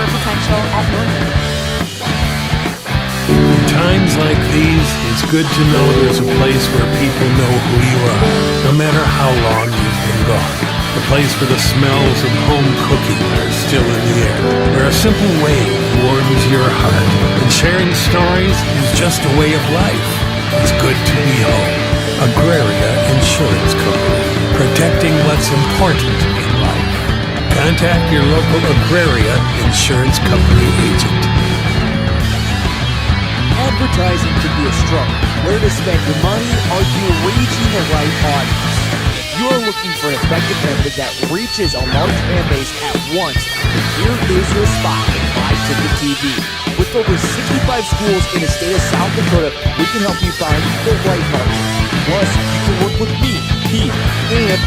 your potential at Northern. In times like these, it's good to know there's a place where people know who you are, no matter how long you've been gone. A place where the smells of home cooking are still in the air, where a simple wave warms your heart, and sharing stories is just a way of life. It's good to be home. Agraria Insurance Company, protecting what's important in life. Contact your local Agraria Insurance Company agent. Advertising can be a struggle. Where to spend your money? Are you reaching the right audience? If you are looking for an effective method that reaches a large fan base at once, then here is your spot with Live Ticket TV. With over 65 schools in the state of South Dakota, we can help you find the right market. Plus, you can work with me, Pete, and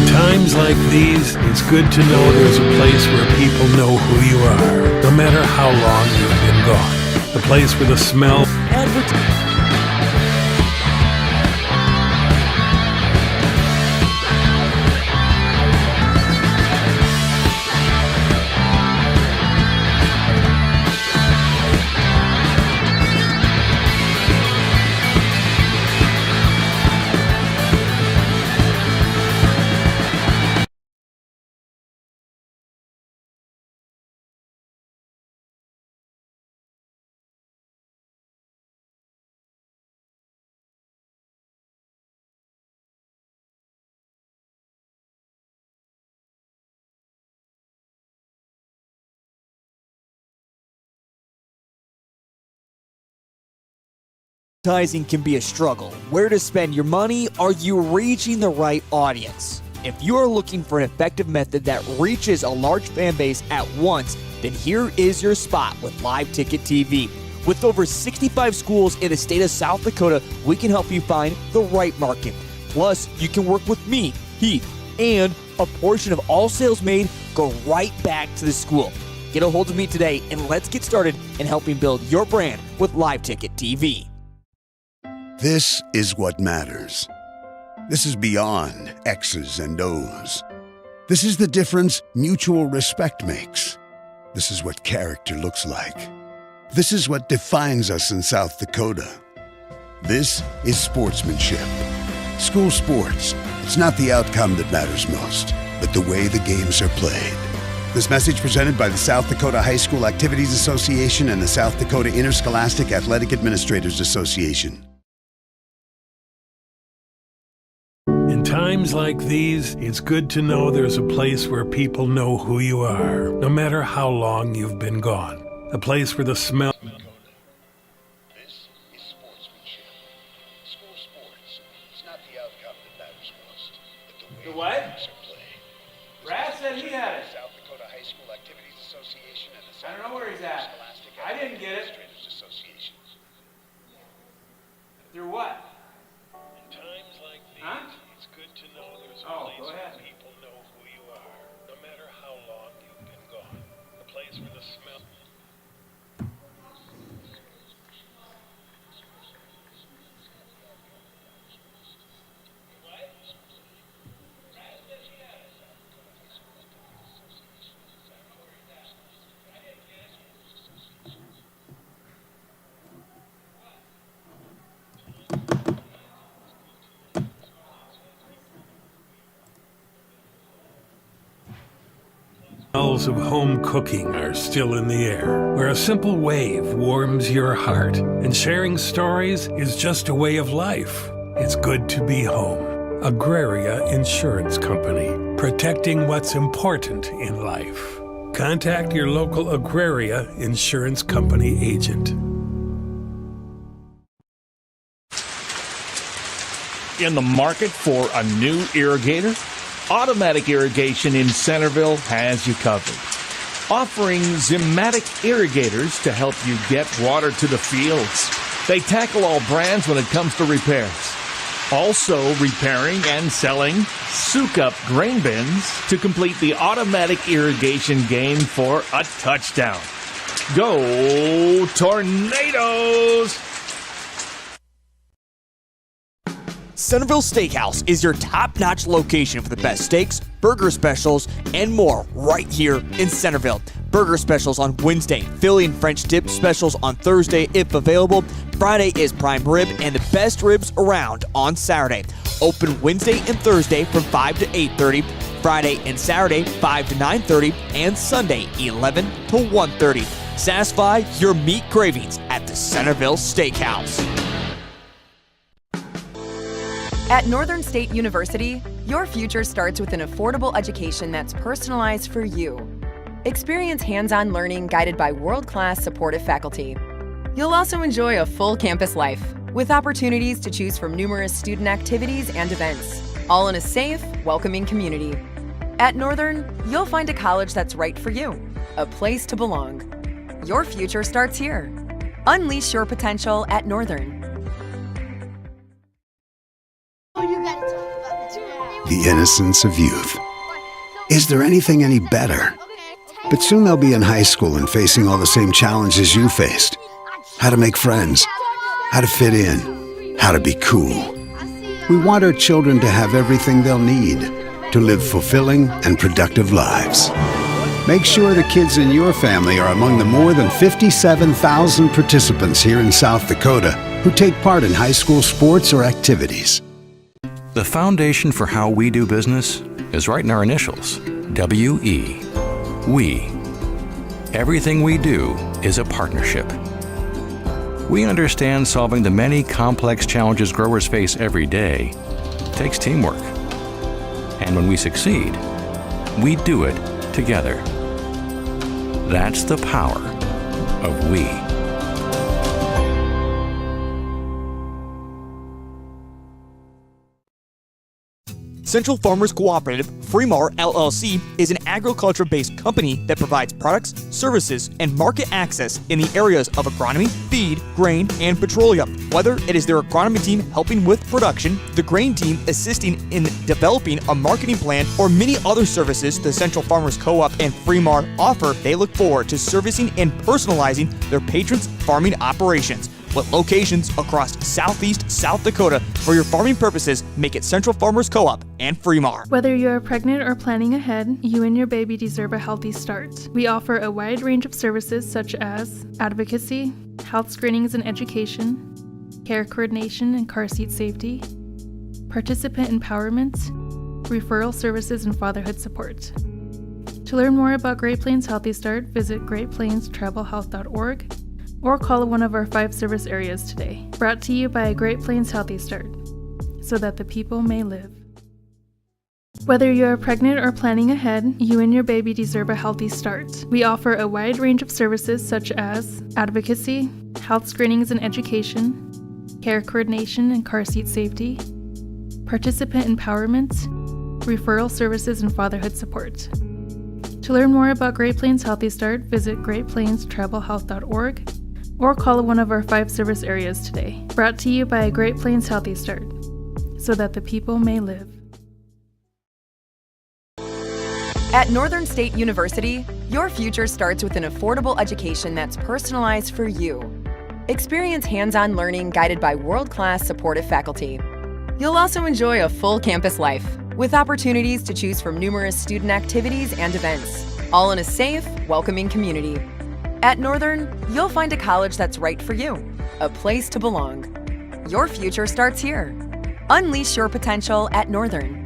Times like these, it's good to know there's a place where people know who you are, no matter how long you've been gone. A place where the smell advertising can be a struggle. Where to spend your money? Are you reaching the right audience? If you are looking for an effective method that reaches a large fan base at once, then here is your spot with Live Ticket TV. With over 65 schools in the state of South Dakota, we can help you find the right market. Plus, you can work with me, Heath, and a portion of all sales made go right back to the school. Get a hold of me today and let's get started in helping build your brand with Live Ticket TV. This is what matters. This is beyond X's and O's. This is the difference mutual respect makes. This is what character looks like. This is what defines us in South Dakota. This is sportsmanship. School sports, it's not the outcome that matters most, but the way the games are played. This message presented by the South Dakota High School Activities Association and the South Dakota Interscholastic Athletic Administrators Association. In times like these, it's good to know there's a place where people know who you are, no matter how long you've been gone. A place where the smell... This is sportsmanship. School sports, it's not the outcome that matters most, but the way The what? games are played. Brad said he had it. South Dakota High School Activities Association and the I don't know where he's at. Interscholastic I didn't get it. Administrators Association. Through what? In times like these, Huh? it's good to know there's a Oh, place go where ahead. people know who you are, no matter how long you've been gone. A place where the smell... smells of home cooking are still in the air, where a simple wave warms your heart, and sharing stories is just a way of life. It's good to be home. Agraria Insurance Company, protecting what's important in life. Contact your local Agraria Insurance Company agent. In the market for a new irrigator? Automatic Irrigation in Centerville has you covered. Offering Zimatic irrigators to help you get water to the fields. They tackle all brands when it comes to repairs. Also repairing and selling soak-up grain bins to complete the automatic irrigation game for a touchdown. Go Tornadoes! Centerville Steakhouse is your top-notch location for the best steaks, burger specials, and more right here in Centerville. Burger specials on Wednesday, Philly and French dip specials on Thursday if available. Friday is prime rib and the best ribs around on Saturday. Open Wednesday and Thursday from 5 to 8:30. Friday and Saturday 5 to 9:30 and Sunday 11 to 1:30. Satisfy your meat cravings at the Centerville Steakhouse. At Northern State University, your future starts with an affordable education that's personalized for you. Experience hands-on learning guided by world-class supportive faculty. You'll also enjoy a full campus life with opportunities to choose from numerous student activities and events, all in a safe, welcoming community. At Northern, you'll find a college that's right for you, a place to belong. Your future starts here. Unleash your potential at Northern. The innocence of youth. Is there anything any better? But soon they'll be in high school and facing all the same challenges you faced. How to make friends, how to fit in, how to be cool. We want our children to have everything they'll need to live fulfilling and productive lives. Make sure the kids in your family are among the more than 57,000 participants here in South Dakota who take part in high school sports or activities. The foundation for how we do business is right in our initials, W-E. We. Everything we do is a partnership. We understand solving the many complex challenges growers face every day takes teamwork. And when we succeed, we do it together. That's the power of we. Central Farmers Cooperative, Fremar LLC, is an agriculture-based company that provides products, services, and market access in the areas of agronomy, feed, grain, and petroleum. Whether it is their agronomy team helping with production, the grain team assisting in developing a marketing plan, or many other services the Central Farmers Co-op and Fremar offer, they look forward to servicing and personalizing their patrons' farming operations. With locations across southeast South Dakota for your farming purposes, make it Central Farmers Co-op and Fremar. Whether you are pregnant or planning ahead, you and your baby deserve a healthy start. We offer a wide range of services such as advocacy, health screenings and education, care coordination and car seat safety, participant empowerment, referral services, and fatherhood support. To learn more about Great Plains Healthy Start, visit greatplainstravelhealth.org or call one of our 5 service areas today. Brought to you by Great Plains Healthy Start, so that the people may live. Whether you are pregnant or planning ahead, you and your baby deserve a healthy start. We offer a wide range of services such as advocacy, health screenings and education, care coordination and car seat safety, participant empowerment, referral services, and fatherhood support. To learn more about Great Plains Healthy Start, visit greatplainstravelhealth.org or call one of our 5 service areas today. Brought to you by Great Plains Healthy Start, so that the people may live. At Northern State University, your future starts with an affordable education that's personalized for you. Experience hands-on learning guided by world-class supportive faculty. You'll also enjoy a full campus life with opportunities to choose from numerous student activities and events, all in a safe, welcoming community. At Northern, you'll find a college that's right for you, a place to belong. Your future starts here. Unleash your potential at Northern.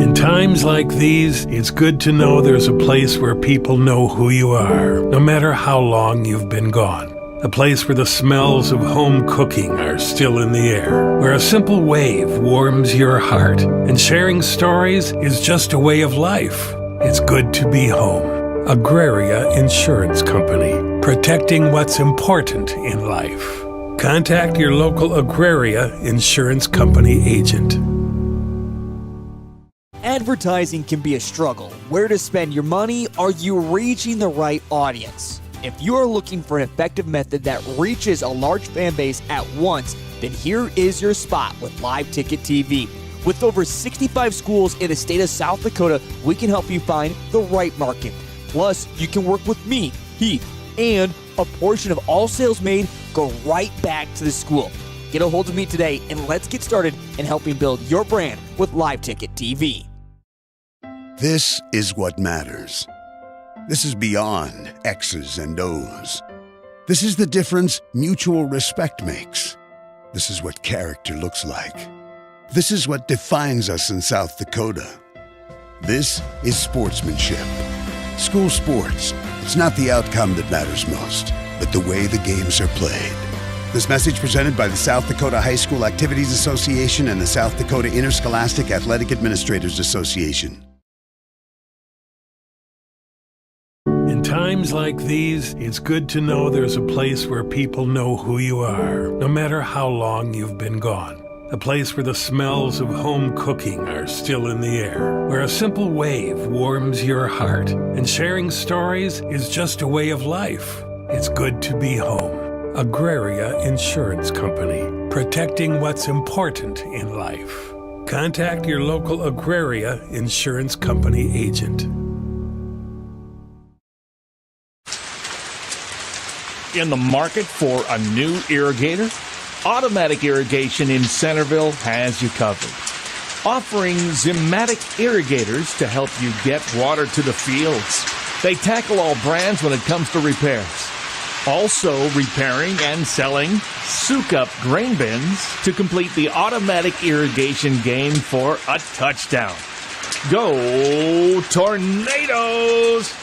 In times like these, it's good to know there's a place where people know who you are, no matter how long you've been gone. A place where the smells of home cooking are still in the air, where a simple wave warms your heart, and sharing stories is just a way of life. It's good to be home. Agraria Insurance Company, protecting what's important in life. Contact your local Agraria Insurance Company agent. Advertising can be a struggle. Where to spend your money? Are you reaching the right audience? If you are looking for an effective method that reaches a large fan base at once, then here is your spot with Live Ticket TV. With over 65 schools in the state of South Dakota, we can help you find the right market. Plus, you can work with me, Heath, and a portion of all sales made go right back to the school. Get a hold of me today and let's get started in helping build your brand with Live Ticket TV. This is what matters. This is beyond X's and O's. This is the difference mutual respect makes. This is what character looks like. This is what defines us in South Dakota. This is sportsmanship. School sports, it's not the outcome that matters most, but the way the games are played. This message presented by the South Dakota High School Activities Association and the South Dakota Interscholastic Athletic Administrators Association. In times like these, it's good to know there's a place where people know who you are, no matter how long you've been gone. A place where the smells of home cooking are still in the air, where a simple wave warms your heart, and sharing stories is just a way of life. It's good to be home. Agraria Insurance Company, protecting what's important in life. Contact your local Agraria Insurance Company agent. In the market for a new irrigator? Automatic Irrigation in Centerville has you covered. Offering Zimmatic irrigators to help you get water to the fields. They tackle all brands when it comes to repairs. Also repairing and selling soak-up grain bins to complete the automatic irrigation game for a touchdown. Go Tornadoes!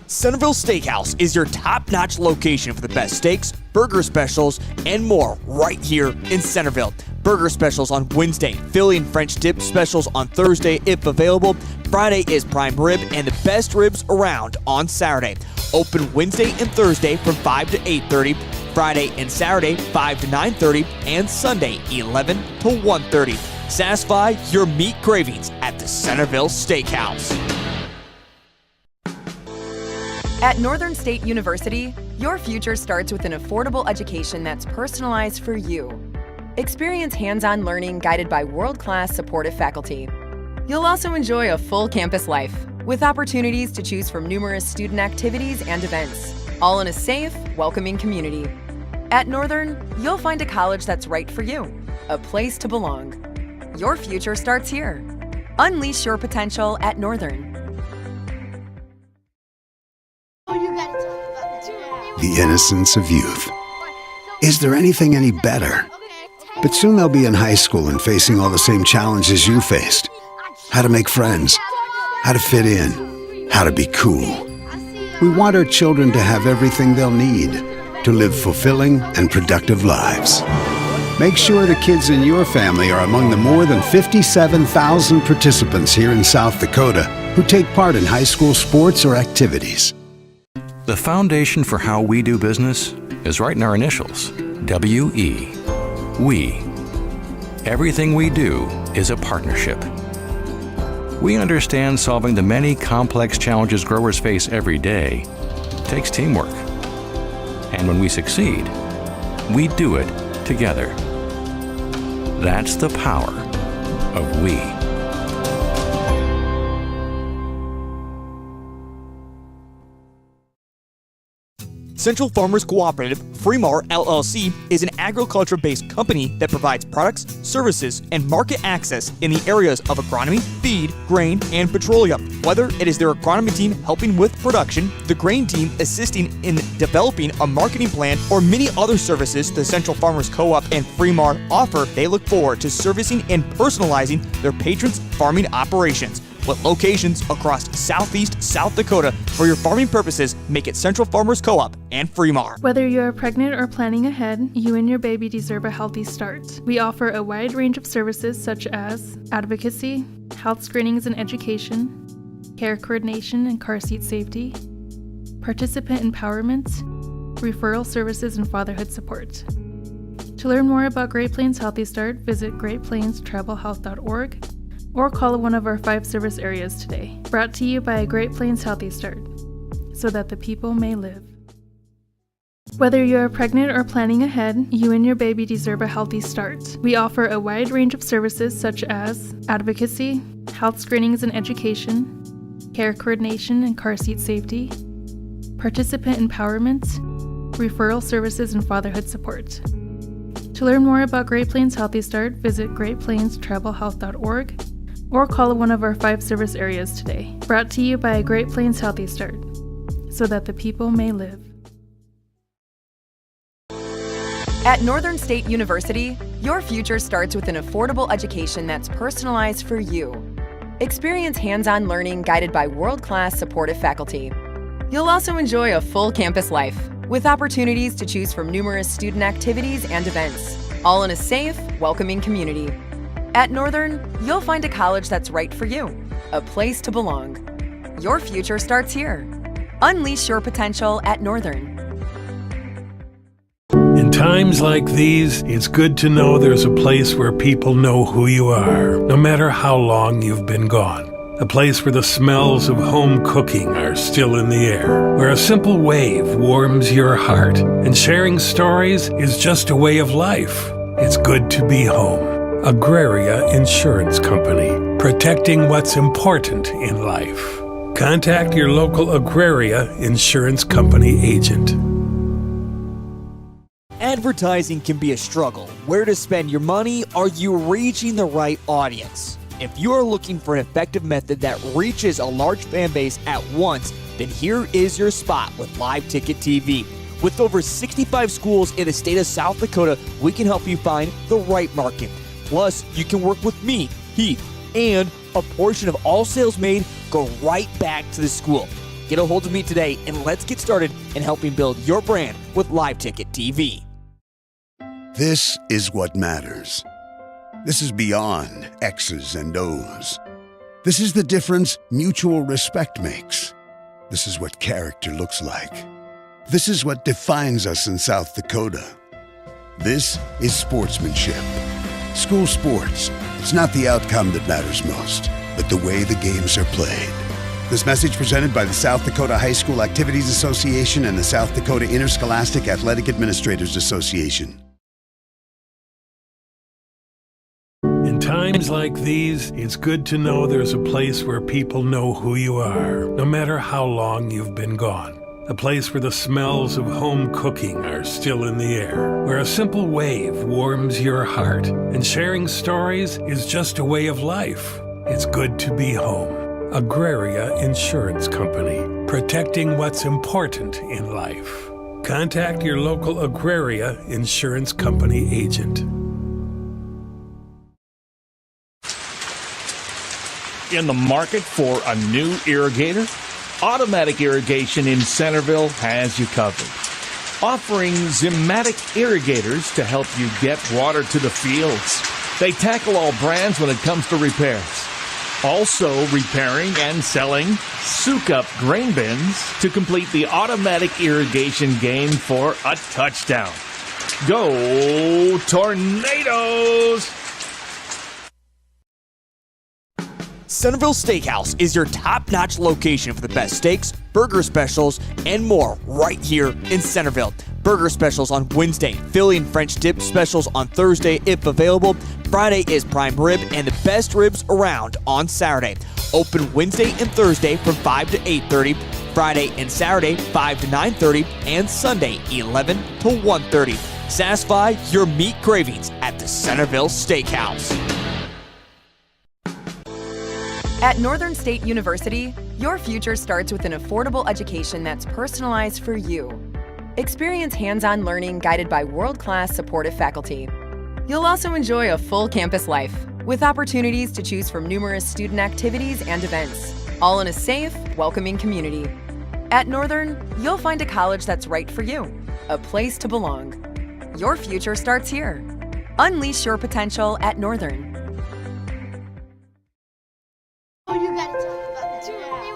Centerville Steakhouse is your top-notch location for the best steaks, burger specials, and more right here in Centerville. Burger specials on Wednesday, Philly and French dip specials on Thursday if available. Friday is prime rib and the best ribs around on Saturday. Open Wednesday and Thursday from 5 to 8:30, Friday and Saturday 5 to 9:30, and Sunday 11 to 1:30. Satisfy your meat cravings at the Centerville Steakhouse. At Northern State University, your future starts with an affordable education that's personalized for you. Experience hands-on learning guided by world-class supportive faculty. You'll also enjoy a full campus life with opportunities to choose from numerous student activities and events, all in a safe, welcoming community. At Northern, you'll find a college that's right for you, a place to belong. Your future starts here. Unleash your potential at Northern. The innocence of youth. Is there anything any better? But soon they'll be in high school and facing all the same challenges you faced. How to make friends, how to fit in, how to be cool. We want our children to have everything they'll need to live fulfilling and productive lives. Make sure the kids in your family are among the more than 57,000 participants here in South Dakota who take part in high school sports or activities. The foundation for how we do business is right in our initials, WE. We. Everything we do is a partnership. We understand solving the many complex challenges growers face every day takes teamwork. And when we succeed, we do it together. That's the power of we. Central Farmers Cooperative, Fremar LLC, is an agriculture-based company that provides products, services, and market access in the areas of agronomy, feed, grain, and petroleum. Whether it is their agronomy team helping with production, the grain team assisting in developing a marketing plan, or many other services the Central Farmers Co-op and Fremar offer, they look forward to servicing and personalizing their patrons' farming operations. With locations across southeast South Dakota for your farming purposes, make it Central Farmers Co-op and Fremar. Whether you are pregnant or planning ahead, you and your baby deserve a healthy start. We offer a wide range of services such as advocacy, health screenings and education, care coordination and car seat safety, participant empowerment, referral services, and fatherhood support. To learn more about Great Plains Healthy Start, visit greatplainstravelhealth.org or call one of our 5 service areas today. Brought to you by Great Plains Healthy Start, so that the people may live. Whether you are pregnant or planning ahead, you and your baby deserve a healthy start. We offer a wide range of services such as advocacy, health screenings and education, care coordination and car seat safety, participant empowerment, referral services, and fatherhood support. To learn more about Great Plains Healthy Start, visit greatplainstravelhealth.org or call one of our 5 service areas today. Brought to you by Great Plains Healthy Start, so that the people may live. At Northern State University, your future starts with an affordable education that's personalized for you. Experience hands-on learning guided by world-class supportive faculty. You'll also enjoy a full campus life with opportunities to choose from numerous student activities and events, all in a safe, welcoming community. At Northern, you'll find a college that's right for you, a place to belong. Your future starts here. Unleash your potential at Northern. In times like these, it's good to know there's a place where people know who you are, no matter how long you've been gone. A place where the smells of home cooking are still in the air, where a simple wave warms your heart, and sharing stories is just a way of life. It's good to be home. Agraria Insurance Company, protecting what's important in life. Contact your local Agraria Insurance Company agent. Advertising can be a struggle. Where to spend your money? Are you reaching the right audience? If you are looking for an effective method that reaches a large fan base at once, then here is your spot with Live Ticket TV. With over 65 schools in the state of South Dakota, we can help you find the right market. Plus, you can work with me, Heath, and a portion of all sales made go right back to the school. Get a hold of me today and let's get started in helping build your brand with Live Ticket TV. This is what matters. This is beyond X's and O's. This is the difference mutual respect makes. This is what character looks like. This is what defines us in South Dakota. This is sportsmanship. School sports, it's not the outcome that matters most, but the way the games are played. This message presented by the South Dakota High School Activities Association and the South Dakota Interscholastic Athletic Administrators Association. In times like these, it's good to know there's a place where people know who you are, no matter how long you've been gone. A place where the smells of home cooking are still in the air, where a simple wave warms your heart, and sharing stories is just a way of life. It's good to be home. Agraria Insurance Company, protecting what's important in life. Contact your local Agraria Insurance Company agent. In the market for a new irrigator? Automatic Irrigation in Centerville has you covered. Offering Zimmatic irrigators to help you get water to the fields. They tackle all brands when it comes to repairs. Also repairing and selling soak-up grain bins to complete the automatic irrigation game for a touchdown. Go Tornadoes! Centerville Steakhouse is your top-notch location for the best steaks, burger specials, and more right here in Centerville. Burger specials on Wednesday, Philly and French dip specials on Thursday if available. Friday is prime rib and the best ribs around on Saturday. Open Wednesday and Thursday from 5 to 8:30. Friday and Saturday 5 to 9:30 and Sunday 11 to 1:30. Satisfy your meat cravings at the Centerville Steakhouse. At Northern State University, your future starts with an affordable education that's personalized for you. Experience hands-on learning guided by world-class supportive faculty. You'll also enjoy a full campus life with opportunities to choose from numerous student activities and events, all in a safe, welcoming community. At Northern, you'll find a college that's right for you, a place to belong. Your future starts here. Unleash your potential at Northern.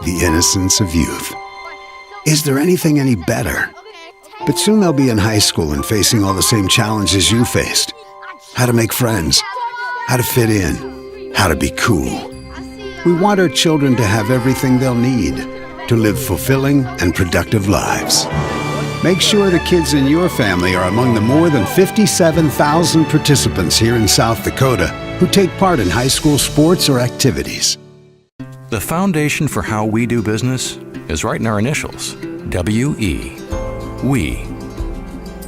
The innocence of youth. Is there anything any better? But soon they'll be in high school and facing all the same challenges you faced. How to make friends, how to fit in, how to be cool. We want our children to have everything they'll need to live fulfilling and productive lives. Make sure the kids in your family are among the more than 57,000 participants here in South Dakota who take part in high school sports or activities. The foundation for how we do business is right in our initials, WE. We.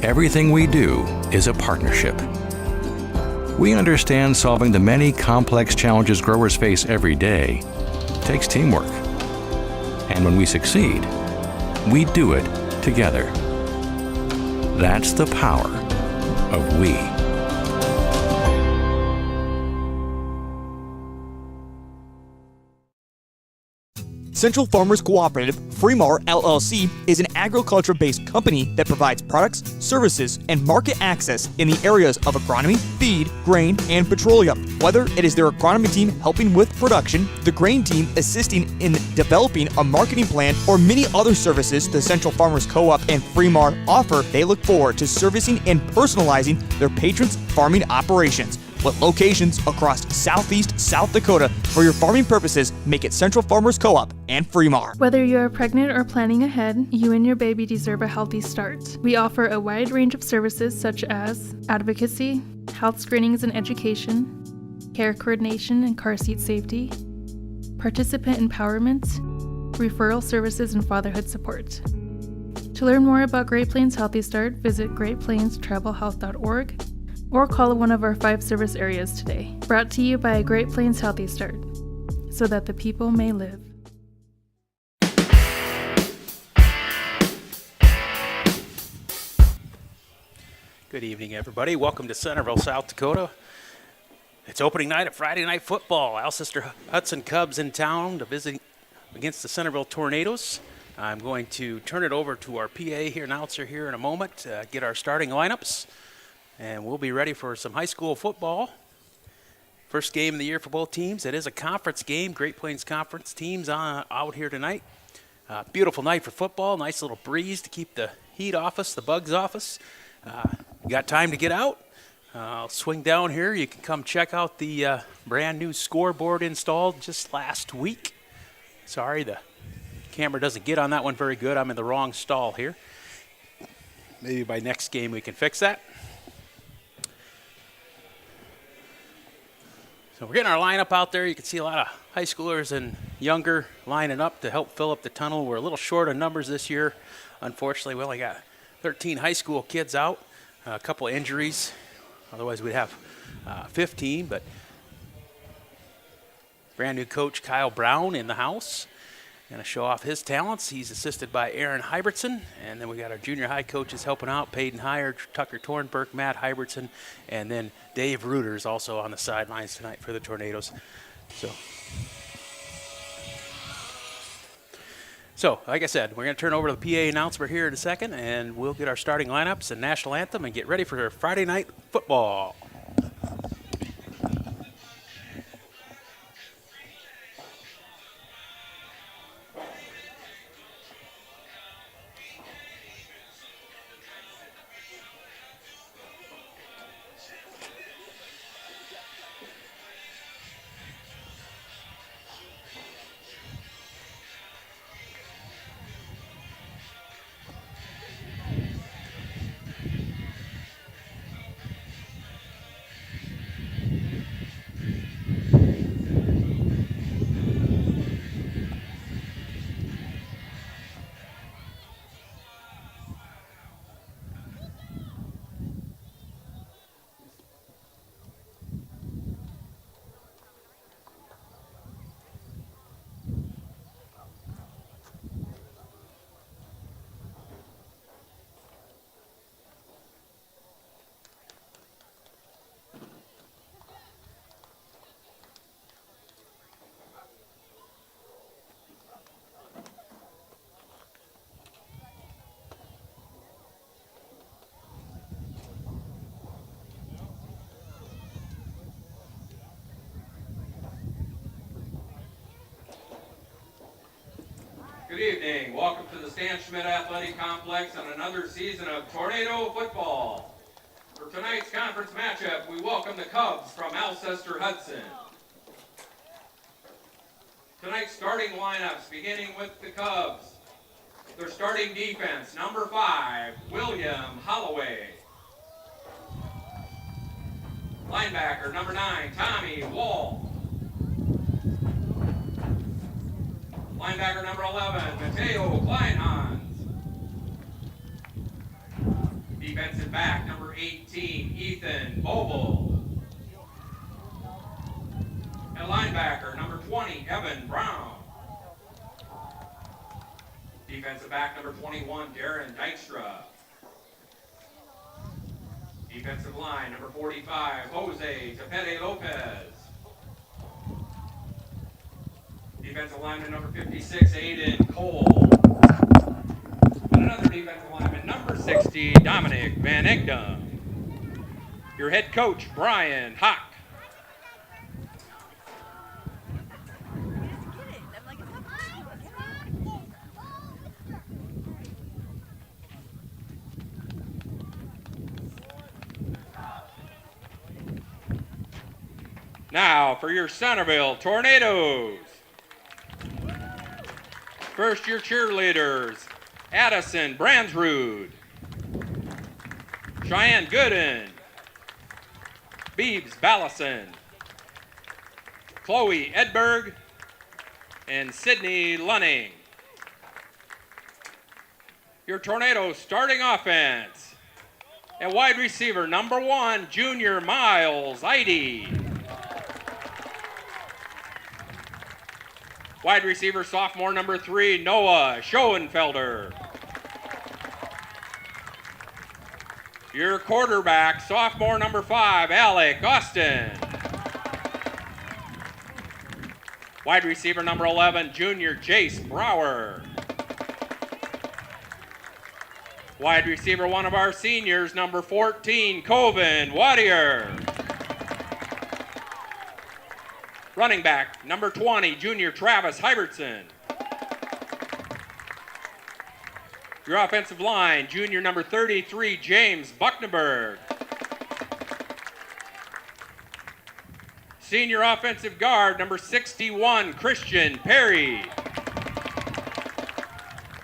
Everything we do is a partnership. We understand solving the many complex challenges growers face every day takes teamwork. And when we succeed, we do it together. That's the power of we. Central Farmers Cooperative, Fremar LLC, is an agriculture-based company that provides products, services, and market access in the areas of agronomy, feed, grain, and petroleum. Whether it is their agronomy team helping with production, the grain team assisting in developing a marketing plan, or many other services the Central Farmers Co-op and Fremar offer, they look forward to servicing and personalizing their patrons' farming operations. With locations across southeast South Dakota for your farming purposes, make it Central Farmers Co-op and Fremar. Whether you are pregnant or planning ahead, you and your baby deserve a healthy start. We offer a wide range of services such as advocacy, health screenings and education, care coordination and car seat safety, participant empowerment, referral services, and fatherhood support. To learn more about Great Plains Healthy Start, visit greatplainstravelhealth.org or call one of our 5 service areas today. Brought to you by Great Plains Healthy Start, so that the people may live. Good evening, everybody. Welcome to Centerville, South Dakota. It's opening night of Friday Night Football. Alcester-Hudson Cubs in town to visit against the Centerville Tornadoes. I'm going to turn it over to our PA announcer here in a moment to get our starting lineups. And we'll be ready for some high school football. First game of the year for both teams. It is a conference game. Great Plains Conference teams out here tonight. Beautiful night for football. Nice little breeze to keep the heat off us, the bugs off us. You got time to get out. I'll swing down here. You can come check out the brand new scoreboard installed just last week. Sorry, the camera doesn't get on that one very good. I'm in the wrong stall here. Maybe by next game we can fix that. So we're getting our lineup out there. You can see a lot of high schoolers and younger lining up to help fill up the tunnel. We're a little short on numbers this year. Unfortunately, we only got 13 high school kids out, a couple of injuries. Otherwise, we'd have 15. But brand new coach Kyle Brown in the house. Going to show off his talents. He's assisted by Aaron Hybertson. And then we got our junior high coaches helping out. Peyton Heyer, Tucker Tornberg, Matt Hybertson, and then Dave Reuters also on the sidelines tonight for the Tornadoes. So, like I said, we're going to turn over to the PA announcer here in a second, and we'll get our starting lineups and national anthem and get ready for Friday night football. Good evening. Welcome to the Stan Schmidt Athletic Complex on another season of Tornado Football. For tonight's conference matchup, we welcome the Cubs from Alcester-Hudson. Tonight's starting lineups, beginning with the Cubs. Their starting defense, number 5, William Holloway. Linebacker, number 9, Tommy Wall. Linebacker number 11, Mateo Kleinhans. Defensive back number 18, Ethan Boble. And linebacker number 20, Evan Brown. Defensive back number 21, Darren Dykstra. Defensive line number 45, Jose Tepete Lopez. Defensive lineman number 56, Aiden Cole. And another defensive lineman, number 60, Dominic Van Egdom. Your head coach, Brian Hock. Now for your Centerville Tornadoes. First, your cheerleaders, Addison Brandsrud, Cheyenne Gooden, Beebs Ballison, Chloe Edberg, and Sydney Lunning. Your Tornadoes starting offense. At wide receiver, number 1, junior Miles Eide. Wide receiver, sophomore number 3, Noah Schoenfelder. Your quarterback, sophomore number 5, Alec Austin. Wide receiver number 11, junior Jace Brower. Wide receiver, one of our seniors, number 14, Coven Wadier. Running back, number 20, junior Travis Hybertson. Your offensive line, junior number 33, James Buckneberg. Senior offensive guard, number 61, Christian Perry.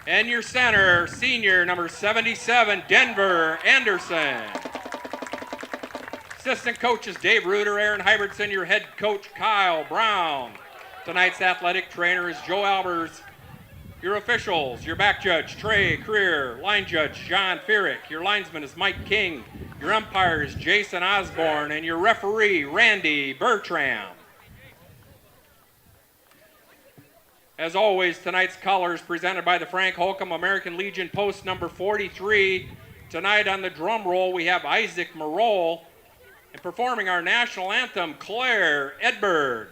And your center, senior number 77, Denver Anderson. Assistant coaches Dave Reuter, Aaron Hybertson, your head coach Kyle Brown. Tonight's athletic trainer is Joe Albers. Your officials, your back judge Trey Creer, line judge John Fierick, your linesman is Mike King, your umpire is Jason Osborne, and your referee Randy Bertram. As always, tonight's colors presented by the Frank Holcomb American Legion post number 43. Tonight on the drum roll we have Isaac Marole. And performing our national anthem, Claire Edberg.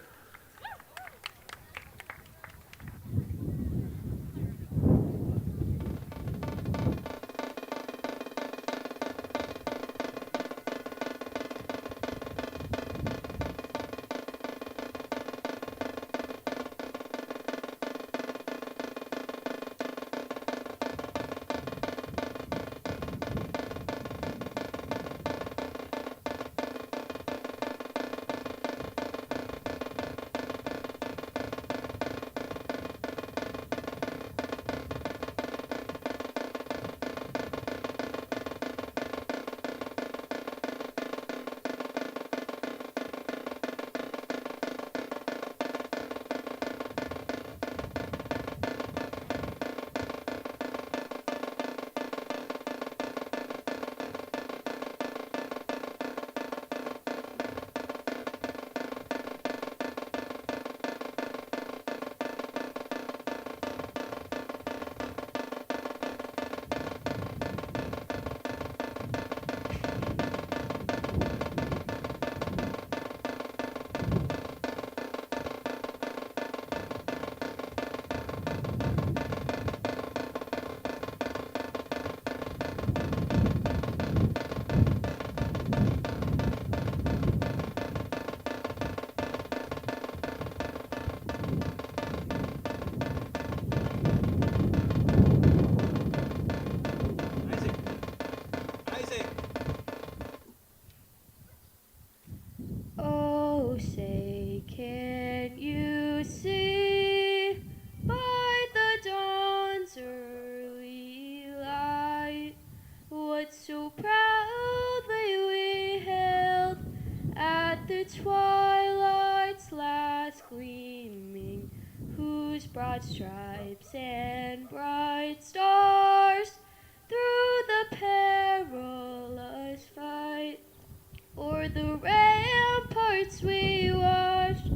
so proudly we hailed at the twilight's last gleaming, whose broad stripes and bright stars through the perilous fight o'er the ramparts we watched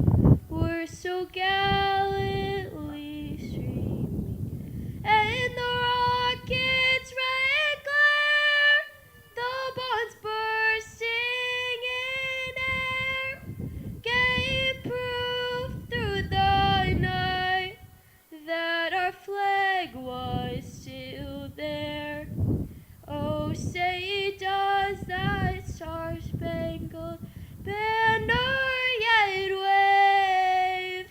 were so gallantly streaming, and the rocket's red glare, the bombs bursting in air, gave proof through the night that our flag was still there. Oh, say does that star-spangled banner yet wave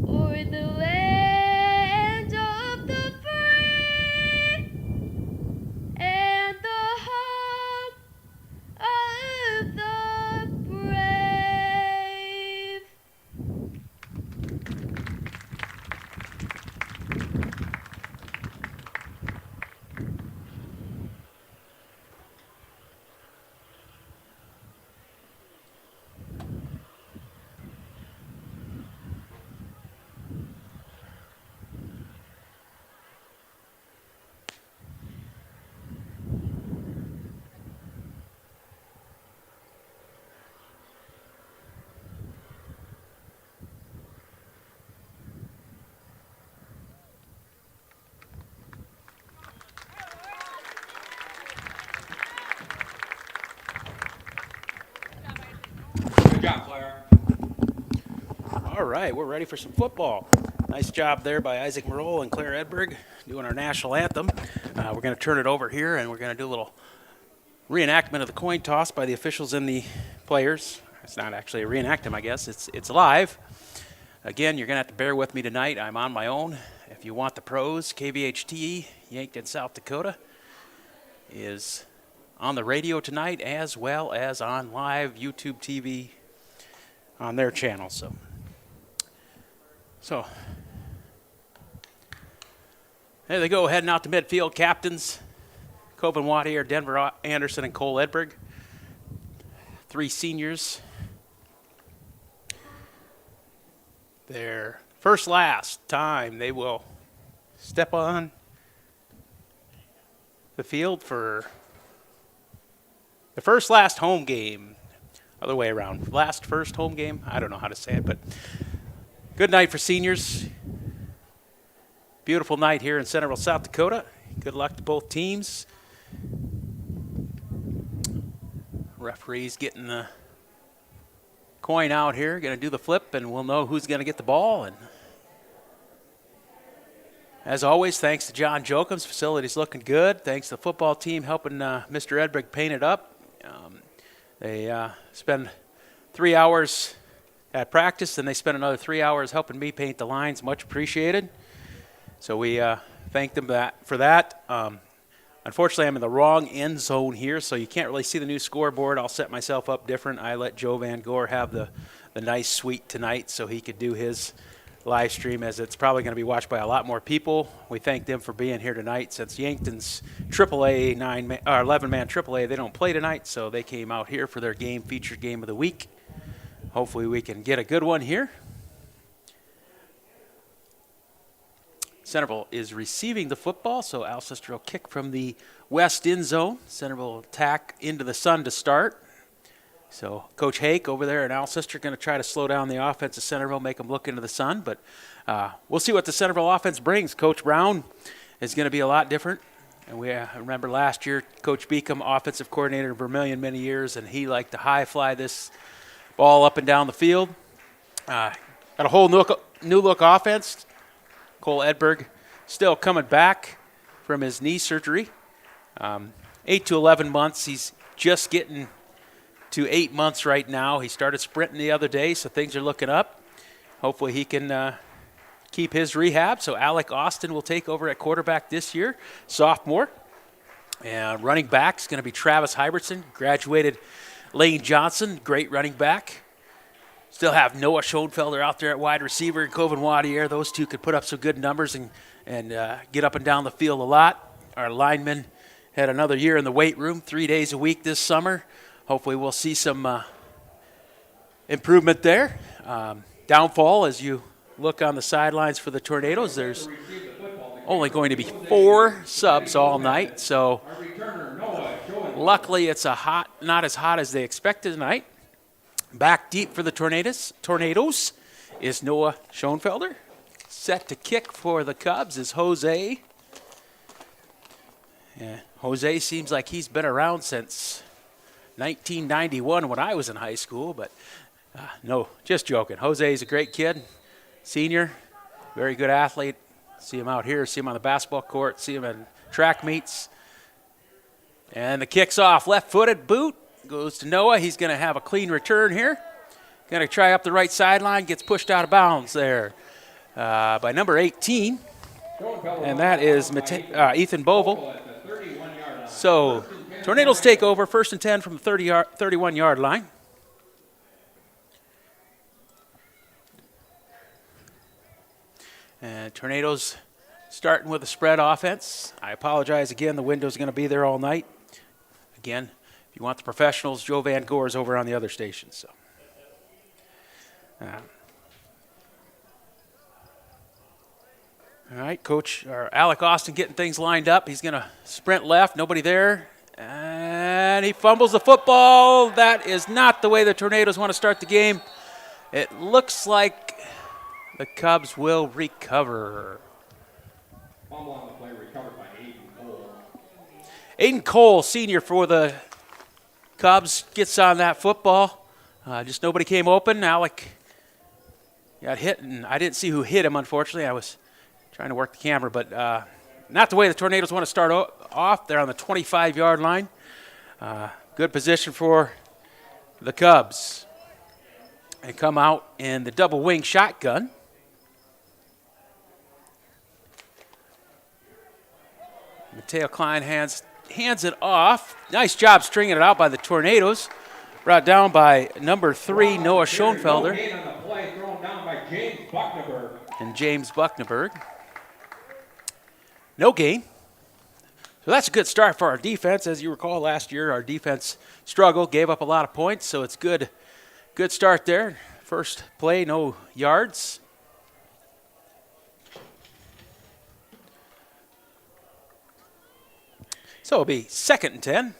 o'er the land of the free and the home of the brave. Good job, Claire. All right, we're ready for some football. Nice job there by Isaac Merle and Claire Edberg doing our national anthem. We're going to turn it over here, and we're going to do a little reenactment of the coin toss by the officials and the players. It's not actually a reenactment, I guess. It's live. Again, you're going to have to bear with me tonight. I'm on my own. If you want the pros, KVHT, Yankton, South Dakota, is on the radio tonight as well as on live YouTube TV on their channel. So there they go, heading out to midfield. Captains, Coven Wadier, Denver Anderson, and Cole Edberg. 3 seniors. Their last time they will step on the field for the last home game. Other way around. First home game? I don't know how to say it, but good night for seniors. Beautiful night here in Centerville, South Dakota. Good luck to both teams. Referee's getting the coin out here. Going to do the flip, and we'll know who's going to get the ball. And as always, thanks to John Jokums. Facility's looking good. Thanks to the football team helping Mr. Edberg paint it up. They spend 3 hours at practice, and they spend another 3 hours helping me paint the lines. Much appreciated. So we thank them for that. Unfortunately, I'm in the wrong end zone here, so you can't really see the new scoreboard. I'll set myself up different. I let Joe Van Gore have the nice suite tonight so he could do his live stream, as it's probably going to be watched by a lot more people. We thank them for being here tonight. Since Yankton's AAA 11-man AAA, they don't play tonight, so they came out here for their featured game of the week. Hopefully we can get a good one here. Centerville is receiving the football, so Alcester will kick from the west end zone. Centerville will attack into the sun to start. So Coach Hake over there in Alcester going to try to slow down the offense of Centerville, make them look into the sun. But we'll see what the Centerville offense brings. Coach Brown is going to be a lot different. And we remember last year, Coach Beacom, offensive coordinator in Vermilion many years, and he liked to high fly this ball up and down the field. Got a whole new look offense. Cole Edberg still coming back from his knee surgery. 8 to 11 months. He's just getting to 8 months right now. He started sprinting the other day, so things are looking up. Hopefully he can keep his rehab. So Alec Austin will take over at quarterback this year, sophomore. And running back is going to be Travis Hybertson, graduated Lane Johnson, great running back. Still have Noah Schoenfelder out there at wide receiver and Coven Wadier. Those two could put up some good numbers and get up and down the field a lot. Our linemen had another year in the weight room, 3 days a week this summer. Hopefully we'll see some improvement there. Downfall, as you look on the sidelines for the Tornadoes, there's only going to be 4 subs all night, so luckily it's not as hot as they expected tonight. Back deep for the Tornadoes is Noah Schoenfelder. Set to kick for the Cubs is Jose. Yeah, Jose seems like he's been around since 1991 when I was in high school, but no, just joking. Jose's a great kid, senior, very good athlete. See him out here, see him on the basketball court, see him in track meets. And the kick's off, left-footed boot, goes to Noah. He's going to have a clean return here. Going to try up the right sideline, gets pushed out of bounds there by number 18, and that is Ethan Bovel. So Tornadoes take over, 1st and 10 from the 31-yard line. And Tornadoes starting with a spread offense. I apologize again, the window's going to be there all night. Again, if you want the professionals, Joe Van Gore's over on the other station. So, all right, Coach Alec Austin getting things lined up. He's going to sprint left, nobody there, and he fumbles the football. That is not the way the Tornadoes want to start the game. It looks like the Cubs will recover. Fumble on the play recovered by Aiden Cole. Aiden Cole, senior for the Cubs, gets on that football. Just nobody came open. Alec got hit, and I didn't see who hit him, unfortunately. I was trying to work the camera, but not the way the Tornadoes want to start off. They're on the 25-yard line. Good position for the Cubs. They come out in the double wing shotgun. Mateo Klein hands it off. Nice job stringing it out by the Tornadoes. Brought down by number 3, Noah Schoenfelder. And James Buckneberg. No gain. So that's a good start for our defense. As you recall, last year our defense struggled, gave up a lot of points, so it's good start there. First play, no yards. So it'll be 2nd and 10.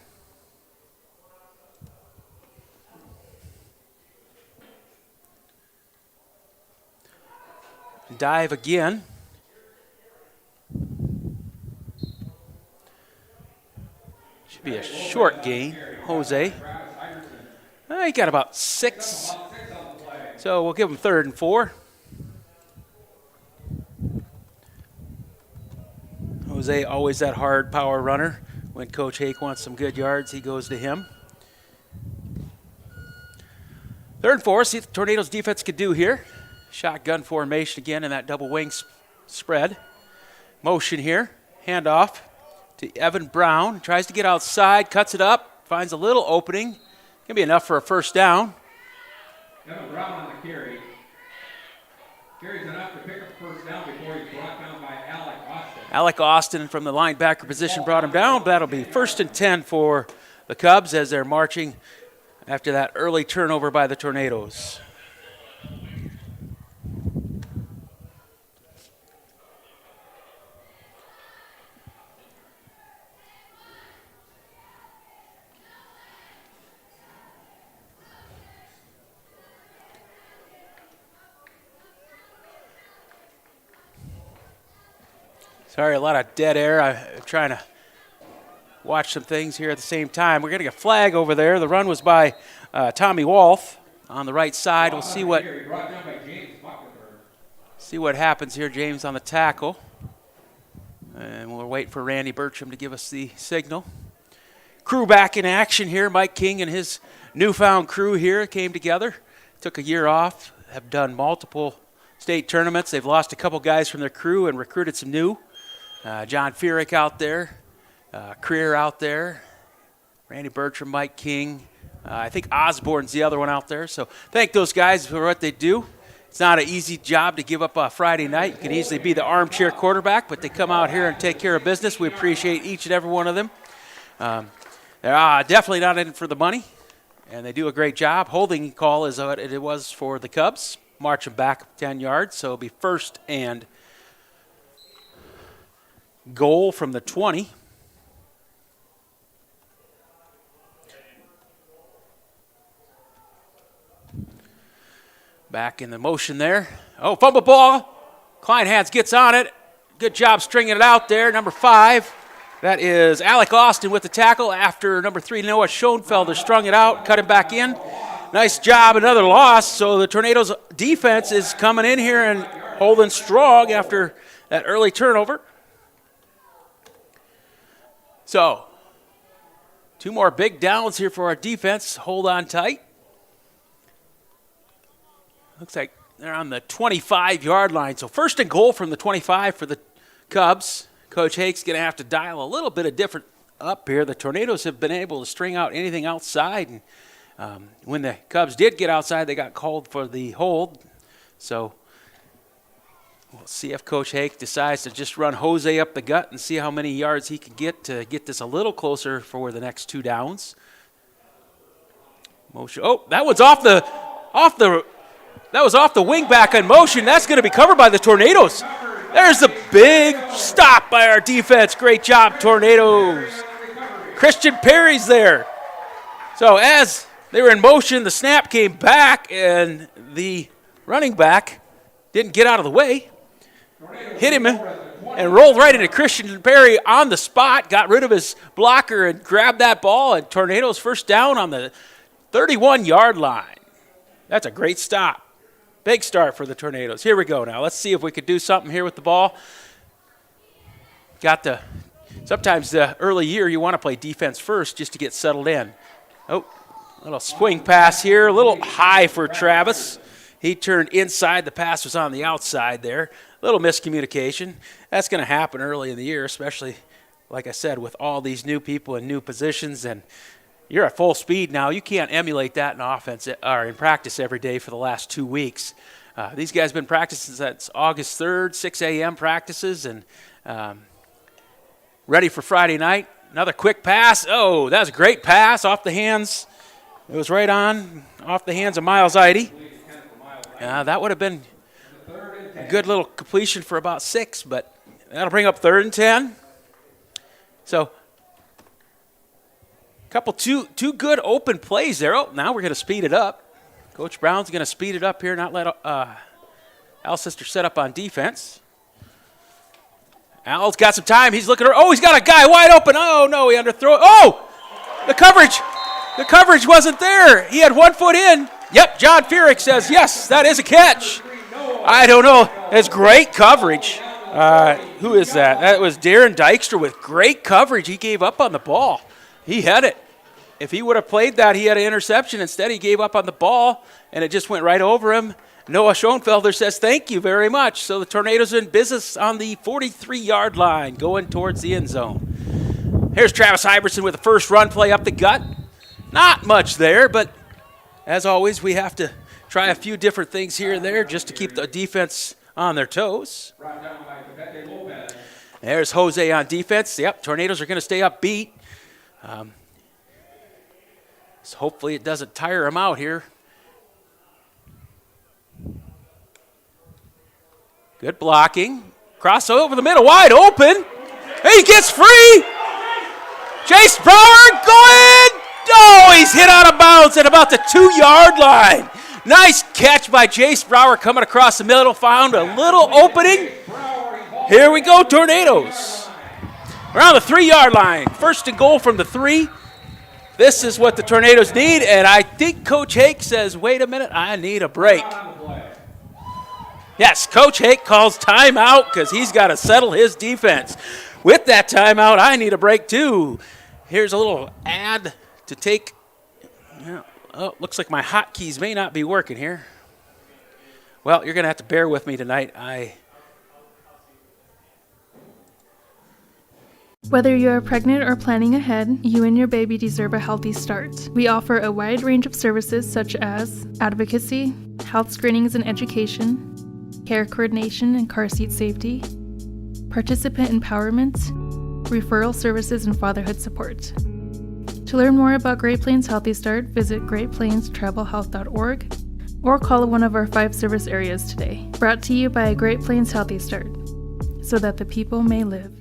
Dive again. Should be a short gain. Jose. He got about 6. So we'll give him 3rd and 4. Jose, always that hard power runner. When Coach Hake wants some good yards, he goes to him. 3rd and 4, see what the Tornadoes defense could do here. Shotgun formation again in that double wing spread. Motion here, handoff to Evan Brown. Tries to get outside, cuts it up, finds a little opening. Gonna be enough for a 1st down. Evan Brown on the carry. Carries enough to pick up the 1st down before he's brought down by Alec Austin. Alec Austin from the linebacker position brought him down. That'll be 1st and 10 for the Cubs as they're marching after that early turnover by the Tornadoes. Sorry, a lot of dead air. I'm trying to watch some things here at the same time. We're getting a flag over there. The run was by Tommy Wolf on the right side. We'll see what happens here. James on the tackle. And we'll wait for Randy Bertram to give us the signal. Crew back in action here. Mike King and his newfound crew here came together. Took a year off, have done multiple state tournaments. They've lost a couple guys from their crew and recruited some new. John Furyk out there, Creer out there, Randy Bertram, Mike King. I think Osborne's the other one out there. So thank those guys for what they do. It's not an easy job to give up a Friday night. You can easily be the armchair quarterback, but they come out here and take care of business. We appreciate each and every one of them. They're definitely not in for the money, and they do a great job. Holding call is what it was for the Cubs. Marching back 10 yards, so it'll be first and goal from the 20. Back in the motion there. Oh, fumble ball. Kleinhans gets on it. Good job stringing it out there. Number 5. That is Alec Austin with the tackle after number 3, Noah Schoenfelder, strung it out, cut him back in. Nice job, another loss. So the Tornadoes defense is coming in here and holding strong after that early turnover. So 2 more big downs here for our defense. Hold on tight. Looks like they're on the 25-yard line. So first and goal from the 25 for the Cubs. Coach Hake's going to have to dial a little bit of different up here. The Tornadoes have been able to string out anything outside. And when the Cubs did get outside, they got called for the hold. So we'll see if Coach Hake decides to just run Jose up the gut and see how many yards he can get to get this a little closer for the next 2 downs. Motion. Oh, that one's off the wing back in motion. That's going to be covered by the Tornadoes. There's a big stop by our defense. Great job, Tornadoes. Christian Perry's there. So as they were in motion, the snap came back, and the running back didn't get out of the way. Hit him and rolled right into Christian Perry on the spot, got rid of his blocker and grabbed that ball, and Tornadoes first down on the 31-yard line. That's a great stop. Big start for the Tornadoes. Here we go now. Let's see if we could do something here with the ball. Sometimes the early year you want to play defense first just to get settled in. Oh, little swing pass here. A little high for Travis. He turned inside. The pass was on the outside there. A little miscommunication. That's going to happen early in the year, especially, like I said, with all these new people in new positions, and you're at full speed now. You can't emulate that in offense or in practice every day for the last 2 weeks. These guys have been practicing since August 3rd, 6 a.m. practices, and ready for Friday night. Another quick pass. Oh, that was a great pass off the hands. It was right on off the hands of Miles Eide. That would have been a good little completion for about 6, but that'll bring up 3rd and 10. So two good open plays there. Oh, now we're going to speed it up. Coach Brown's going to speed it up here, not let Alcester set up on defense. Al's got some time. He's looking. Oh, he's got a guy wide open. Oh, no, he underthrew it. Oh, the coverage wasn't there. He had 1 foot in. Yep, John Furyk says, yes, that is a catch. I don't know. It's great coverage. Who is that? That was Darren Dykstra with great coverage. He gave up on the ball. He had it. If he would have played that, he had an interception. Instead, he gave up on the ball, and it just went right over him. Noah Schoenfelder says, thank you very much. So the Tornadoes are in business on the 43-yard line, going towards the end zone. Here's Travis Iverson with the first run play up the gut. Not much there, but as always, we have to try a few different things here and there just to keep the defense on their toes. There's Jose on defense. Yep, Tornadoes are going to stay upbeat. So hopefully it doesn't tire him out here. Good blocking. Cross over the middle, wide open. He gets free. Jace Brower going. Oh, he's hit out of bounds at about the 2-yard line. Nice catch by Jace Brower coming across the middle. Found a little opening. Here we go, Tornadoes. We're on the 3-yard line. First and goal from the 3. This is what the Tornadoes need, and I think Coach Hake says, wait a minute, I need a break. Yes, Coach Hake calls timeout because he's got to settle his defense. With that timeout, I need a break too. Here's a little ad to take. Oh, looks like my hotkeys may not be working here. Well, you're going to have to bear with me tonight. Whether you are pregnant or planning ahead, you and your baby deserve a healthy start. We offer a wide range of services such as advocacy, health screenings and education, care coordination and car seat safety, participant empowerment, referral services, and fatherhood support. To learn more about Great Plains Healthy Start, visit greatplainstravelhealth.org or call one of our 5 service areas today. Brought to you by Great Plains Healthy Start, so that the people may live.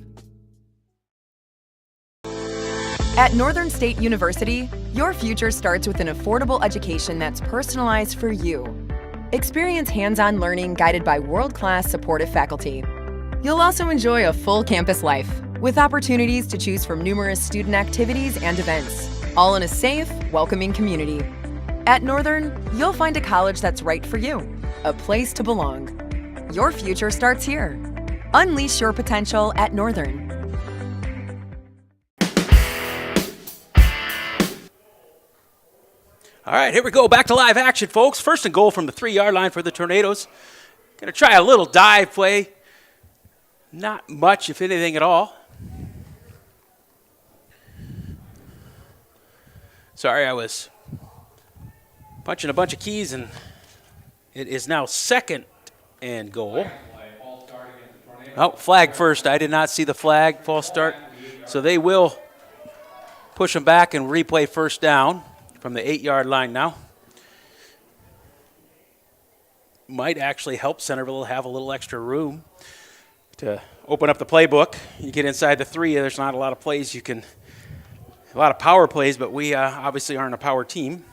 At Northern State University, your future starts with an affordable education that's personalized for you. Experience hands-on learning guided by world-class supportive faculty. You'll also enjoy a full campus life with opportunities to choose from numerous student activities and events, all in a safe, welcoming community. At Northern, you'll find a college that's right for you, a place to belong. Your future starts here. Unleash your potential at Northern. All right, here we go. Back to live action, folks. First and goal from the 3-yard line for the Tornadoes. Going to try a little dive play. Not much, if anything at all. Sorry, I was punching a bunch of keys, and it is now second and goal. Oh, flag first. I did not see the flag. False start. So they will push them back and replay first down from the 8-yard line now. Might actually help Centerville have a little extra room to open up the playbook. You get inside the 3, there's not a lot of plays you can, a lot of power plays, but we obviously aren't a power team.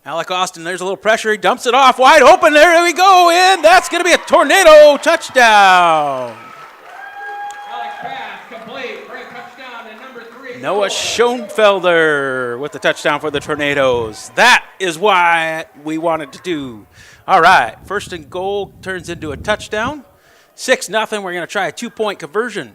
Alec Austin, there's a little pressure. He dumps it off wide open. There we go. And that's going to be a Tornado touchdown. Noah Schoenfelder with the touchdown for the Tornadoes. That is why we wanted to do. All right, first and goal turns into a touchdown. 6-0. We're going to try a 2-point conversion.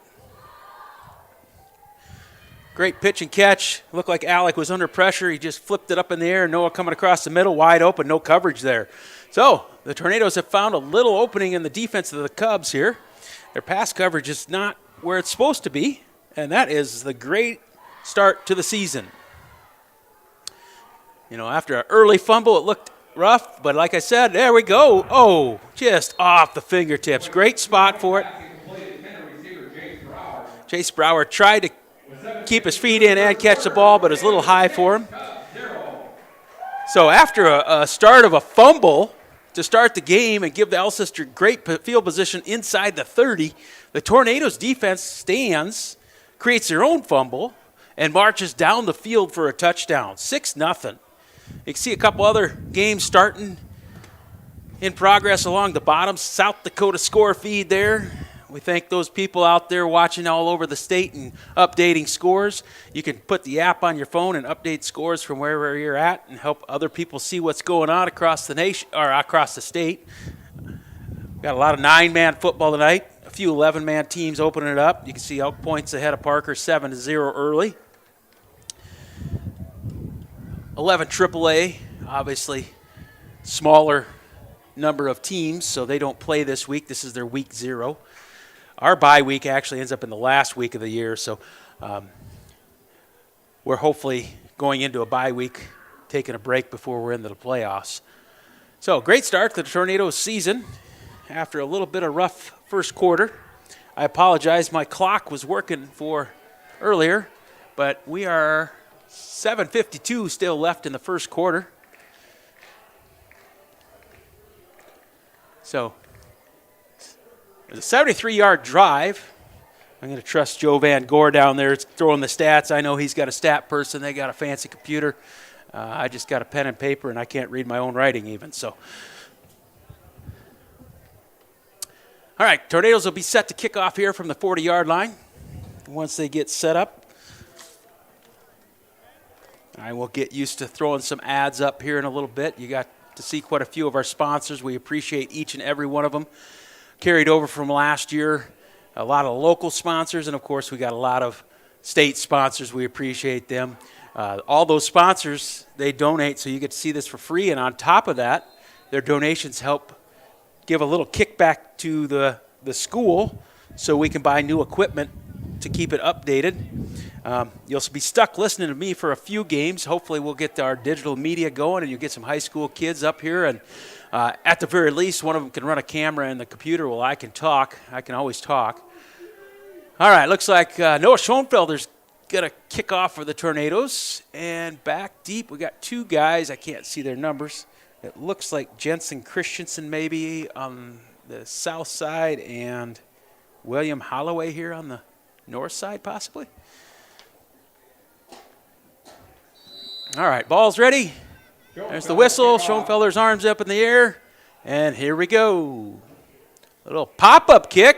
Great pitch and catch. Looked like Alec was under pressure. He just flipped it up in the air. Noah coming across the middle, wide open, no coverage there. So the Tornadoes have found a little opening in the defense of the Cubs here. Their pass coverage is not where it's supposed to be, and that is the great start to the season. You know, after an early fumble, it looked rough, but like I said, there we go. Oh, just off the fingertips. Great spot for it. Chase Brower tried to keep his feet in and catch the ball, but it was a little high for him. So after a start of a fumble to start the game and give the Alcester great field position inside the 30, the Tornadoes defense stands, creates their own fumble, and marches down the field for a touchdown. 6-0. You can see a couple other games starting in progress along the bottom. South Dakota score feed there. We thank those people out there watching all over the state and updating scores. You can put the app on your phone and update scores from wherever you're at and help other people see what's going on across the nation or across the state. Got a lot of 9-man football tonight. A few 11-man teams opening it up. You can see Elk Point's ahead of Parker 7-0 early. 11 AAA, obviously smaller number of teams, so they don't play this week. This is their week 0. Our bye week actually ends up in the last week of the year, so we're hopefully going into a bye week, taking a break before we're into the playoffs. So great start to the Tornadoes season after a little bit of rough first quarter. I apologize, my clock was working for earlier, but we are 7:52 still left in the first quarter. So it's a 73-yard drive. I'm going to trust Joe Van Gore down there throwing the stats. I know he's got a stat person. They got a fancy computer. I just got a pen and paper, and I can't read my own writing even. So, all right, Tornadoes will be set to kick off here from the 40-yard line once they get set up. I will get used to throwing some ads up here in a little bit. You got to see quite a few of our sponsors. We appreciate each and every one of them. Carried over from last year, a lot of local sponsors, and of course we got a lot of state sponsors. We appreciate them. All those sponsors, they donate, so you get to see this for free, and on top of that, their donations help give a little kickback to the school so we can buy new equipment to keep it updated. You'll be stuck listening to me for a few games. Hopefully we'll get our digital media going and you'll get some high school kids up here. And at the very least, one of them can run a camera and the computer while I can talk. I can always talk. All right, looks like Noah Schoenfelder's going to kick off for the Tornadoes. And back deep, we got two guys. I can't see their numbers. It looks like Jensen Christensen maybe on the south side and William Holloway here on the north side possibly. All right, ball's ready. There's the whistle. Schoenfelder's arms up in the air. And here we go. A little pop-up kick.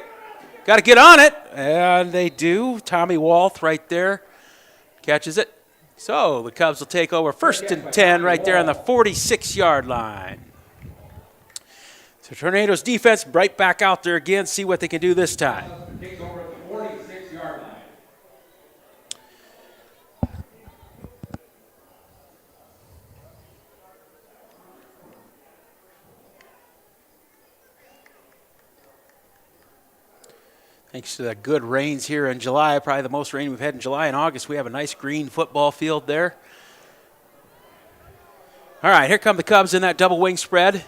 Got to get on it. And they do. Tommy Walth right there catches it. So the Cubs will take over 1st and 10 right there on the 46-yard line. So Tornadoes defense right back out there again. See what they can do this time. Takes over at the 46-yard line. Thanks to the good rains here in July, probably the most rain we've had in July and August. We have a nice green football field there. All right, here come the Cubs in that double wing spread.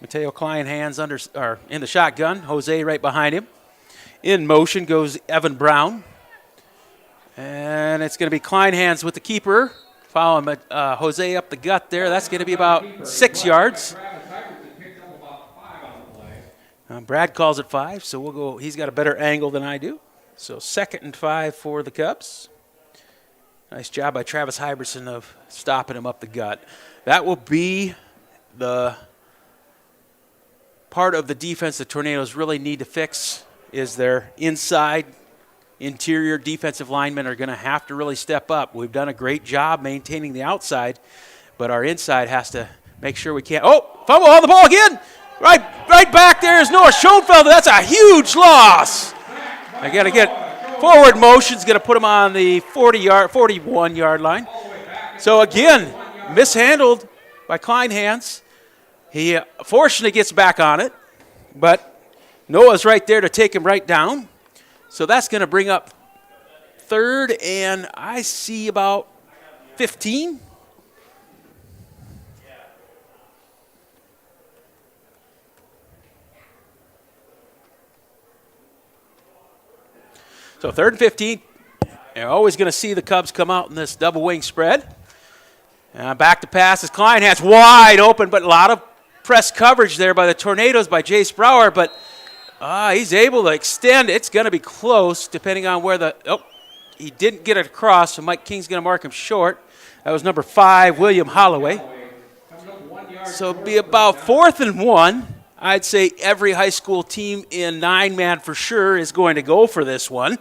Mateo Klein hands in the shotgun. Jose right behind him. In motion goes Evan Brown. And it's going to be Klein hands with the keeper. Following Jose up the gut there. That's going to be about 6 yards. Brad calls it 5, so we'll go. He's got a better angle than I do. So 2nd and 5 for the Cubs. Nice job by Travis Hyberson of stopping him up the gut. That will be the part of the defense the Tornadoes really need to fix is their interior defensive linemen are going to have to really step up. We've done a great job maintaining the outside, but our inside has to make sure we can't. Oh, fumble on the ball again. Right back there is Noah Schoenfelder. That's a huge loss. I got to get forward motion's going to put him on the 41-yard line. So again, mishandled by Klein hands. He fortunately gets back on it, but Noah's right there to take him right down. So that's going to bring up 3rd, and I see about 15. So 3rd and 15. You're always going to see the Cubs come out in this double wing spread. Back to pass as Klein has wide open, but a lot of press coverage there by the Tornadoes by Jace Brower, but he's able to extend. It's going to be close depending on where he didn't get it across, so Mike King's going to mark him short. That was number 5, William Holloway. So it'll be about 4th and 1. I'd say every high school team in 9-man for sure is going to go for this one.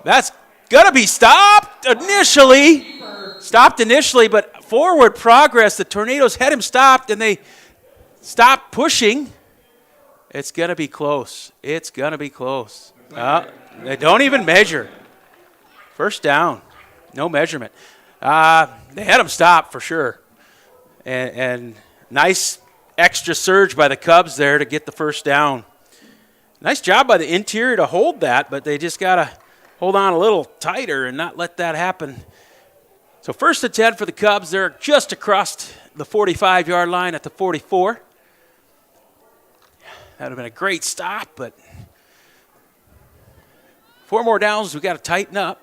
That's going to be stopped initially. But forward progress. The Tornadoes had him stopped, and they stopped pushing. It's going to be close. They don't even measure. 1st down. No measurement. They had him stopped for sure. And nice extra surge by the Cubs there to get the 1st down. Nice job by the interior to hold that, but they just got to hold on a little tighter and not let that happen. So 1st and 10 for the Cubs. They're just across the 45-yard line at the 44. That would have been a great stop, but 4 more downs. We got to tighten up.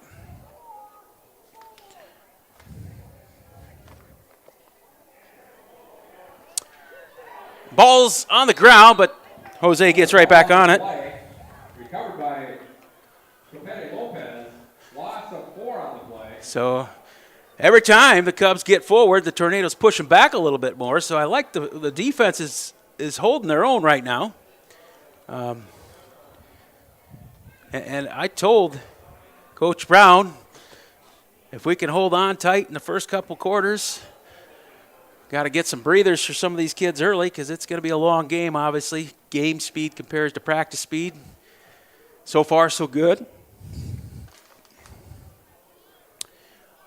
Ball's on the ground, but Jose gets right back on it. Recovered by Copete Lopez. Loss of 4 on the play. So every time the Cubs get forward, the Tornadoes push them back a little bit more. So I like the defense is holding their own right now. And I told Coach Brown, if we can hold on tight in the first couple quarters, got to get some breathers for some of these kids early because it's going to be a long game, obviously. Game speed compares to practice speed. So far, so good. A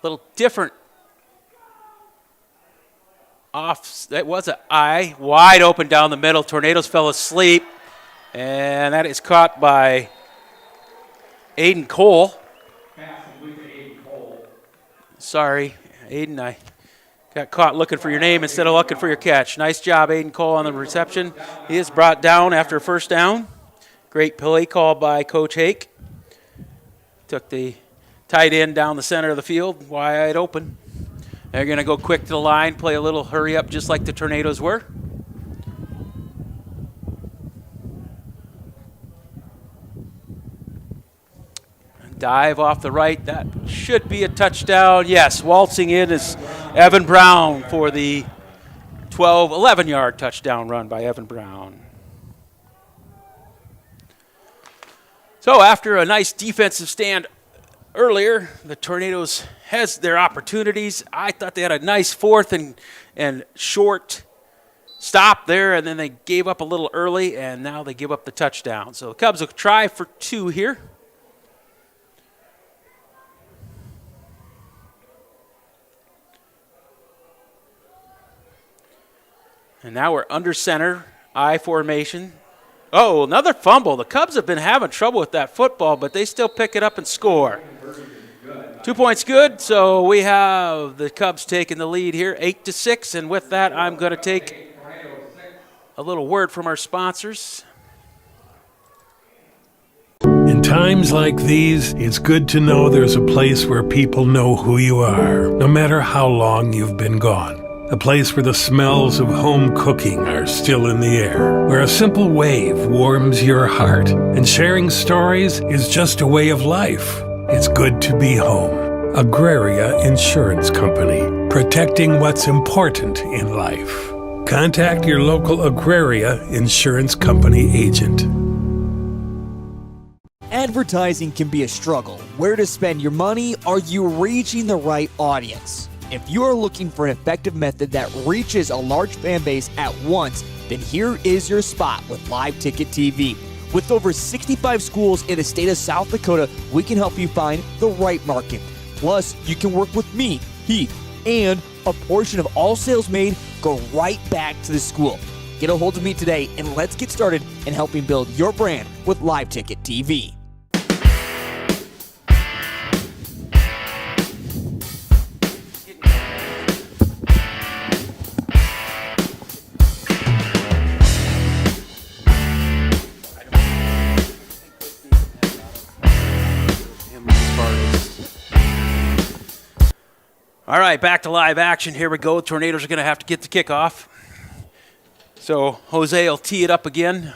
little different off. That was an eye. Wide open down the middle. Tornadoes fell asleep. And that is caught by Aiden Cole. Sorry, Aiden, I got caught looking for your name instead of looking for your catch. Nice job, Aiden Cole, on the reception. He is brought down after a first down. Great play call by Coach Hake. Took the tight end down the center of the field, wide open. They're going to go quick to the line, play a little hurry up just like the Tornadoes were. Dive off the right. That should be a touchdown. Yes, waltzing in is Evan Brown for the 11-yard touchdown run by Evan Brown. So after a nice defensive stand earlier, the Tornadoes has their opportunities. I thought they had a nice fourth and short stop there, and then they gave up a little early, and now they give up the touchdown. So the Cubs will try for 2 here. And now we're under center, I formation. Oh, another fumble. The Cubs have been having trouble with that football, but they still pick it up and score. 2 points good, so we have the Cubs taking the lead here, 8-6. And with that, I'm going to take a little word from our sponsors. In times like these, it's good to know there's a place where people know who you are, no matter how long you've been gone. A place where the smells of home cooking are still in the air, where a simple wave warms your heart, and sharing stories is just a way of life. It's good to be home. Agraria Insurance Company, protecting what's important in life. Contact your local Agraria Insurance Company agent. Advertising can be a struggle. Where to spend your money? Are you reaching the right audience? If you are looking for an effective method that reaches a large fan base at once, then here is your spot with Live Ticket TV. With over 65 schools in the state of South Dakota, we can help you find the right market. Plus, you can work with me, Heath, and a portion of all sales made go right back to the school. Get a hold of me today and let's get started in helping build your brand with Live Ticket TV. All right, back to live action. Here we go. Tornadoes are going to have to get the kickoff. So Jose will tee it up again.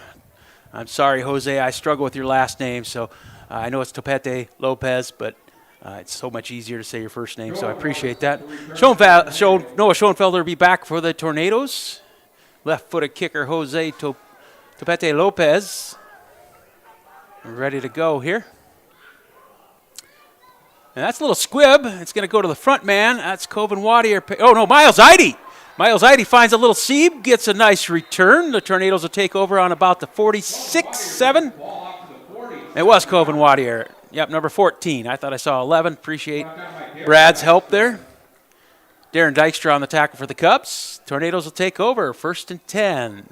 I'm sorry, Jose, I struggle with your last name. So I know it's Topete Lopez, but it's so much easier to say your first name, so I appreciate that. Noah Schoenfelder will be back for the Tornadoes. Left-footed kicker Jose Topete Lopez. We're ready to go here. And that's a little squib. It's going to go to the front man. That's Coven Wadier. Oh, no, Miles Eide. Miles Eide finds a little seam, gets a nice return. The Tornadoes will take over on about the 46-7. It was Coven Wadier. Yep, number 14. I thought I saw 11. Appreciate Brad's help there. Darren Dykstra on the tackle for the Cubs. Tornadoes will take over, 1st and 10.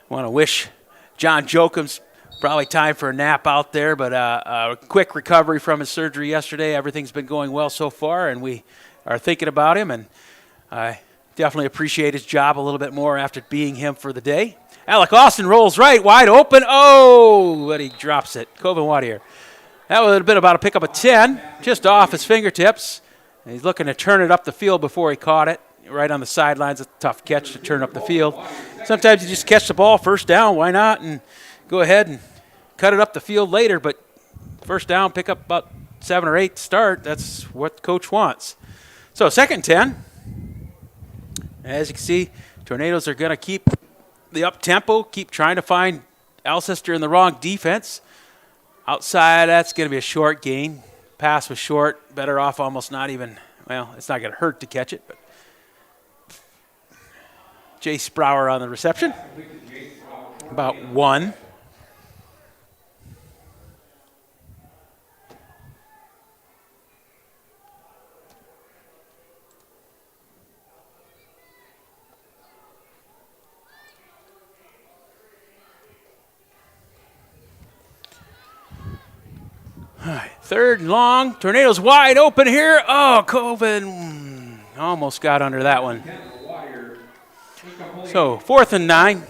Want to wish John Jokums probably time for a nap out there, but a quick recovery from his surgery yesterday. Everything's been going well so far, and we are thinking about him, and I definitely appreciate his job a little bit more after being him for the day. Alec Austin rolls right, wide open. Oh, but he drops it. Coven Wadier. That would have been about a pickup of 10, just off his fingertips. And he's looking to turn it up the field before he caught it. Right on the sidelines, a tough catch to turn up the field. Sometimes you just catch the ball, first down, why not? And go ahead and cut it up the field later, but first down, pick up about 7 or 8 to start. That's what coach wants. So 2nd and 10. As you can see, Tornadoes are going to keep the up-tempo, keep trying to find Alcester in the wrong defense. Outside, that's going to be a short gain. Pass was short, better off almost not even, well, it's not going to hurt to catch it, but Jay Sprower on the reception. About 1. Third and long. Tornadoes wide open here. Oh, Coven almost got under that one. So 4th and 9.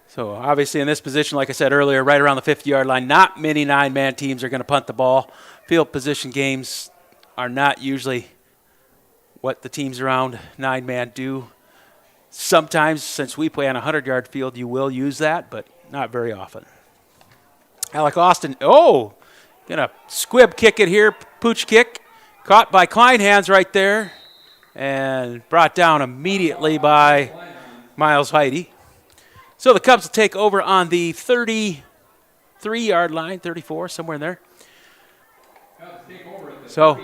So obviously in this position, like I said earlier, right around the 50-yard line, not many 9-man teams are going to punt the ball. Field position games are not usually what the teams around 9-man do. Sometimes, since we play on a 100-yard field, you will use that, but not very often. Alec Austin, going to squib kick it here, pooch kick. Caught by Kleinhans right there and brought down immediately by Miles Heide. So the Cubs will take over on the 33-yard line, 34, somewhere in there. So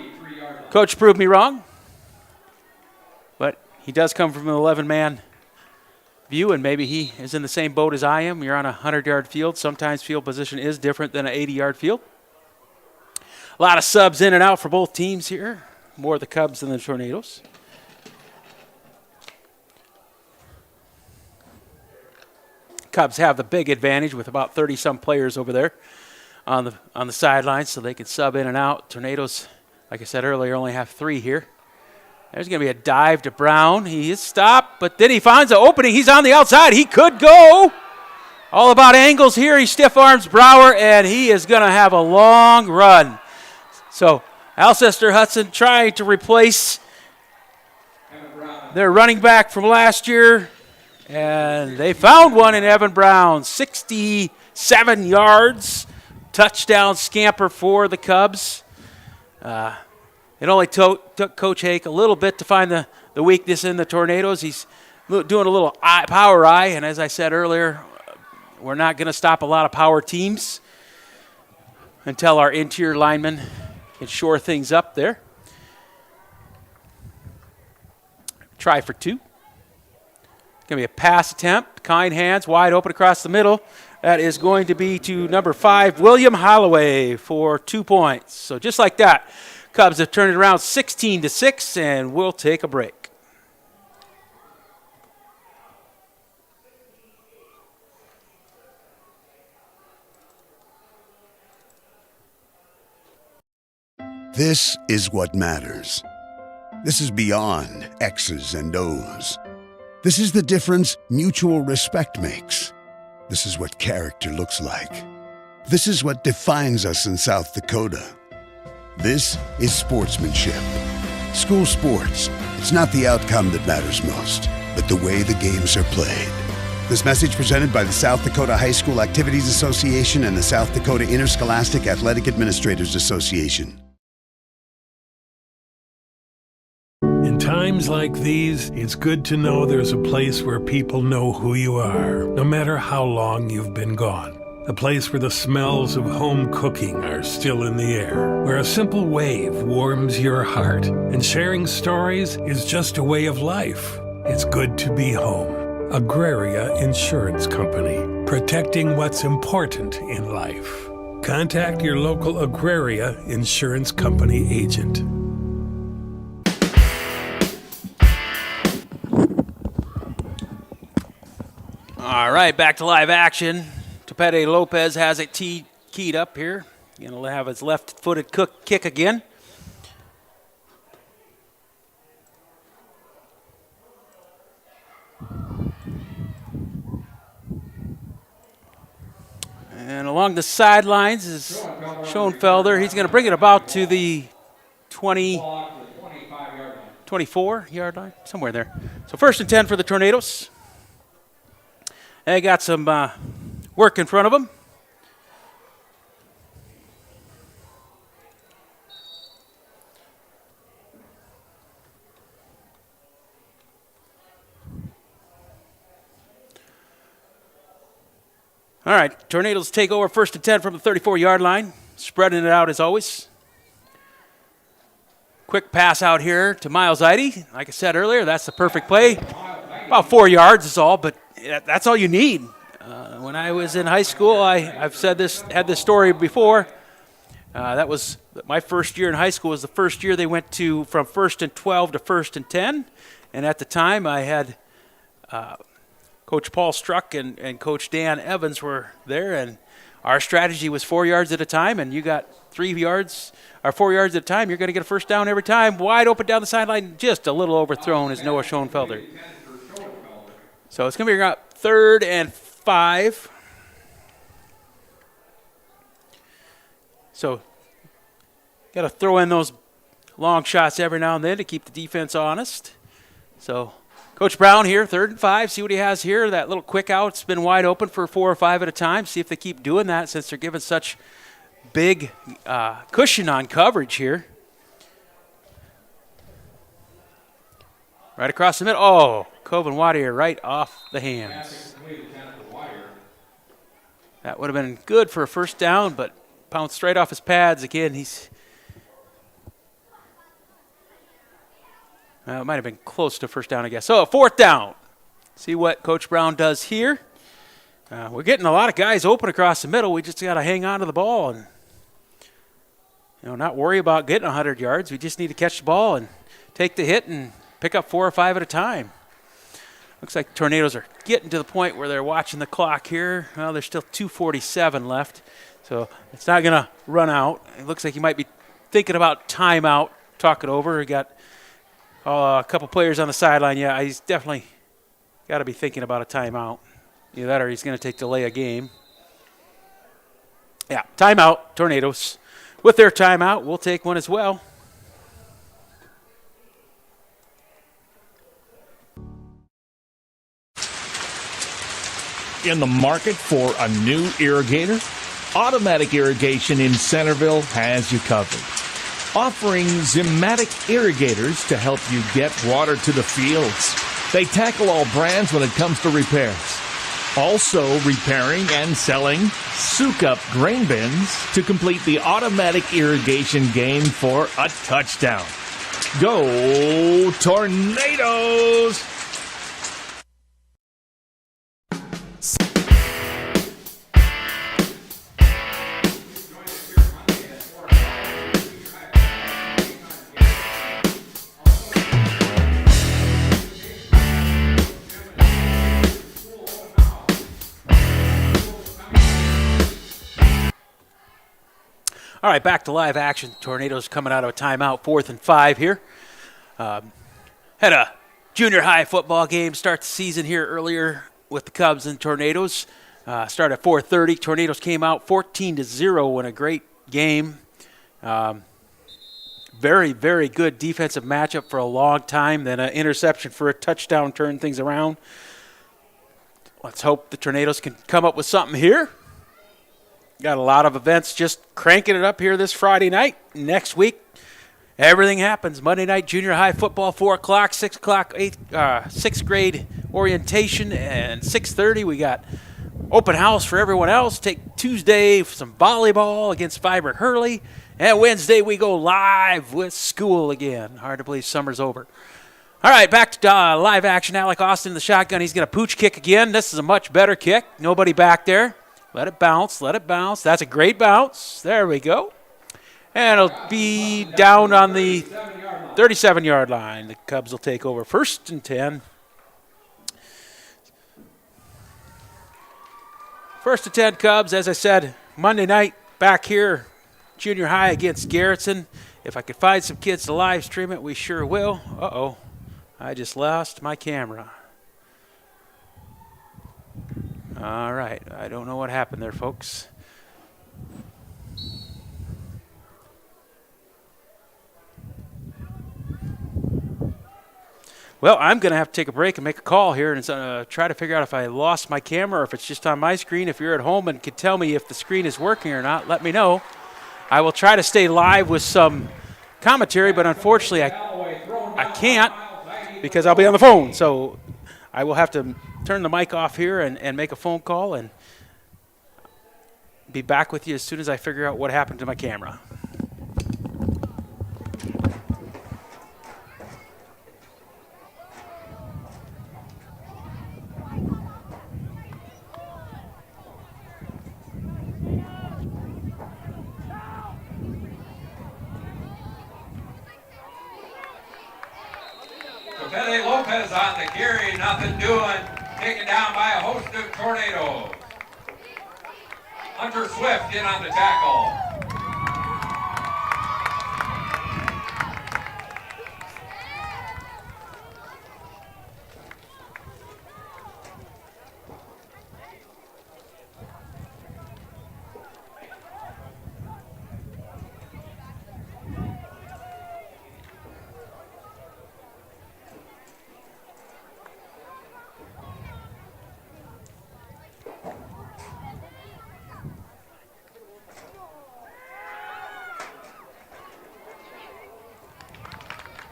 Coach proved me wrong, but he does come from an 11-man view, and maybe he is in the same boat as I am. You're on a 100-yard field. Sometimes field position is different than an 80-yard field. A lot of subs in and out for both teams here, more the Cubs than the Tornadoes. Cubs have the big advantage with about 30-some players over there on the sidelines, so they can sub in and out. Tornadoes, like I said earlier, only have 3 here. There's going to be a dive to Brown. He is stopped, but then he finds an opening. He's on the outside. He could go. All about angles here. He stiff arms Brower, and he is going to have a long run. So Alcester-Hudson trying to replace their running back from last year. And they found one in Evan Brown, 67 yards, touchdown scamper for the Cubs. It only took Coach Hake a little bit to find the weakness in the Tornadoes. He's doing a little power eye, and as I said earlier, we're not going to stop a lot of power teams until our interior linemen can shore things up there. Try for 2. Going to be a pass attempt. Kleinhans wide open across the middle. That is going to be to number 5, William Holloway, for 2 points. So just like that, Cubs have turned it around 16-6, and we'll take a break. This is what matters. This is beyond X's and O's. This is the difference mutual respect makes. This is what character looks like. This is what defines us in South Dakota. This is sportsmanship. School sports, it's not the outcome that matters most, but the way the games are played. This message presented by the South Dakota High School Activities Association and the South Dakota Interscholastic Athletic Administrators Association. In times like these, it's good to know there's a place where people know who you are, no matter how long you've been gone. A place where the smells of home cooking are still in the air, where a simple wave warms your heart, and sharing stories is just a way of life. It's good to be home. Agraria Insurance Company, protecting what's important in life. Contact your local Agraria Insurance Company agent. All right, back to live action. Topete Lopez has it keyed up here. Going to have his left-footed kick again. And along the sidelines is Schoenfelder. He's going to bring it about to the 24-yard line, somewhere there. So 1st and 10 for the Tornadoes. They got some work in front of them. All right, Tornadoes take over 1st and 10 from the 34-yard line, spreading it out as always. Quick pass out here to Miles Heide. Like I said earlier, that's the perfect play. About 4 yards is all, but that's all you need. When I was in high school, I've had this story before. That was my first year in high school. Was the first year they went from 1st and 12 to 1st and 10, and at the time I had Coach Paul Struck and Coach Dan Evans were there, and our strategy was 4 yards at a time, and you got 3 yards or 4 yards at a time. You're going to get a first down every time. Wide open down the sideline, just a little overthrown is Noah Schoenfelder. So it's going to be around 3rd and 5. So got to throw in those long shots every now and then to keep the defense honest. So Coach Brown here, 3rd and 5. See what he has here. That little quick out. It's been wide open for 4 or 5 at a time. See if they keep doing that since they're giving such big cushion on coverage here. Right across the middle. Oh, Coven Wadier right off the hands. That would have been good for a first down, but bounced straight off his pads again. It might have been close to first down, I guess. So 4th down. See what Coach Brown does here. We're getting a lot of guys open across the middle. We just got to hang on to the ball and not worry about getting 100 yards. We just need to catch the ball and take the hit and pick up 4 or 5 at a time. Looks like Tornadoes are getting to the point where they're watching the clock here. Well, there's still 2:47 left, so it's not going to run out. It looks like he might be thinking about timeout. Talk it over. We got a couple players on the sideline. Yeah, he's definitely got to be thinking about a timeout. Either that or he's going to take delay a game. Yeah, timeout, Tornadoes. With their timeout, we'll take one as well. In the market for a new irrigator? Automatic Irrigation in Centerville has you covered. Offering Zimmatic irrigators to help you get water to the fields. They tackle all brands when it comes to repairs. Also repairing and selling soak-up grain bins to complete the automatic irrigation game for a touchdown. Go Tornadoes! All right, back to live action. Tornadoes coming out of a timeout, 4th and 5 here. Had a junior high football game start the season here earlier with the Cubs and Tornadoes. Start at 4:30. Tornadoes came out 14-0 in a great game. Very, very good defensive matchup for a long time. Then an interception for a touchdown turned things around. Let's hope the Tornadoes can come up with something here. Got a lot of events just cranking it up here this Friday night. Next week, everything happens. Monday night, junior high football, 4 o'clock, 6 o'clock, 6th grade orientation, and 6:30 we got open house for everyone else. Take Tuesday some volleyball against Vibrant Hurley, and Wednesday we go live with school again. Hard to believe summer's over. All right, back to live action. Alec Austin in the shotgun. He's going to pooch kick again. This is a much better kick. Nobody back there. Let it bounce, let it bounce. That's a great bounce. There we go. And it'll be down on the 37-yard line. The Cubs will take over 1st and 10. 1st and 10 Cubs, as I said, Monday night back here, junior high against Garrettson. If I could find some kids to live stream it, we sure will. Uh-oh, I just lost my camera. All right, I don't know what happened there, folks. Well, I'm going to have to take a break and make a call here and try to figure out if I lost my camera or if it's just on my screen. If you're at home and can tell me if the screen is working or not, let me know. I will try to stay live with some commentary, but unfortunately I can't because I'll be on the phone. So I will have to turn the mic off here and make a phone call and be back with you as soon as I figure out what happened to my camera. Pele Lopez on the carry, nothing doing. taken down by a host of tornadoes. Hunter Swift in on the tackle.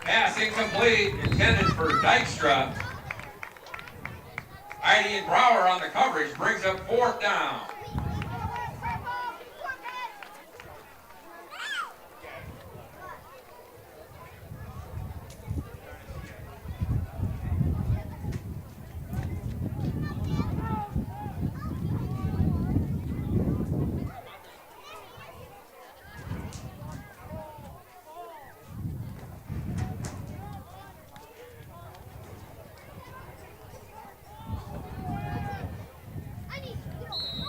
Pass incomplete, intended for Dykstra. Heidi and Brower on the coverage, brings up 4th down.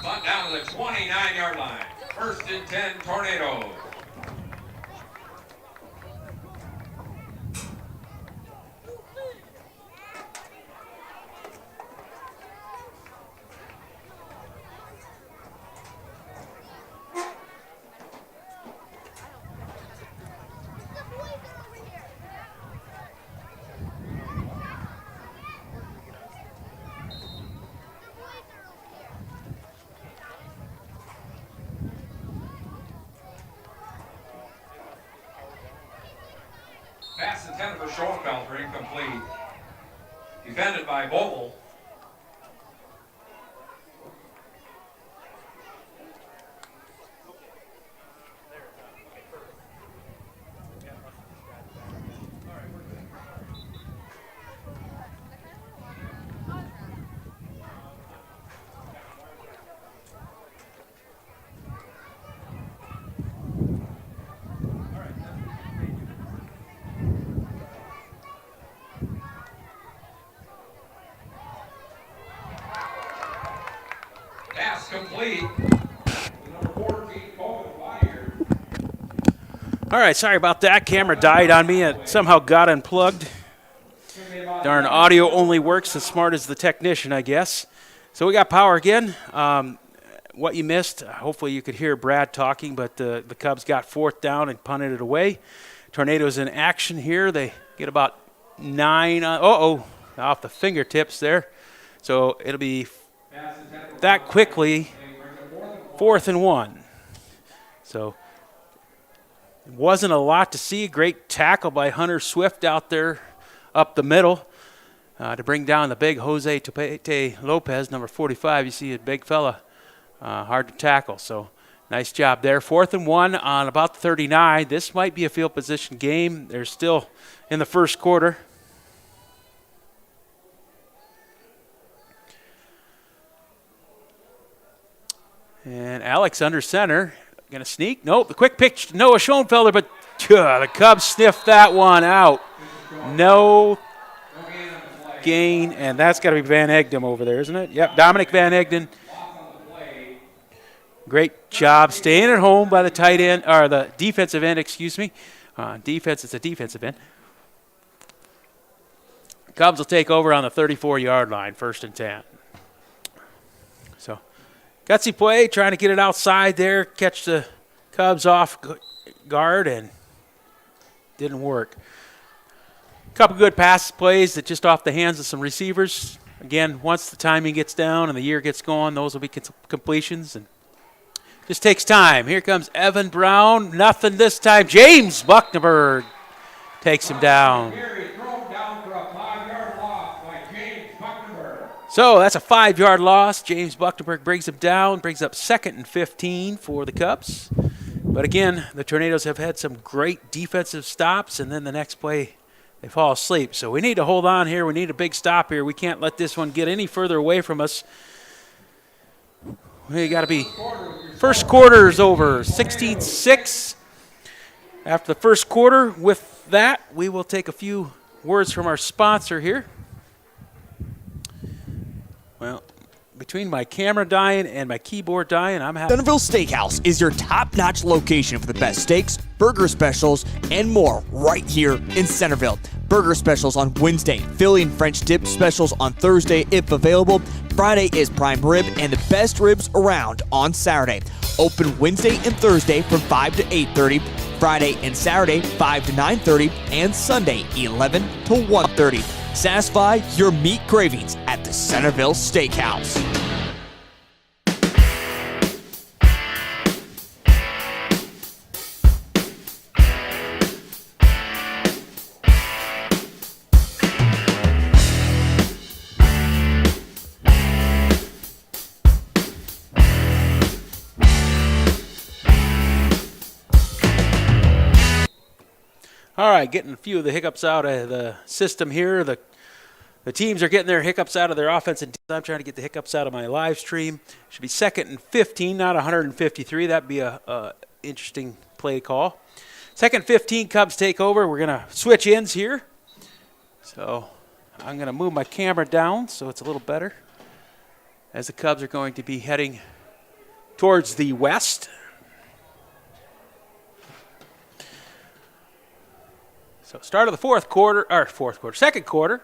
Bunt down to the 29-yard line. 1st and 10 Tornadoes. Pass intended for Schoenfelder, incomplete. Defended by Vogel. Pass complete. Number 14, Colton Wire. All right, sorry about that. Camera died on me. It somehow got unplugged. Darn audio only works as smart as the technician, I guess. So we got power again. What you missed, hopefully you could hear Brad talking, but the Cubs got 4th down and punted it away. Tornadoes in action here. They get about 9, off the fingertips there. So it'll be that quickly 4th and 1. So it wasn't a lot to see. Great tackle by Hunter Swift out there up the middle to bring down the big Jose Topete Lopez, number 45. You see a big fella, hard to tackle. So nice job there. 4th and 1 on about 39. This might be a field position game. They're still in the first quarter. And Alex under center. Going to sneak. Nope. The quick pitch to Noah Schoenfelder, but the Cubs sniffed that one out. No gain, and that's got to be Van Egdom over there, isn't it? Yep, Dominic Van Egdom. Great job staying at home by the tight end, or the defensive end, excuse me. Defense, it's a defensive end. Cubs will take over on the 34-yard line, 1st and 10. So, gutsy play, trying to get it outside there, catch the Cubs off guard, and didn't work. Couple good pass plays that just off the hands of some receivers. Again, once the timing gets down and the year gets going, those will be completions, and just takes time. Here comes Evan Brown. Nothing this time. James Bucknerberg takes him down. So that's a 5-yard loss. James Bucknerberg brings him down, brings up 2nd and 15 for the Cubs. But again, the Tornadoes have had some great defensive stops, and then the next play they fall asleep. So we need to hold on here. We need a big stop here. We can't let this one get any further away from us. We got to be. First quarter is over, 16-6. After the first quarter, with that, we will take a few words from our sponsor here. between my camera dying and my keyboard dying, I'm happy. Centerville Steakhouse is your top-notch location for the best steaks, burger specials, and more right here in Centerville. Burger specials on Wednesday, Philly and French dip specials on Thursday if available. Friday is prime rib and the best ribs around on Saturday. Open Wednesday and Thursday from 5 to 8:30. Friday and Saturday 5 to 9:30, and Sunday 11 to 1:30. Satisfy your meat cravings at the Centerville Steakhouse. All right, getting a few of the hiccups out of the system here. The teams are getting their hiccups out of their offense, and I'm trying to get the hiccups out of my live stream. Should be 2nd and 15, not 153. That'd be a interesting play call. 2nd and 15, Cubs take over. We're going to switch ends here. So I'm going to move my camera down so it's a little better, as the Cubs are going to be heading towards the west. So start of the second quarter.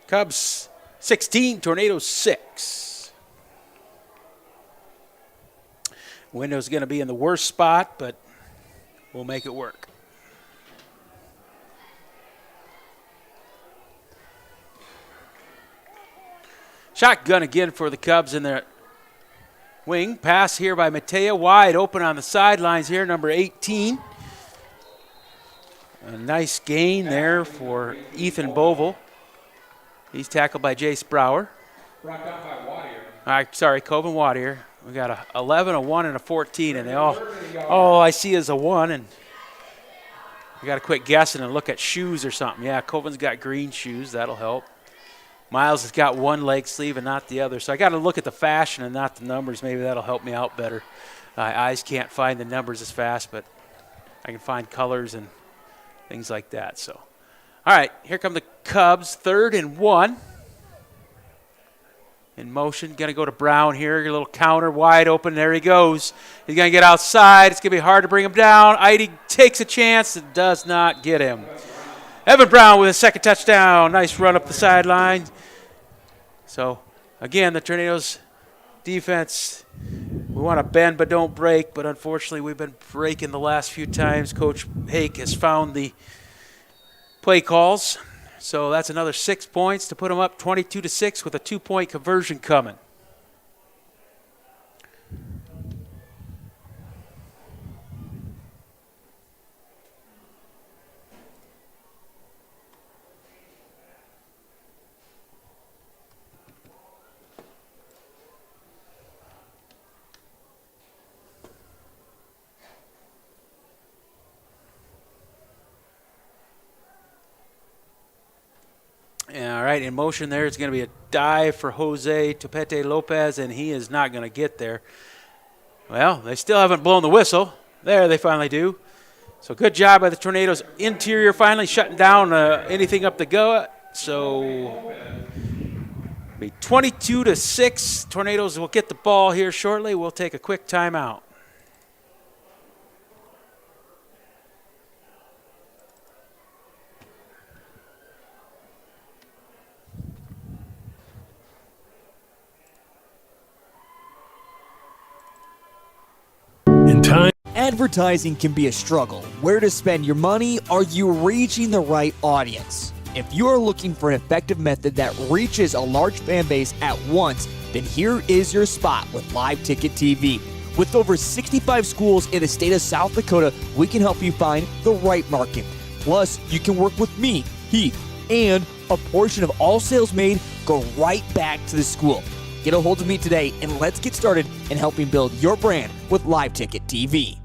Cubs 16, Tornadoes 6. Window's going to be in the worst spot, but we'll make it work. Shotgun again for the Cubs in their wing. Pass here by Mateo, wide open on the sidelines here, number 18. A nice gain there for Ethan Bovell. He's tackled by Jace Brower. Coven Wadier. We got a 11, a 1, and a 14, and they all I see is a 1, and we got to quit guessing and look at shoes or something. Yeah, Coven's got green shoes. That'll help. Miles has got one leg sleeve and not the other, so I got to look at the fashion and not the numbers. Maybe that'll help me out better. My eyes can't find the numbers as fast, but I can find colors and things like that. So, all right, here come the Cubs, 3rd and 1. In motion, going to go to Brown here. A little counter, wide open. There he goes. He's going to get outside. It's going to be hard to bring him down. Eide takes a chance and does not get him. Evan Brown with a second touchdown. Nice run up the sideline. So, again, the Tornadoes defense, we want to bend but don't break, but unfortunately we've been breaking the last few times. Coach Hake has found the play calls. So that's another 6 points to put them up 22-6 with a 2-point conversion coming. All right, in motion there, it's going to be a dive for Jose Topete Lopez, and he is not going to get there. Well, they still haven't blown the whistle. There, they finally do. So good job by the Tornadoes. Interior finally shutting down anything up the gut. So be 22-6. Tornadoes will get the ball here shortly. We'll take a quick timeout. Advertising can be a struggle. Where to spend your money? Are you reaching the right audience? If you are looking for an effective method that reaches a large fan base at once, then here is your spot with Live Ticket TV. With over 65 schools in the state of South Dakota, we can help you find the right market. Plus, you can work with me, Heath, and a portion of all sales made go right back to the school. Get a hold of me today and let's get started in helping build your brand with Live Ticket TV.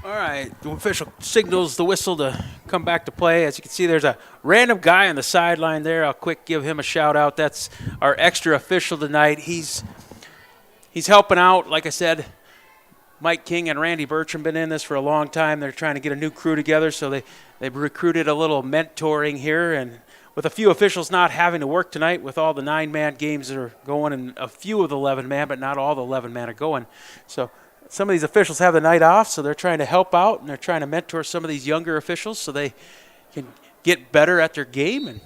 All All right, the official signals the whistle to come back to play. As you can see, there's a random guy on the sideline there. I'll quick give him a shout out. That's our extra official tonight. He's helping out. Like I said, Mike King and Randy Bertram been in this for a long time. They're trying to get a new crew together, so they've recruited a little mentoring here. And with a few officials not having to work tonight with all the 9-man games that are going and a few of the 11-man, but not all the 11-man are going. So some of these officials have the night off, so they're trying to help out, and they're trying to mentor some of these younger officials so they can get better at their game. And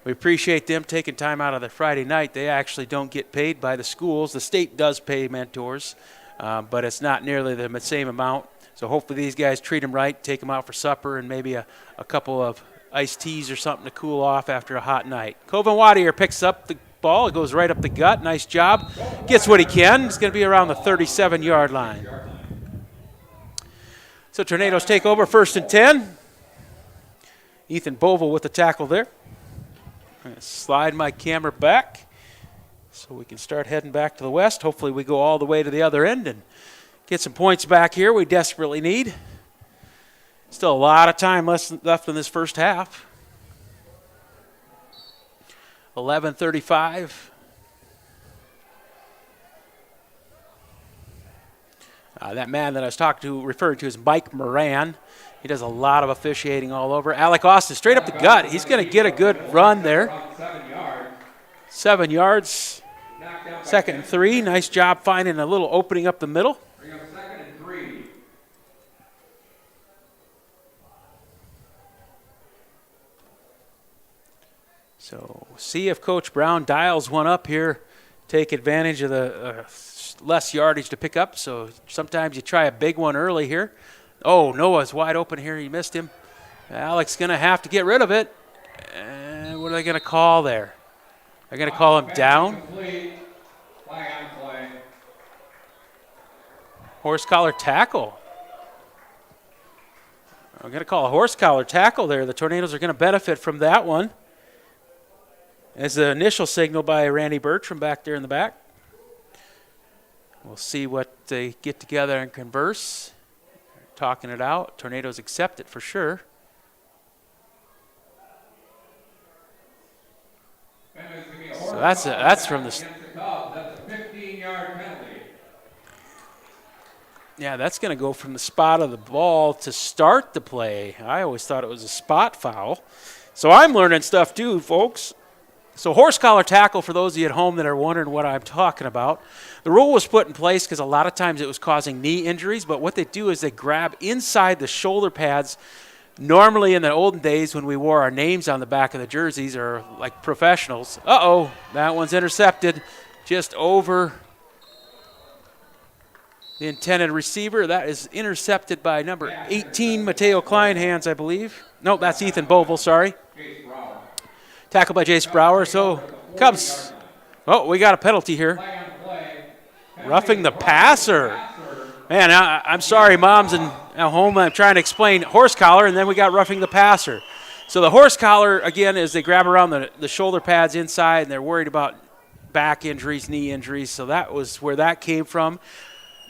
we appreciate them taking time out of their Friday night. They actually don't get paid by the schools. The state does pay mentors, but it's not nearly the same amount. So hopefully these guys treat them right, take them out for supper, and maybe a couple of iced teas or something to cool off after a hot night. Coven Wadier picks up the ball. It goes right up the gut. Nice job. Gets what he can. It's going to be around the 37-yard line. So Tornadoes take over 1st and 10. Ethan Bovell with the tackle there. I'm going to slide my camera back so we can start heading back to the west. Hopefully we go all the way to the other end and get some points back here we desperately need. Still a lot of time left in this first half. 11:35. That man that I was referring to is Mike Moran. He does a lot of officiating all over. Alec Austin straight up the gut. He's going to get a good run there. 7 yards. 2nd and 3. Nice job finding a little opening up the middle. So see if Coach Brown dials one up here, take advantage of the less yardage to pick up. So sometimes you try a big one early here. Oh, Noah's wide open here. He missed him. Alec's going to have to get rid of it. And what are they going to call there? They're going to call him down. Horse collar tackle. I'm going to call a horse collar tackle there. The Tornadoes are going to benefit from that one. As the initial signal by Randy Bertram back there in the back. We'll see what they get together and converse. Talking it out. Tornadoes accept it for sure. So that's from the. That's a 15-yard penalty. Yeah, that's going to go from the spot of the ball to start the play. I always thought it was a spot foul. So I'm learning stuff too, folks. So horse collar tackle, for those of you at home that are wondering what I'm talking about, the rule was put in place because a lot of times it was causing knee injuries, but what they do is they grab inside the shoulder pads. Normally in the olden days when we wore our names on the back of the jerseys or like professionals, that one's intercepted just over the intended receiver. That is intercepted by number 18, Mateo Kleinhans, I believe. No, that's Ethan Bovell, sorry. Tackled by Jace Brower. So Cubs. Oh, we got a penalty here. Roughing the passer. Man, I'm sorry, moms and at home. I'm trying to explain horse collar, and then we got roughing the passer. So the horse collar, again, is they grab around the shoulder pads inside, and they're worried about back injuries, knee injuries. So that was where that came from.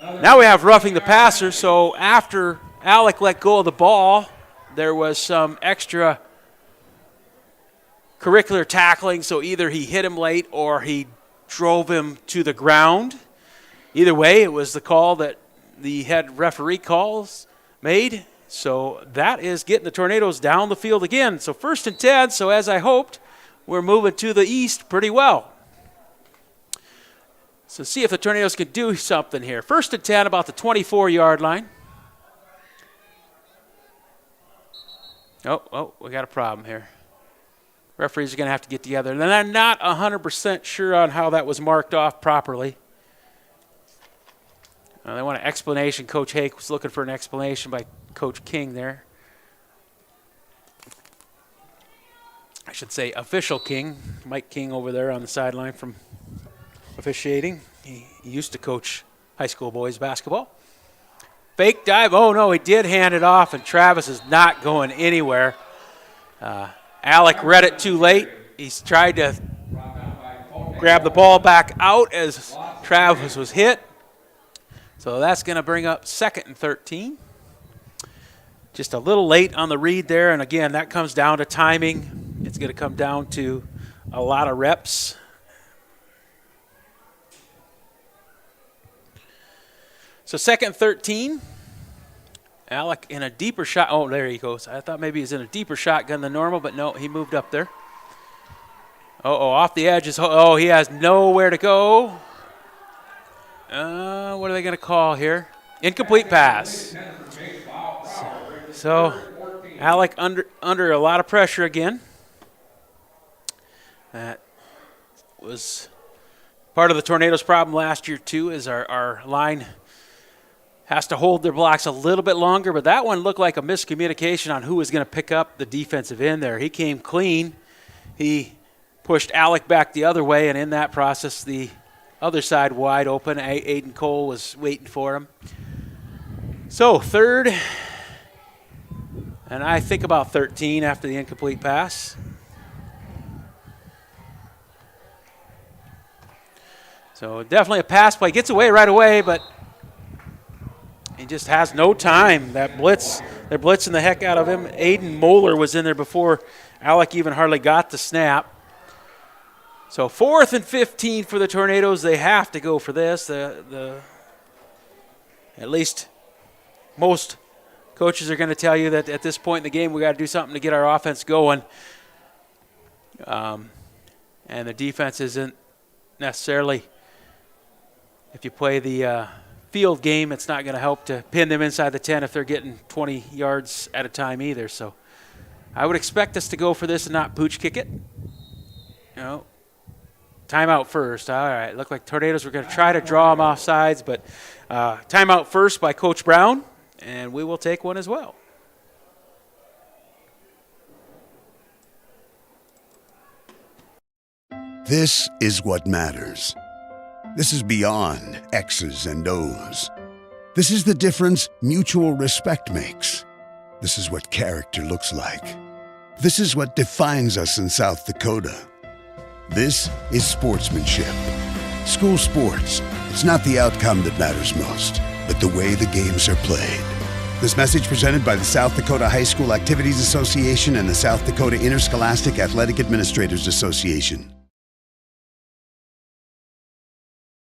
Now we have roughing the passer. So after Alec let go of the ball, there was some extra curricular tackling, so either he hit him late or he drove him to the ground. Either way, it was the call that the head referee made. So that is getting the Tornadoes down the field again. So 1st and 10, so as I hoped, we're moving to the east pretty well. So see if the Tornadoes can do something here. 1st and 10, about the 24-yard line. Oh, we got a problem here. Referees are going to have to get together. And I'm not 100% sure on how that was marked off properly. They want an explanation. Coach Hake was looking for an explanation by Coach King there. I should say official King. Mike King over there on the sideline from officiating. He used to coach high school boys basketball. Fake dive. Oh, no, he did hand it off, and Travis is not going anywhere. Alec read it too late. He's tried to grab the ball back out as Travis was hit. So that's going to bring up 2nd and 13. Just a little late on the read there, and again, that comes down to timing. It's going to come down to a lot of reps. So 2nd and 13. Alec in a deeper shot. Oh, there he goes. I thought maybe he's in a deeper shotgun than normal, but no, he moved up there. Off the edges. Oh, he has nowhere to go. What are they going to call here? Incomplete pass. So Alec under a lot of pressure again. That was part of the Tornadoes' problem last year, too, is our line has to hold their blocks a little bit longer, but that one looked like a miscommunication on who was going to pick up the defensive end there. He came clean. He pushed Alec back the other way, and in that process, the other side wide open. Aiden Cole was waiting for him. So 3rd, and I think about 13 after the incomplete pass. So definitely a pass play. Gets away right away, but he just has no time. That blitz, they're blitzing the heck out of him. Aiden Moeller was in there before Alec even hardly got the snap. So 4th and 15 for the Tornadoes. They have to go for this. At least most coaches are going to tell you that at this point in the game we got to do something to get our offense going. And the defense isn't necessarily, if you play the field game, it's not going to help to pin them inside the 10 if they're getting 20 yards at a time either. So I would expect us to go for this and not pooch kick it. Timeout first. All right, looked like Tornadoes were going to try to draw them off sides, but timeout first by Coach Brown, and we will take one as well. This is what matters. This is beyond X's and O's. This is the difference mutual respect makes. This is what character looks like. This is what defines us in South Dakota. This is sportsmanship. School sports, it's not the outcome that matters most, but the way the games are played. This message presented by the South Dakota High School Activities Association and the South Dakota Interscholastic Athletic Administrators Association.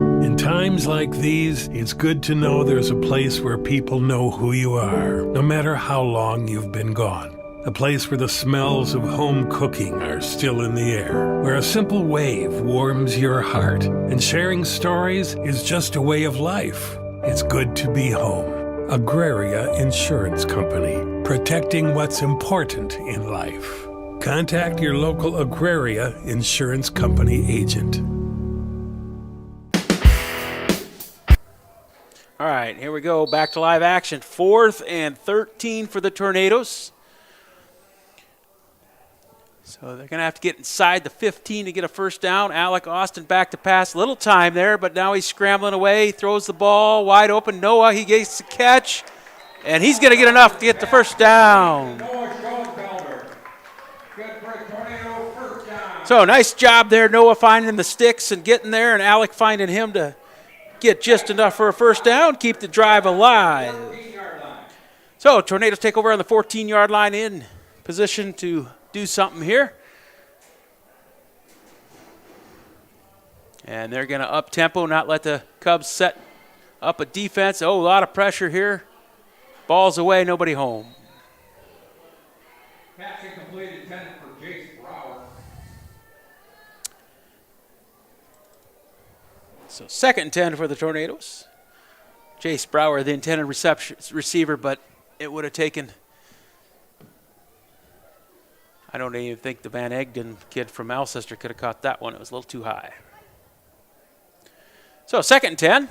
In times like these, it's good to know there's a place where people know who you are, no matter how long you've been gone. A place where the smells of home cooking are still in the air, where a simple wave warms your heart, and sharing stories is just a way of life. It's good to be home. Agraria Insurance Company, protecting what's important in life. Contact your local Agraria Insurance Company agent. All right, here we go. Back to live action. 4th and 13 for the Tornadoes. So they're going to have to get inside the 15 to get a first down. Alec Austin back to pass. Little time there, but now he's scrambling away. He throws the ball wide open. Noah, he gets the catch, and he's going to get enough to get the first down. So nice job there, Noah finding the sticks and getting there, and Alec finding him to get just enough for a first down, keep the drive alive. So Tornadoes take over on the 14-yard line, in position to do something here. And they're going to up-tempo, not let the Cubs set up a defense. Oh, a lot of pressure here. Ball's away, nobody home. Pass incomplete, intended for Jace Brower. So 2nd and 10 for the Tornadoes. Jace Brower, the intended receiver, but it would have taken, I don't even think the Van Egden kid from Alcester could have caught that one. It was a little too high. So 2nd and 10.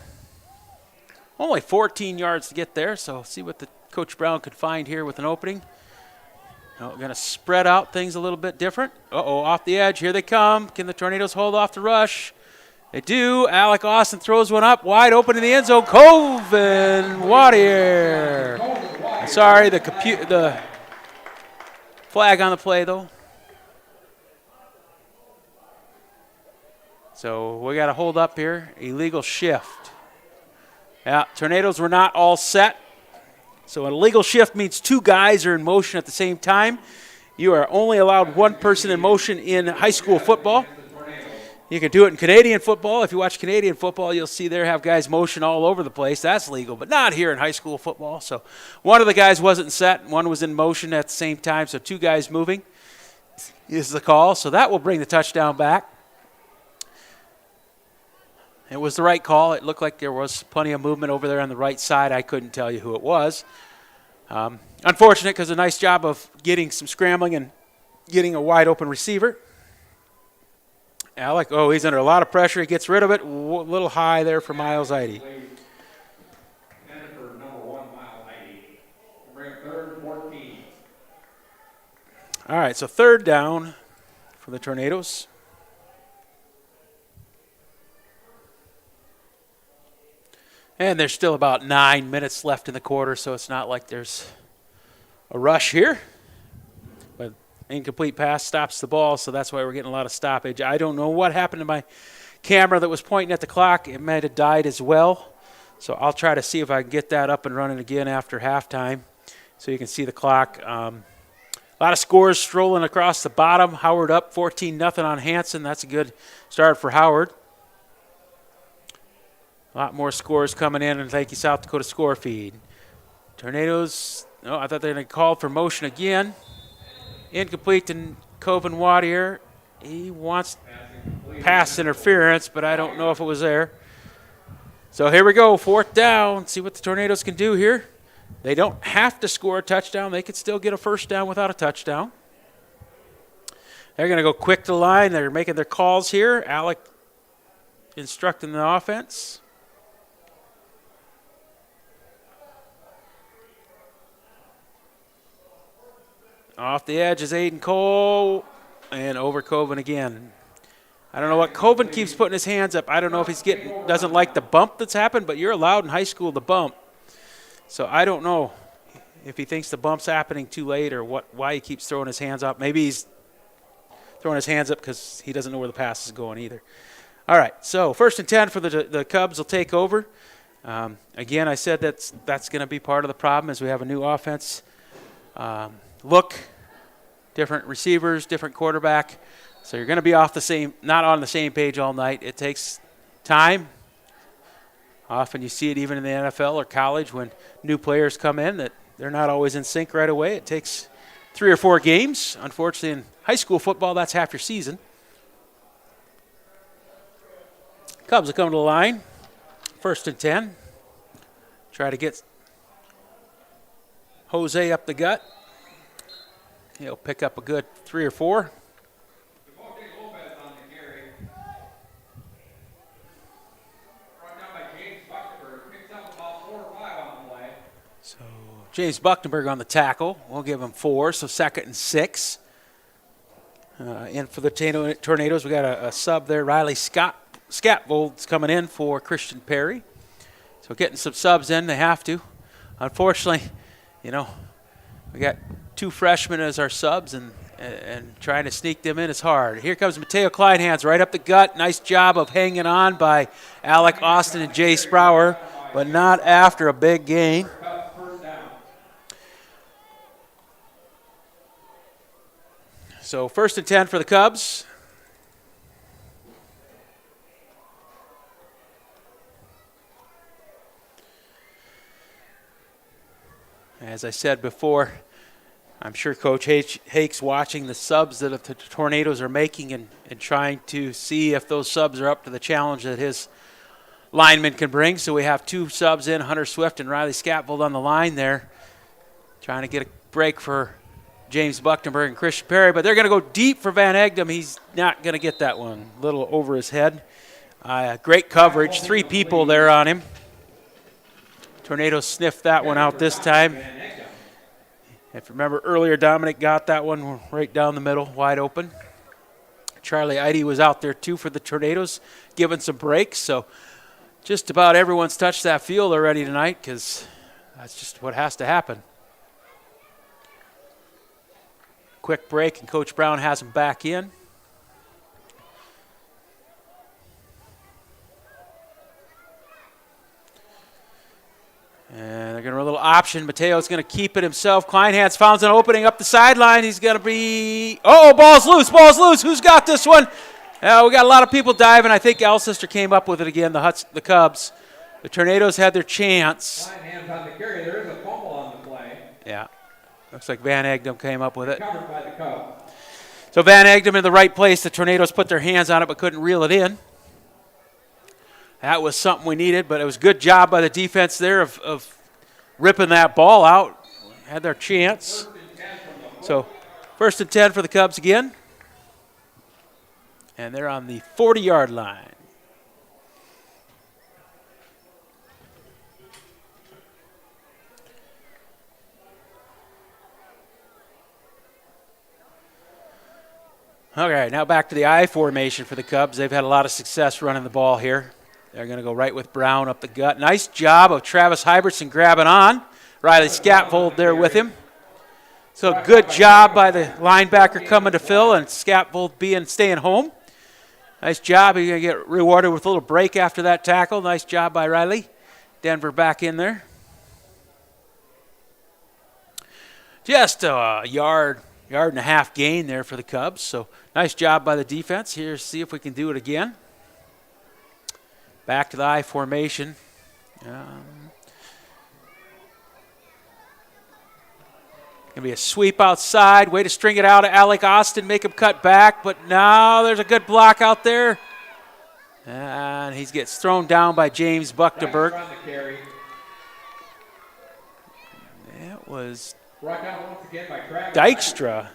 Only 14 yards to get there, so see what the Coach Brown could find here with an opening. Now we're going to spread out things a little bit different. Off the edge. Here they come. Can the Tornadoes hold off the rush? They do. Alec Austin throws one up, wide open in the end zone. Colvin Wadier. Sorry, the flag on the play, though. So we got to hold up here. Illegal shift. Yeah, Tornadoes were not all set. So an illegal shift means two guys are in motion at the same time. You are only allowed one person in motion in high school football. You can do it in Canadian football. If you watch Canadian football, you'll see there have guys motion all over the place. That's legal, but not here in high school football. So one of the guys wasn't set. One was in motion at the same time, so two guys moving is the call. So that will bring the touchdown back. It was the right call. It looked like there was plenty of movement over there on the right side. I couldn't tell you who it was. Unfortunate because a nice job of getting some scrambling and getting a wide open receiver. Alec, he's under a lot of pressure. He gets rid of it. A little high there for Miles Eide. All right, so third down for the Tornadoes. And there's still about 9 minutes left in the quarter, so it's not like there's a rush here. But incomplete pass stops the ball, so that's why we're getting a lot of stoppage. I don't know what happened to my camera that was pointing at the clock. It might have died as well. So I'll try to see if I can get that up and running again after halftime so you can see the clock. A lot of scores strolling across the bottom. Howard up 14-0 on Hanson. That's a good start for Howard. A lot more scores coming in, and thank you, South Dakota score feed. Tornadoes, I thought they were going to call for motion again. Incomplete to Coven Wadier. He wants pass interference, but I don't know if it was there. So here we go, fourth down. See what the Tornadoes can do here. They don't have to score a touchdown. They could still get a first down without a touchdown. They're going to go quick to the line. They're making their calls here. Alec instructing the offense. Off the edge is Aiden Cole, and over Coven again. I don't know what Coven keeps putting his hands up. I don't know if he's doesn't like the bump that's happened, but you're allowed in high school to bump. So I don't know if he thinks the bump's happening too late or why he keeps throwing his hands up. Maybe he's throwing his hands up because he doesn't know where the pass is going either. All right, so 1st and 10 for the Cubs will take over. Again, I said that's going to be part of the problem as we have a new offense. Look, different receivers, different quarterback. So you're going to be not on the same page all night. It takes time. Often you see it even in the NFL or college when new players come in that they're not always in sync right away. It takes 3 or 4 games. Unfortunately, in high school football, that's half your season. Cubs will come to the line. 1st and 10. Try to get Jose up the gut. He'll pick up a good 3 or 4. So James Buchtenberg on the tackle. We'll give him 4, so 2nd and 6. In for the Tornadoes, we got a sub there. Riley Scatvold's coming in for Christian Perry. So getting some subs in, they have to. Unfortunately, we got 2 freshmen as our subs, and trying to sneak them in is hard. Here comes Mateo Kleinhans right up the gut. Nice job of hanging on by Alec Austin and Jay Sprower, but not after a big gain. So 1st and 10 for the Cubs. As I said before, I'm sure Coach Hake's watching the subs that the Tornadoes are making and trying to see if those subs are up to the challenge that his linemen can bring. So we have 2 subs in, Hunter Swift and Riley Scatvold on the line there, trying to get a break for James Buchtenberg and Christian Perry. But they're going to go deep for Van Egdom. He's not going to get that one. A little over his head. Great coverage. 3 people there on him. Tornadoes sniffed that one out this time. If you remember earlier, Dominic got that one right down the middle, wide open. Charlie Eide was out there too for the Tornadoes, giving some breaks. So just about everyone's touched that field already tonight because that's just what has to happen. Quick break, and Coach Brown has him back in. And they're going to run a little option. Mateo's going to keep it himself. Kleinhans found an opening up the sideline. He's going to be, ball's loose, ball's loose. Who's got this one? We got a lot of people diving. I think Alcester came up with it again, the Cubs. The Tornadoes had their chance. Kleinhans on the carry. There is a fumble on the play. Yeah. Looks like Van Egdom came up with it. Covered by the Cubs. So Van Egdom in the right place. The Tornadoes put their hands on it but couldn't reel it in. That was something we needed, but it was a good job by the defense there of ripping that ball out. Had their chance. So 1st and 10 for the Cubs again. And they're on the 40-yard line. Okay, now back to the I formation for the Cubs. They've had a lot of success running the ball here. They're going to go right with Brown up the gut. Nice job of Travis Hybertson grabbing on. Riley Scatfold there with him. So good job by the linebacker coming to fill and Scatfold staying home. Nice job. He's going to get rewarded with a little break after that tackle. Nice job by Riley. Denver back in there. Just a yard and a half gain there for the Cubs. So nice job by the defense. Here, see if we can do it again. Back to the I formation. Going to be a sweep outside. Way to string it out to Alec Austin, make him cut back. But now there's a good block out there. And he gets thrown down by James Buchtenberg. That was Dykstra,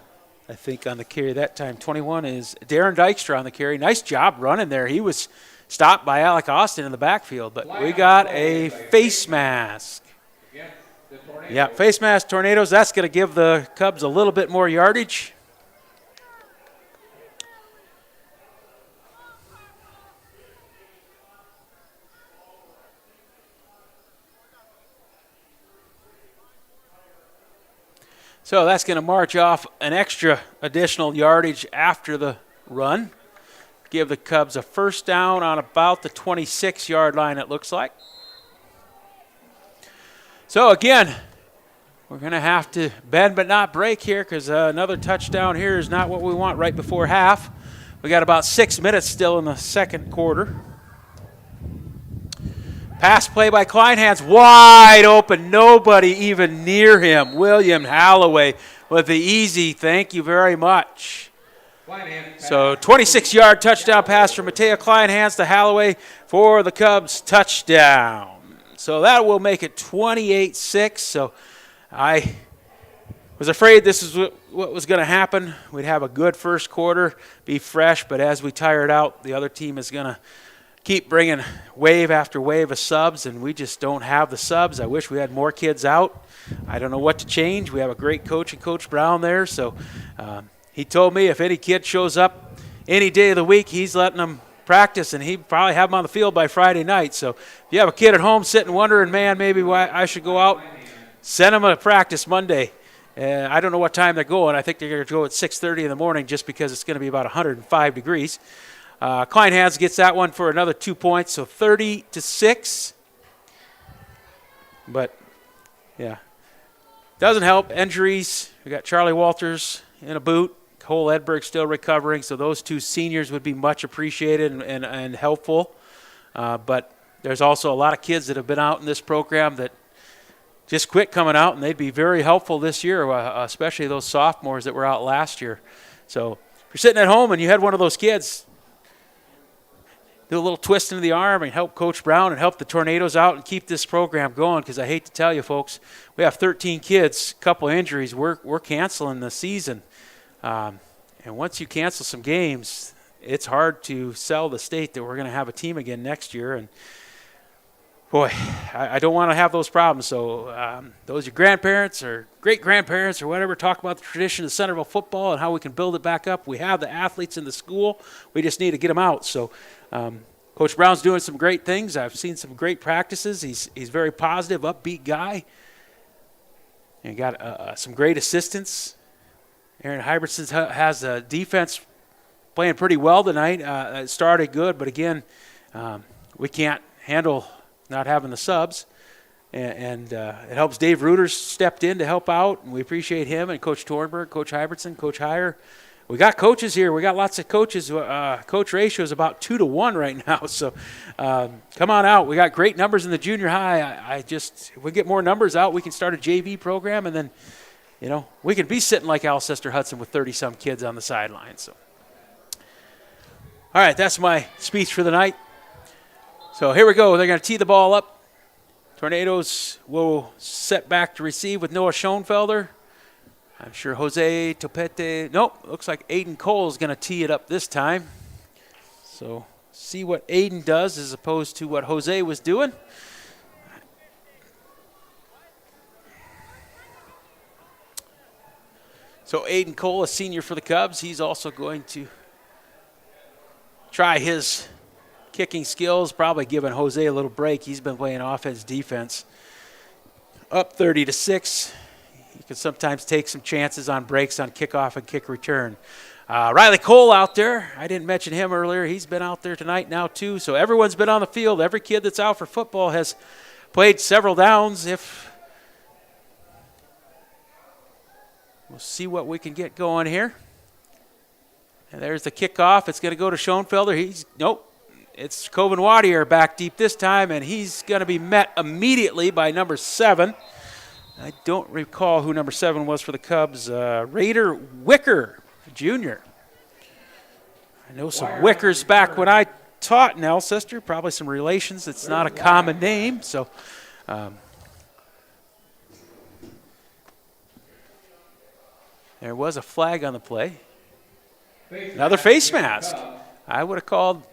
I think, on the carry that time. 21 is Darren Dykstra on the carry. Nice job running there. He was stopped by Alec Austin in the backfield, but we got a face mask. Yeah, face mask Tornadoes. That's going to give the Cubs a little bit more yardage. So that's going to march off an extra additional yardage after the run. Give the Cubs a first down on about the 26-yard line, it looks like. So again, we're going to have to bend but not break here because another touchdown here is not what we want right before half. We got about 6 minutes still in the second quarter. Pass play by Kleinhans, wide open, nobody even near him. William Halloway with the easy thank you very much. So 26-yard touchdown pass from Mateo Kleinhans to Halloway for the Cubs touchdown. So that will make it 28-6. So I was afraid this is what was going to happen. We'd have a good first quarter, be fresh, but as we tire it out, the other team is going to keep bringing wave after wave of subs, and we just don't have the subs. I wish we had more kids out. I don't know what to change. We have a great coach in Coach Brown there, so he told me if any kid shows up any day of the week, he's letting them practice, and he'd probably have them on the field by Friday night. So if you have a kid at home sitting wondering, man, maybe why I should go out, send them to practice Monday. I don't know what time they're going. I think they're going to go at 6:30 in the morning just because it's going to be about 105 degrees. Kleinhans gets that one for another 2 points, so 30-6. But, yeah, doesn't help. Injuries. We got Charlie Walters in a boot. Cole Edberg still recovering, so those two seniors would be much appreciated and helpful. But there's also a lot of kids that have been out in this program that just quit coming out, and they'd be very helpful this year, especially those sophomores that were out last year. So if you're sitting at home and you had one of those kids, do a little twist into the arm and help Coach Brown and help the Tornadoes out and keep this program going, because I hate to tell you, folks, we have 13 kids, a couple injuries. We're canceling the season. And once you cancel some games, it's hard to sell the state that we're going to have a team again next year. And, boy, I don't want to have those problems. So those your grandparents or great-grandparents or whatever, talk about the tradition of Centerville football and how we can build it back up. We have the athletes in the school. We just need to get them out. So Coach Brown's doing some great things. I've seen some great practices. He's very positive, upbeat guy. And got some great assistants. Aaron Hybertson has a defense playing pretty well tonight. It started good, but again, we can't handle not having the subs. and it helps. Dave Reuters stepped in to help out, and we appreciate him, and Coach Tornberg, Coach Hybertson, Coach Heyer. We got coaches here. We got lots of coaches. Coach ratio is about 2-to-1 right now. So come on out. We got great numbers in the junior high. If we get more numbers out, we can start a JV program, and then, we can be sitting like Alcester-Hudson with 30-some kids on the sidelines. So, all right, that's my speech for the night. So here we go. They're going to tee the ball up. Tornadoes will set back to receive with Noah Schoenfelder. I'm sure Jose Topete, nope, looks like Aiden Cole is going to tee it up this time. So see what Aiden does as opposed to what Jose was doing. So Aiden Cole, a senior for the Cubs, he's also going to try his kicking skills, probably giving Jose a little break. He's been playing offense, defense. Up 30-6. You can sometimes take some chances on breaks on kickoff and kick return. Riley Cole out there. I didn't mention him earlier. He's been out there tonight now too. So everyone's been on the field. Every kid that's out for football has played several downs. We'll see what we can get going here. And there's the kickoff. It's going to go to Schoenfelder. It's Coven Wadier back deep this time, and he's going to be met immediately by number 7. I don't recall who number 7 was for the Cubs. Raider Wicker, Jr. I know some Wickers back when I taught in Alcester. Probably some relations. It's not a common name. So there was a flag on the play. Another face mask. I would have called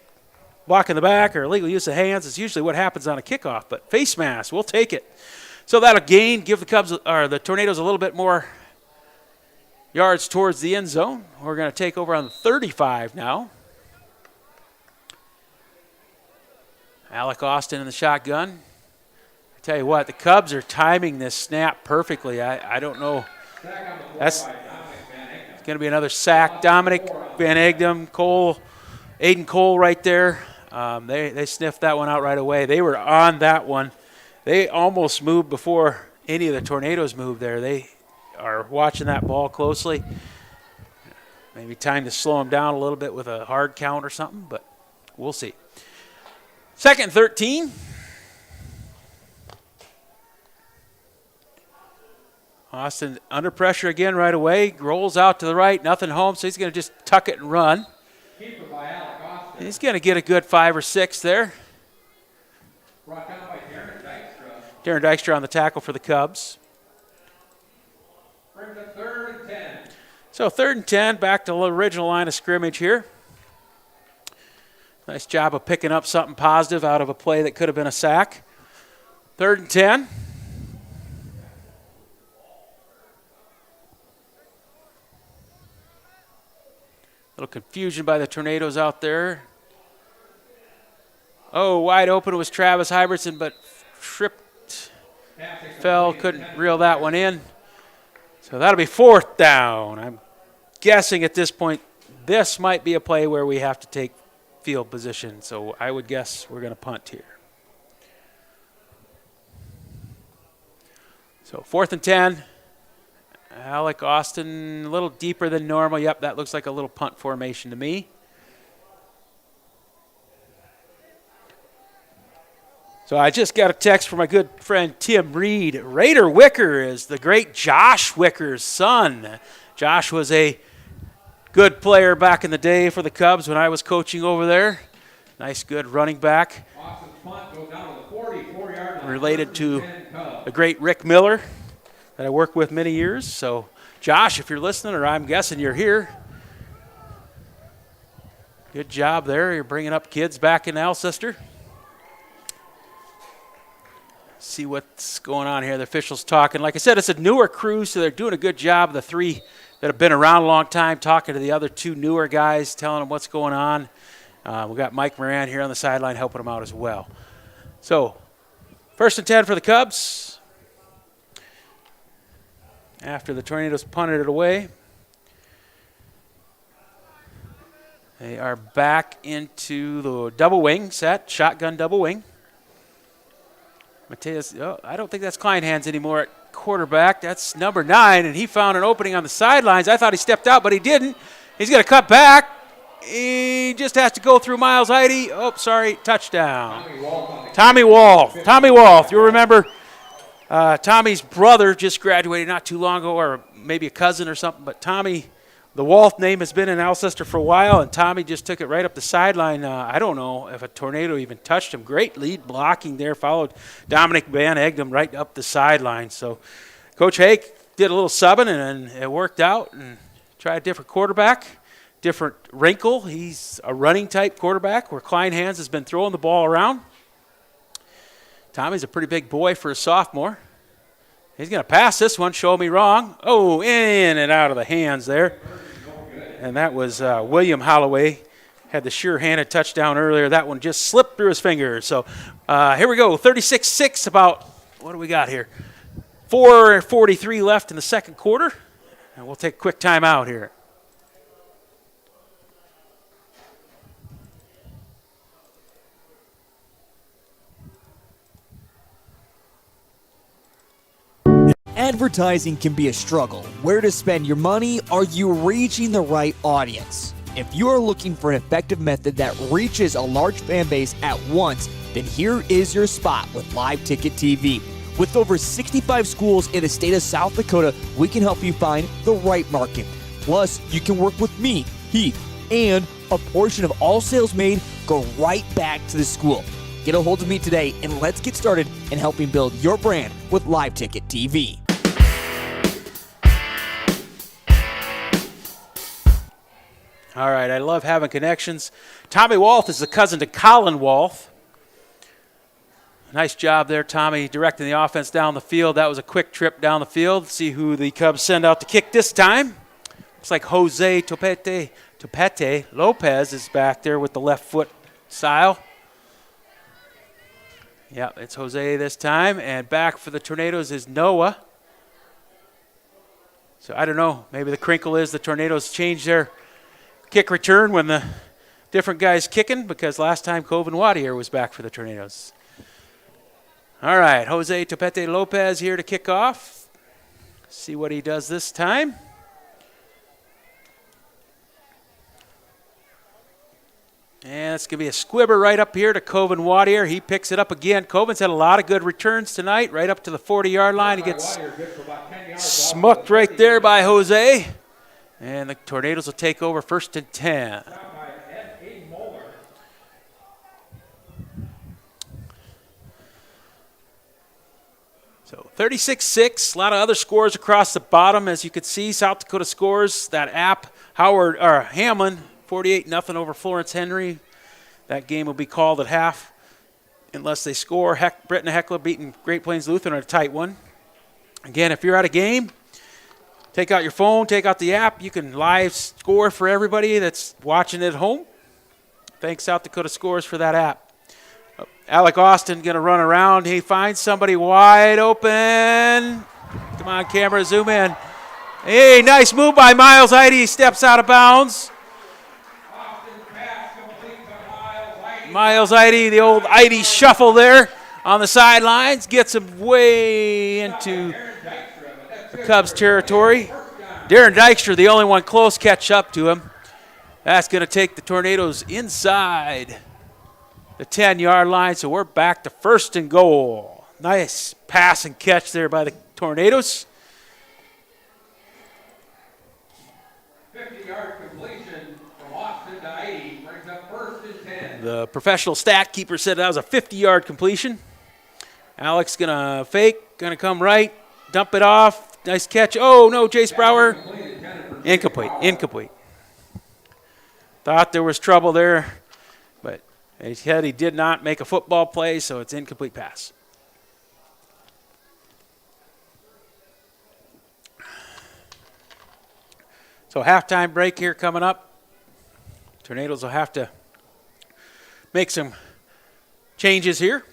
block in the back or illegal use of hands. It's usually what happens on a kickoff, but face mask, we'll take it. So that'll give the Cubs or the Tornadoes a little bit more yards towards the end zone. We're going to take over on the 35 now. Alec Austin in the shotgun. I tell you what, the Cubs are timing this snap perfectly. I don't know. That's going to be another sack. Dominic Van Egdom, Aiden Cole right there. They sniffed that one out right away. They were on that one. They almost moved before any of the Tornadoes moved there. They are watching that ball closely. Maybe time to slow them down a little bit with a hard count or something, but we'll see. 2nd and 13. Austin under pressure again right away. Rolls out to the right, nothing home, so he's going to just tuck it and run. He's going to get a good 5 or 6 there. Brought down by Darren Dykstra. Darren Dykstra on the tackle for the Cubs. Brings up 3rd and 10. So 3rd and 10, back to the original line of scrimmage here. Nice job of picking up something positive out of a play that could have been a sack. 3rd and 10. Little confusion by the Tornadoes out there. Oh, wide open was Travis Hybertson, but tripped, fell, couldn't reel that one in. So that'll be 4th down. I'm guessing at this point this might be a play where we have to take field position. So I would guess we're going to punt here. So 4th and 10. Alec Austin a little deeper than normal. Yep, that looks like a little punt formation to me. So I just got a text from my good friend Tim Reed. Raider Wicker is the great Josh Wicker's son. Josh was a good player back in the day for the Cubs when I was coaching over there. Nice, good running back. Austin's punt goes down to the 44-yard line. Related to the great Rick Miller that I worked with many years. So, Josh, if you're listening, or I'm guessing you're here, good job there. You're bringing up kids back in Alcester. See what's going on here. The officials talking. Like I said, it's a newer crew, so they're doing a good job. The 3 that have been around a long time, talking to the other 2 newer guys, telling them what's going on. We got Mike Moran here on the sideline helping them out as well. So, 1st and 10 for the Cubs. After the Tornadoes punted it away, they are back into the double wing set, shotgun double wing. Mateus, I don't think that's Kleinhans anymore at quarterback. That's number 9, and he found an opening on the sidelines. I thought he stepped out, but he didn't. He's going to cut back. He just has to go through Miles Heide. Oh, sorry, touchdown. Tommy Wolf. Tommy Wolf. You'll remember Tommy's brother just graduated not too long ago, or maybe a cousin or something, but Tommy, the Wolf name has been in Alcester for a while, and Tommy just took it right up the sideline. I don't know if a tornado even touched him. Great lead blocking there, followed Dominic Van Egdom right up the sideline. So Coach Hake did a little subbing, and it worked out, and tried a different quarterback, different wrinkle. He's a running-type quarterback where Kleinhans has been throwing the ball around. Tommy's a pretty big boy for a sophomore. He's going to pass this one, show me wrong. Oh, in and out of the hands there. And that was William Holloway. Had the sure-handed touchdown earlier. That one just slipped through his fingers. So here we go, 36-6, about, what do we got here? 4:43 left in the second quarter. And we'll take a quick timeout here. Advertising can be a struggle. Where to spend your money? Are you reaching the right audience? If you are looking for an effective method that reaches a large fan base at once, then here is your spot with Live Ticket TV. With over 65 schools in the state of South Dakota, we can help you find the right market. Plus, you can work with me, Heath, and a portion of all sales made go right back to the school. Get a hold of me today, and let's get started in helping build your brand with Live Ticket TV. All right, I love having connections. Tommy Wolf is the cousin to Colin Wolf. Nice job there, Tommy, directing the offense down the field. That was a quick trip down the field. See who the Cubs send out to kick this time. Looks like Jose Topete Lopez is back there with the left foot style. Yeah, it's Jose this time. And back for the Tornadoes is Noah. So I don't know. Maybe the crinkle is the Tornadoes changed their kick return when the different guys kicking, because last time Coven Wadier was back for the Tornadoes. All right, Jose Topete Lopez here to kick off. See what he does this time. And it's going to be a squibber right up here to Coven Wadier. He picks it up again. Coven's had a lot of good returns tonight, right up to the 40-yard line. He gets smucked right there by Jose. And the Tornadoes will take over 1st and 10. So 36-6, a lot of other scores across the bottom. As you can see, South Dakota scores. That app, Hamlin, 48-0 over Florence Henry. That game will be called at half unless they score. Britton Heckler beating Great Plains Lutheran in a tight one. Again, if you're at a game, take out your phone, take out the app. You can live score for everybody that's watching at home. Thanks, South Dakota Scores, for that app. Alec Austin going to run around. He finds somebody wide open. Come on, camera, zoom in. Hey, nice move by Miles Heide. He steps out of bounds. Miles Heide, the old Heide shuffle there on the sidelines, gets him way into the Cubs territory. Darren Dykstra, the only one close, catch up to him. That's going to take the Tornadoes inside the 10-yard line, so we're back to 1st and goal. Nice pass and catch there by the Tornadoes. 50-yard completion from Austin to Heide brings up 1st and 10. The professional stat keeper said that was a 50-yard completion. Alex going to fake, going to come right, dump it off. Nice catch. Oh, no, Jace Brower. Incomplete. Thought there was trouble there, but he said he did not make a football play, so it's incomplete pass. So halftime break here coming up. Tornadoes will have to make some changes here,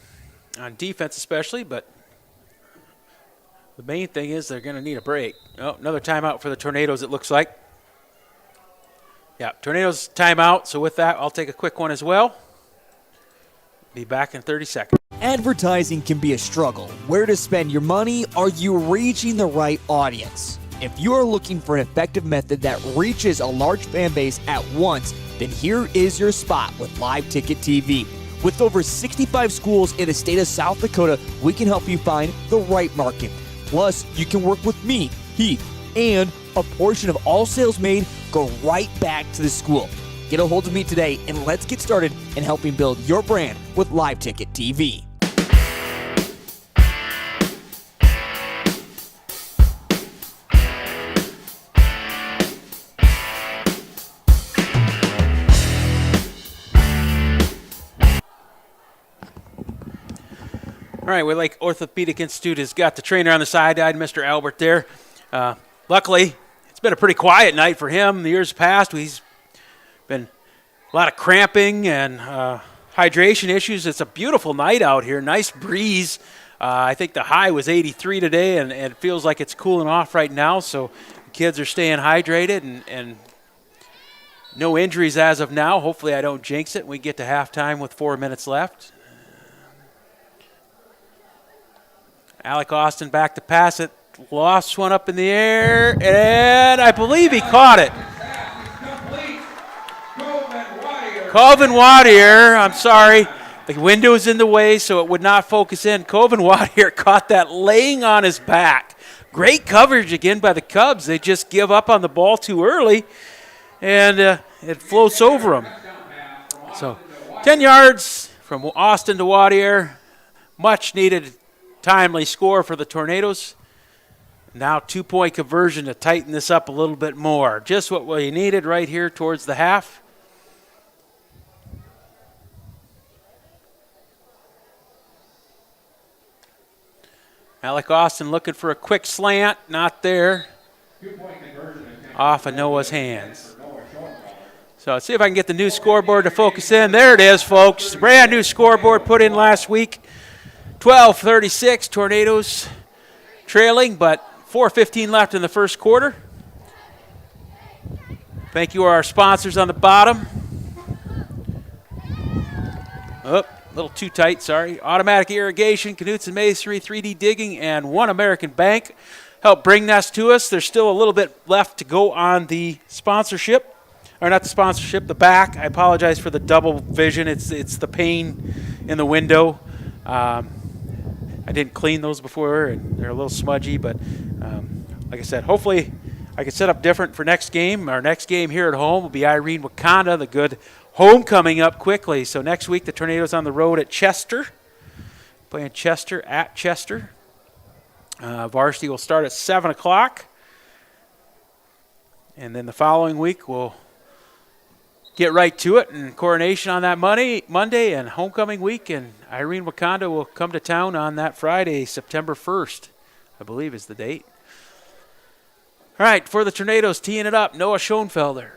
on defense especially, but the main thing is they're going to need a break. Oh, another timeout for the Tornadoes, it looks like. Yeah, Tornadoes timeout. So with that, I'll take a quick one as well. Be back in 30 seconds. Advertising can be a struggle. Where to spend your money? Are you reaching the right audience? If you are looking for an effective method that reaches a large fan base at once, then here is your spot with Live Ticket TV. With over 65 schools in the state of South Dakota, we can help you find the right market. Plus, you can work with me, Heath, and a portion of all sales made go right back to the school. Get a hold of me today and let's get started in helping build your brand with Live Ticket TV. All right, we're like Orthopedic Institute has got the trainer on the sideline, Mr. Albert there. Luckily, it's been a pretty quiet night for him. The years past, he's been a lot of cramping and hydration issues. It's a beautiful night out here, nice breeze. I think the high was 83 today, and it feels like it's cooling off right now, so kids are staying hydrated and no injuries as of now. Hopefully I don't jinx it when we get to halftime with 4 minutes left. Alec Austin back to pass it. Lost one up in the air, and I believe he caught it. Colvin Wadier, I'm sorry. The window is in the way, so it would not focus in. Colvin Wadier caught that laying on his back. Great coverage again by the Cubs. They just give up on the ball too early, and it floats over them. So 10 yards from Austin to Wadier. Much needed timely score for the Tornadoes. Now 2-point conversion to tighten this up a little bit more. Just what we needed right here towards the half. Alec Austin looking for a quick slant. Not there. Off of Noah's hands. So let's see if I can get the new scoreboard to focus in. There it is, folks. Brand new scoreboard put in last week. 12:36, Tornadoes trailing, but 4:15 left in the first quarter. Thank you, our sponsors on the bottom. Oh, a little too tight, sorry. Automatic Irrigation, Knutson Masonry, 3D Digging, and One American Bank help bring this to us. There's still a little bit left to go on the sponsorship. Or not the sponsorship, the back. I apologize for the double vision. It's the pane in the window. I didn't clean those before, and they're a little smudgy, but like I said, hopefully I can set up different for next game. Our next game here at home will be Irene Wakanda, the good homecoming up quickly. So next week the Tornadoes on the road at Chester, playing Chester at Chester. Varsity will start at 7 o'clock, and then the following week we'll get right to it, and coronation on that Monday, and homecoming week, and Irene Wakanda will come to town on that Friday, September 1st, I believe is the date. All right, for the Tornadoes, teeing it up, Noah Schoenfelder.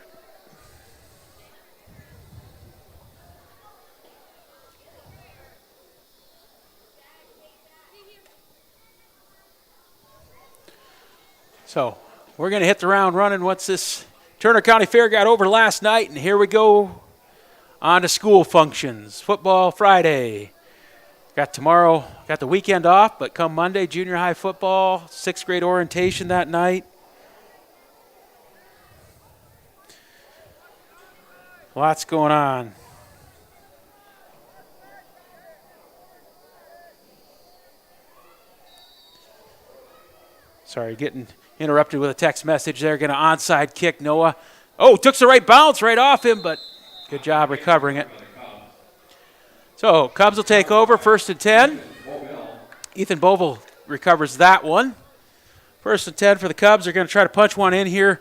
So we're going to hit the round running once this Turner County Fair got over last night, and here we go on to school functions. Football Friday. Got tomorrow, got the weekend off, but come Monday, junior high football, 6th grade orientation that night. Lots going on. Sorry, getting interrupted with a text message there. Going to onside kick, Noah. Oh, took the right bounce right off him, but good job recovering it. So Cubs will take over, 1st and 10. Ethan Bovell recovers that one. 1st and 10 for the Cubs. They're going to try to punch one in here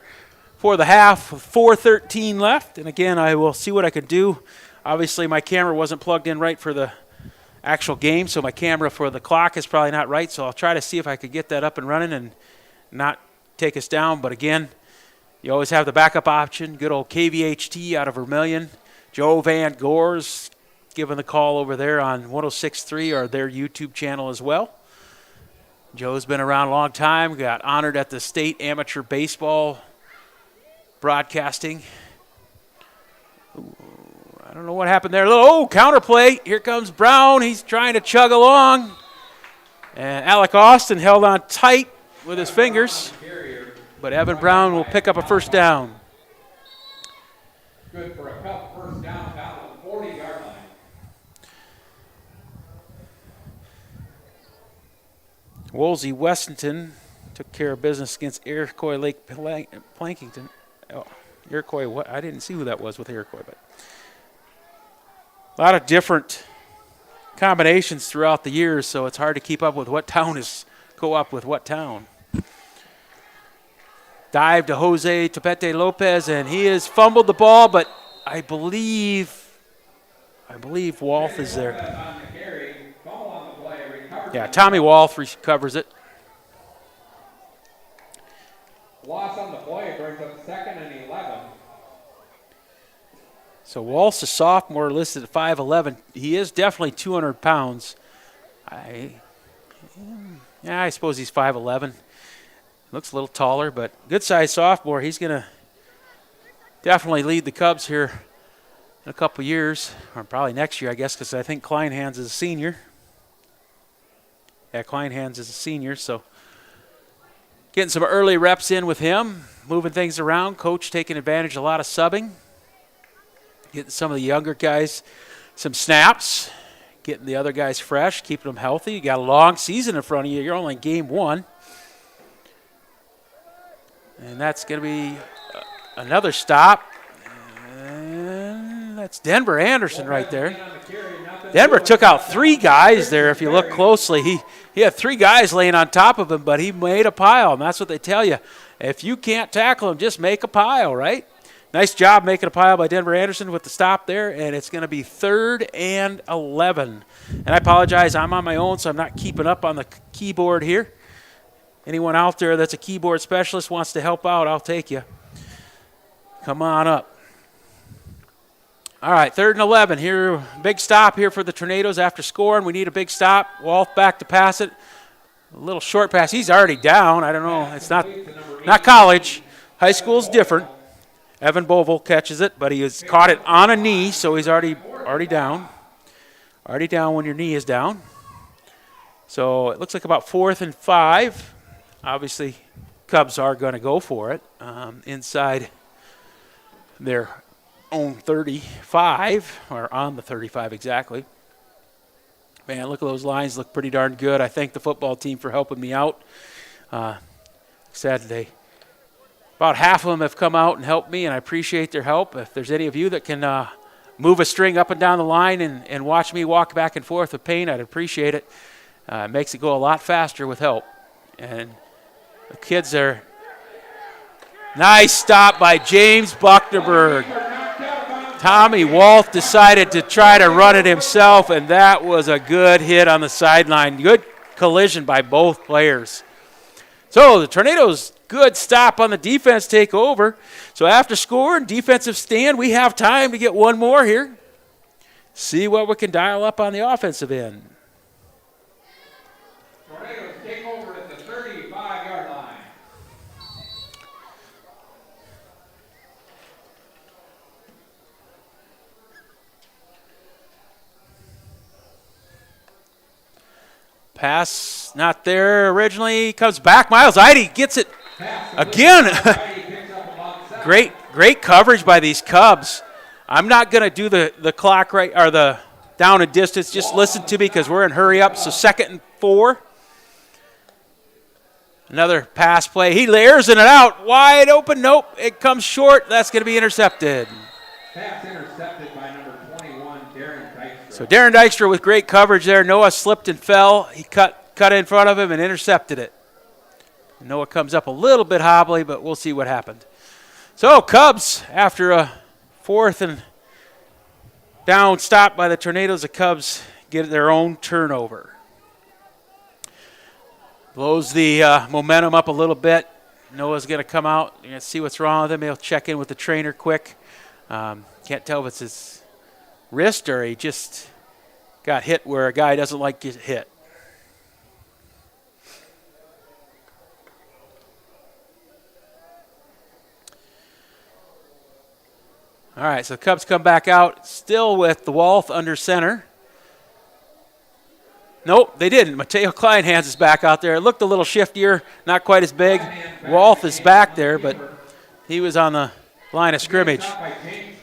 for the half with 4:13 left. And again, I will see what I can do. Obviously, my camera wasn't plugged in right for the actual game, so my camera for the clock is probably not right. So I'll try to see if I could get that up and running and not take us down. But again, you always have the backup option. Good old KVHT out of Vermilion. Joe Van Gore's giving the call over there on 106.3 or their YouTube channel as well. Joe's been around a long time. Got honored at the state amateur baseball broadcasting. Ooh, I don't know what happened there. Counter play. Here comes Brown. He's trying to chug along. And Alec Austin held on tight with his fingers. But Evan Brown will pick up a first down. Good for a Cub first down down to the 40-yard line. Wolsey Westonton took care of business against Iroquois Lake Plankington. Oh, Iroquois, what? I didn't see who that was with Iroquois, but a lot of different combinations throughout the years, so it's hard to keep up with what town is co-op with what town. Dive to Jose Topete Lopez, and he has fumbled the ball, but I believe Wolf is there. Yeah, Tommy Wolf recovers it. Loss on the play brings up 2nd and 11. So Wolf's a sophomore, listed at 5'11". He is definitely 200 pounds. I suppose he's 5'11". Looks a little taller, but good-sized sophomore. He's going to definitely lead the Cubs here in a couple years, or probably next year, I guess, because I think Kleinhans is a senior. Yeah, Kleinhans is a senior, so getting some early reps in with him, moving things around. Coach taking advantage of a lot of subbing, getting some of the younger guys some snaps, getting the other guys fresh, keeping them healthy. You got a long season in front of you. You're only in game 1. And that's going to be another stop. And that's Denver Anderson right there. Denver took out 3 guys there. If you look closely, he had 3 guys laying on top of him, but he made a pile, and that's what they tell you. If you can't tackle him, just make a pile, right? Nice job making a pile by Denver Anderson with the stop there, and it's going to be 3rd and 11. And I apologize, I'm on my own, so I'm not keeping up on the keyboard here. Anyone out there that's a keyboard specialist wants to help out, I'll take you. Come on up. All right, 3rd and 11 here. Big stop here for the Tornadoes after scoring. We need a big stop. Wolf back to pass it. A little short pass. He's already down. I don't know. It's not college. High school's different. Evan Boval catches it, but he has caught it on a knee, so he's already down. Already down when your knee is down. So it looks like about 4th and 5. Obviously, Cubs are going to go for it inside their own 35, or on the 35 exactly. Man, look at those lines. Look pretty darn good. I thank the football team for helping me out. Saturday, about half of them have come out and helped me, and I appreciate their help. If there's any of you that can move a string up and down the line and watch me walk back and forth with pain, I'd appreciate it. It makes it go a lot faster with help. And the kids are nice stop by James Bucknerberg. Tommy Wolf decided to try to run it himself, and that was a good hit on the sideline. Good collision by both players. So the Tornadoes, good stop on the defense, take over. So after scoring, defensive stand, we have time to get one more here. See what we can dial up on the offensive end. Tornadoes take over at the 35-yard line. Pass not there originally, comes back. Miles Eide gets it again. Great coverage by these Cubs. I'm not going to do the clock right, or the down and distance. Just listen to me because we're in hurry up. So 2nd and 4. Another pass play. He layers it out. Wide open. Nope. It comes short. That's going to be intercepted. Pass intercepted by number 21, Darren Dykstra. So Darren Dykstra with great coverage there. Noah slipped and fell. He cut in front of him and intercepted it. Noah comes up a little bit hobbly, but we'll see what happened. So Cubs, after a 4th and down stop by the Tornadoes, the Cubs get their own turnover. Blows the momentum up a little bit. Noah's going to come out. You're going to see what's wrong with him. He'll check in with the trainer quick. Can't tell if it's his wrist or he just got hit where a guy doesn't like to get hit. All right, so Cubs come back out, still with the Wolf under center. Nope, they didn't. Mateo Kleinhans is back out there. It looked a little shiftier, not quite as big. Wolf is back there, but he was on the line of scrimmage.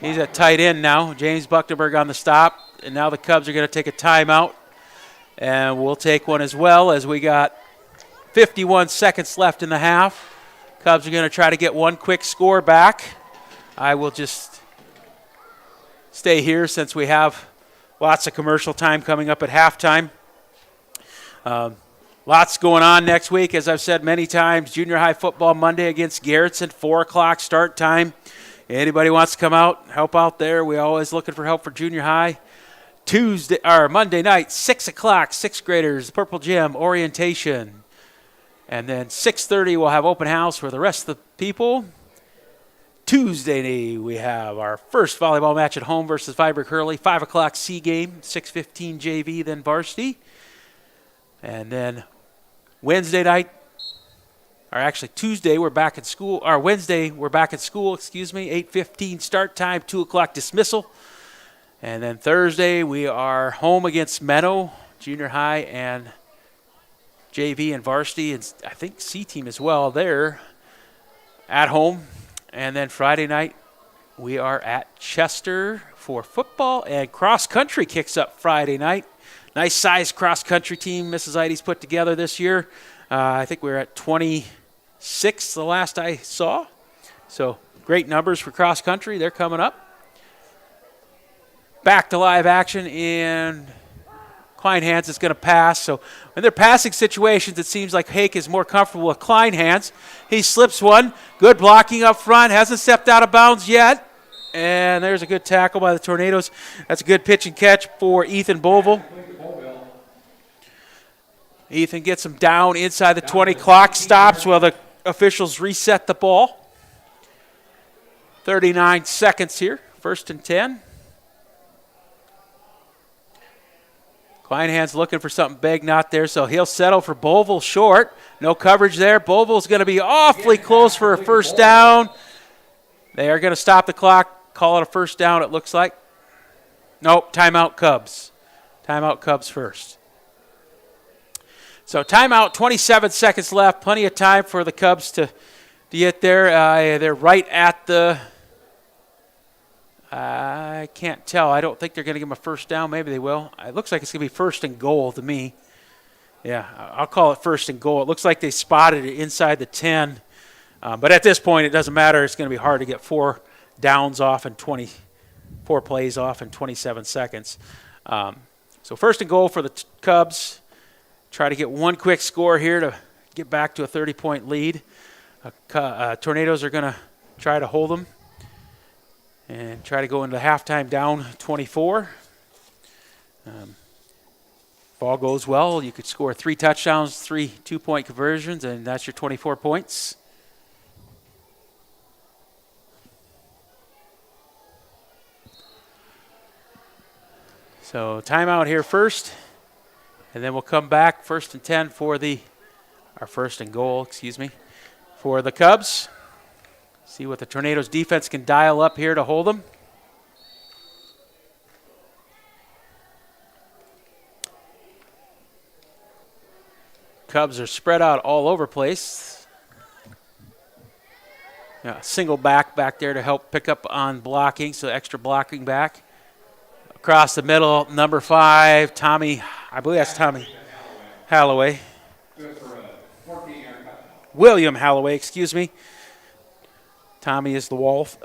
He's at tight end now. James Buchtenberg on the stop, and now the Cubs are going to take a timeout. And we'll take one as well, as we got 51 seconds left in the half. Cubs are going to try to get one quick score back. I will just stay here since we have lots of commercial time coming up at halftime. Lots going on next week, as I've said many times. Junior high football Monday against Garrettson, 4 o'clock start time. Anybody wants to come out, help out there? We're always looking for help for junior high. Monday night, 6 o'clock, 6th graders, Purple Gym, orientation. And then 6:30, we'll have open house for the rest of the people. Tuesday, we have our first volleyball match at home versus Viborg Hurley. 5 o'clock C game, 6:15 JV, then varsity. And then Wednesday night, or actually Tuesday, we're back at school. Or Wednesday, we're back at school, 8:15 start time, 2 o'clock dismissal. And then Thursday, we are home against Meadow, junior high and JV and varsity, and I think C team as well there at home. And then Friday night, we are at Chester for football, and cross country kicks up Friday night. Nice size cross country team Mrs. Ides put together this year. I think we're at 26 the last I saw. So great numbers for cross country. They're coming up. Back to live action, and Kleinhans is going to pass. So in their passing situations, it seems like Hake is more comfortable with Kleinhans. He slips one. Good blocking up front. Hasn't stepped out of bounds yet. And there's a good tackle by the Tornadoes. That's a good pitch and catch for Ethan Bovell. Ethan gets him down inside the 20. Clock stops while the officials reset the ball. 39 seconds here. 1st and 10. Kleinhans looking for something big, not there, so he'll settle for Bovell short. No coverage there. Bovell's going to be awfully close for a first down. They are going to stop the clock, call it a first down, it looks like. Nope, timeout Cubs. Timeout Cubs first. So timeout, 27 seconds left. Plenty of time for the Cubs to get there. They're right at the... I can't tell. I don't think they're going to give him a first down. Maybe they will. It looks like it's going to be 1st and goal to me. Yeah, I'll call it 1st and goal. It looks like they spotted it inside the 10. But at this point, it doesn't matter. It's going to be hard to get 4 downs off and 4 plays off in 27 seconds. So 1st and goal for the Cubs. Try to get one quick score here to get back to a 30-point lead. Tornadoes are going to try to hold them and try to go into halftime down 24. If all goes well, you could score 3 touchdowns, 3 two-point conversions, and that's your 24 points. So timeout here first, and then we'll come back 1st and 10 for our 1st and goal, for the Cubs. See what the Tornadoes defense can dial up here to hold them. Cubs are spread out all over place. Yeah, single back there to help pick up on blocking, so extra blocking back. Across the middle, number 5, Tommy, I believe that's Tommy Halloway. William Halloway, Tommy is the Wolf.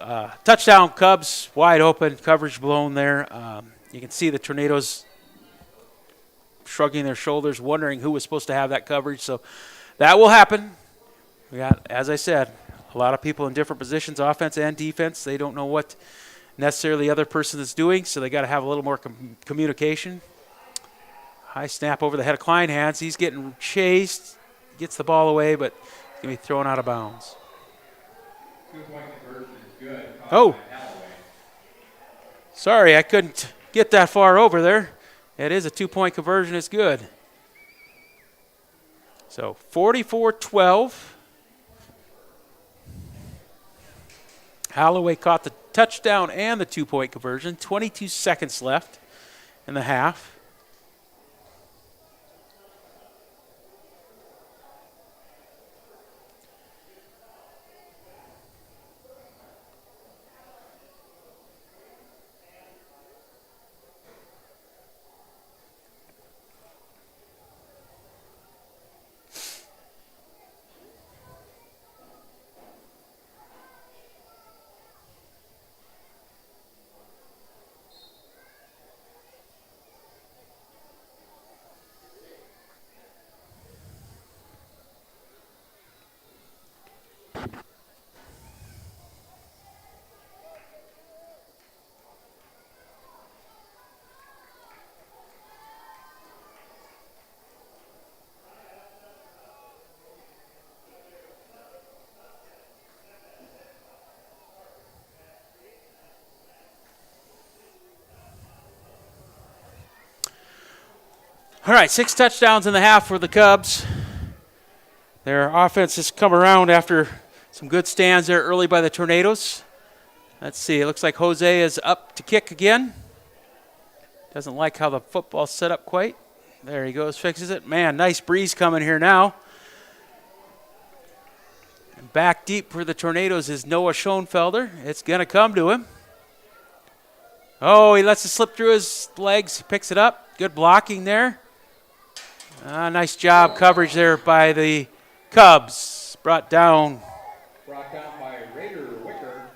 Touchdown Cubs, wide open, coverage blown there. You can see the Tornadoes shrugging their shoulders, wondering who was supposed to have that coverage. So that will happen. We got, as I said, a lot of people in different positions, offense and defense. They don't know what necessarily the other person is doing, so they got to have a little more communication. High snap over the head of Kleinhans. He's getting chased, gets the ball away, but he's going to be thrown out of bounds. Oh, sorry, I couldn't get that far over there. It is a 2-point conversion. It's good. So 44-12. Halloway caught the touchdown and the 2-point conversion. 22 seconds left in the half. All right, 6 touchdowns in the half for the Cubs. Their offense has come around after some good stands there early by the Tornadoes. Let's see, it looks like Jose is up to kick again. Doesn't like how the football's set up quite. There he goes, fixes it. Man, nice breeze coming here now. And back deep for the Tornadoes is Noah Schoenfelder. It's going to come to him. Oh, he lets it slip through his legs. He picks it up. Good blocking there. Nice job coverage there by the Cubs. Brought down by Raider Wicker.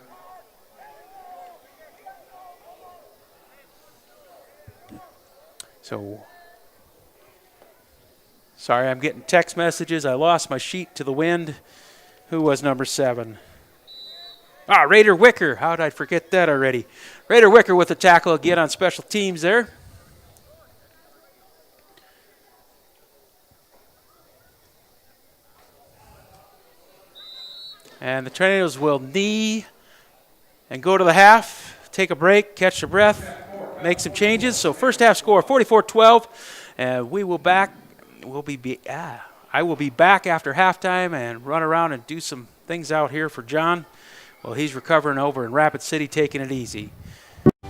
So, sorry, I'm getting text messages. I lost my sheet to the wind. Who was number 7? Raider Wicker. How did I forget that already? Raider Wicker with the tackle again on special teams there. And the Tornadoes will knee and go to the half, take a break, catch their breath, make some changes. So first half score 44-12, and we will back. I will be back after halftime and run around and do some things out here for John. Well, he's recovering over in Rapid City, taking it easy.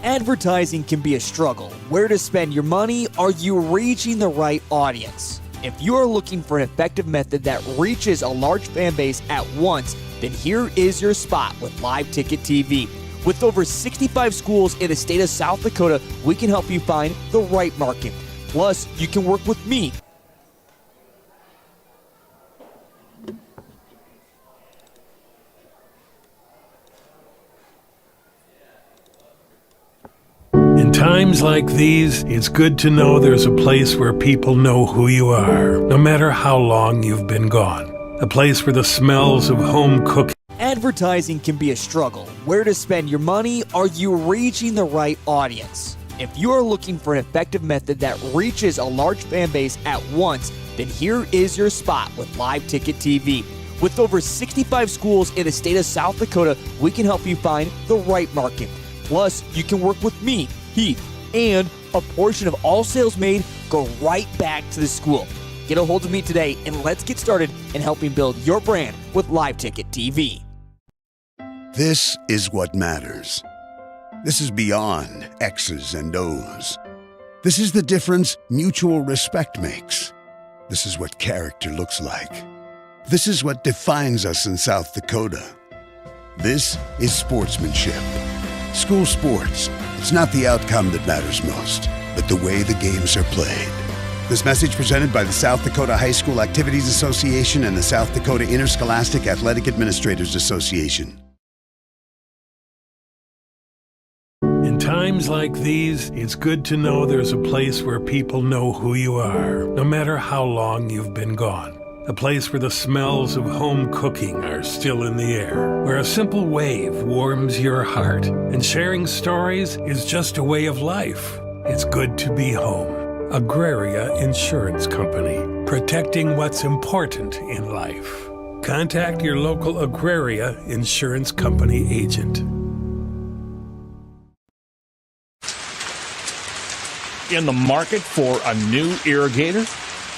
Advertising can be a struggle. Where to spend your money? Are you reaching the right audience? If you are looking for an effective method that reaches a large fan base at once, then here is your spot with Live Ticket TV. With over 65 schools in the state of South Dakota, we can help you find the right market. Plus, you can work with me. In times like these, it's good to know there's a place where people know who you are, no matter how long you've been gone. A place where the smells of home cooking. Advertising can be a struggle. Where to spend your money? Are you reaching the right audience? If you are looking for an effective method that reaches a large fan base at once, then here is your spot with Live Ticket TV. With over 65 schools in the state of South Dakota, we can help you find the right market. Plus, you can work with me, Heath, and a portion of all sales made go right back to the school. Get a hold of me today, and let's get started in helping build your brand with Live Ticket TV. This is what matters. This is beyond X's and O's. This is the difference mutual respect makes. This is what character looks like. This is what defines us in South Dakota. This is sportsmanship. School sports, it's not the outcome that matters most, but the way the games are played. This message presented by the South Dakota High School Activities Association and the South Dakota Interscholastic Athletic Administrators Association. In times like these, it's good to know there's a place where people know who you are, no matter how long you've been gone. A place where the smells of home cooking are still in the air, where a simple wave warms your heart, and sharing stories is just a way of life. It's good to be home. Agraria Insurance Company, protecting what's important in life. Contact your local Agraria Insurance Company agent. In the market for a new irrigator?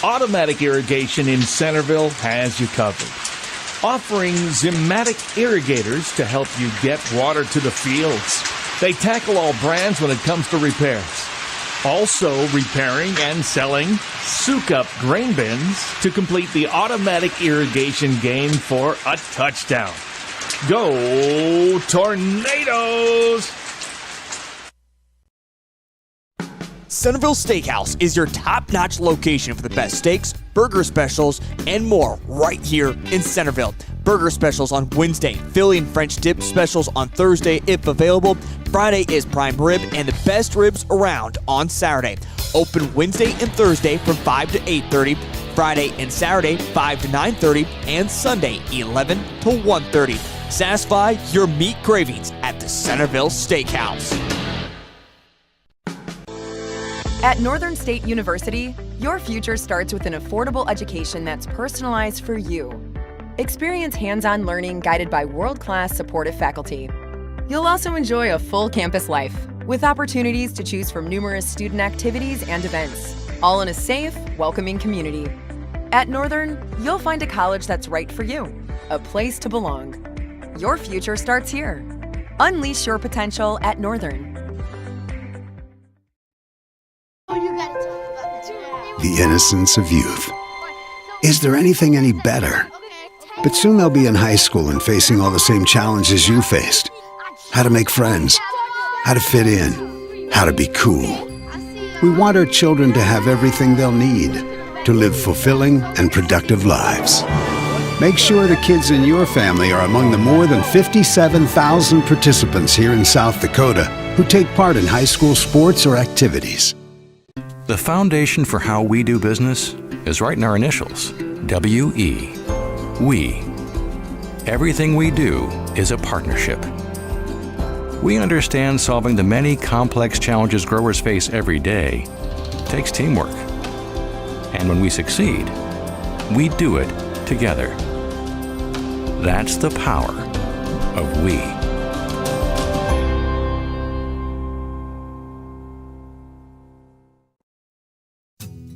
Automatic Irrigation in Centerville has you covered. offering Zimmatic irrigators to help you get water to the fields. They tackle all brands when it comes to repairs. Also repairing and selling soak-up grain bins to complete the automatic irrigation game for a touchdown. Go Tornadoes! Centerville Steakhouse is your top-notch location for the best steaks, burger specials, and more right here in Centerville. Burger specials on Wednesday, Philly and French dip specials on Thursday if available. Friday is prime rib and the best ribs around on Saturday. Open Wednesday and Thursday from 5 to 8:30. Friday and Saturday 5 to 9:30 and Sunday 11 to 1:30. Satisfy your meat cravings at the Centerville Steakhouse. At Northern State University, your future starts with an affordable education that's personalized for you. Experience hands-on learning guided by world-class supportive faculty. You'll also enjoy a full campus life with opportunities to choose from numerous student activities and events, all in a safe, welcoming community. At Northern, you'll find a college that's right for you, a place to belong. Your future starts here. Unleash your potential at Northern. The innocence of youth. Is there anything any better? But soon they'll be in high school and facing all the same challenges you faced. How to make friends, how to fit in, how to be cool. We want our children to have everything they'll need to live fulfilling and productive lives. Make sure the kids in your family are among the more than 57,000 participants here in South Dakota who take part in high school sports or activities. The foundation for how we do business is right in our initials, W-E. We. Everything we do is a partnership. We understand solving the many complex challenges growers face every day takes teamwork. And when we succeed, we do it together. That's the power of we.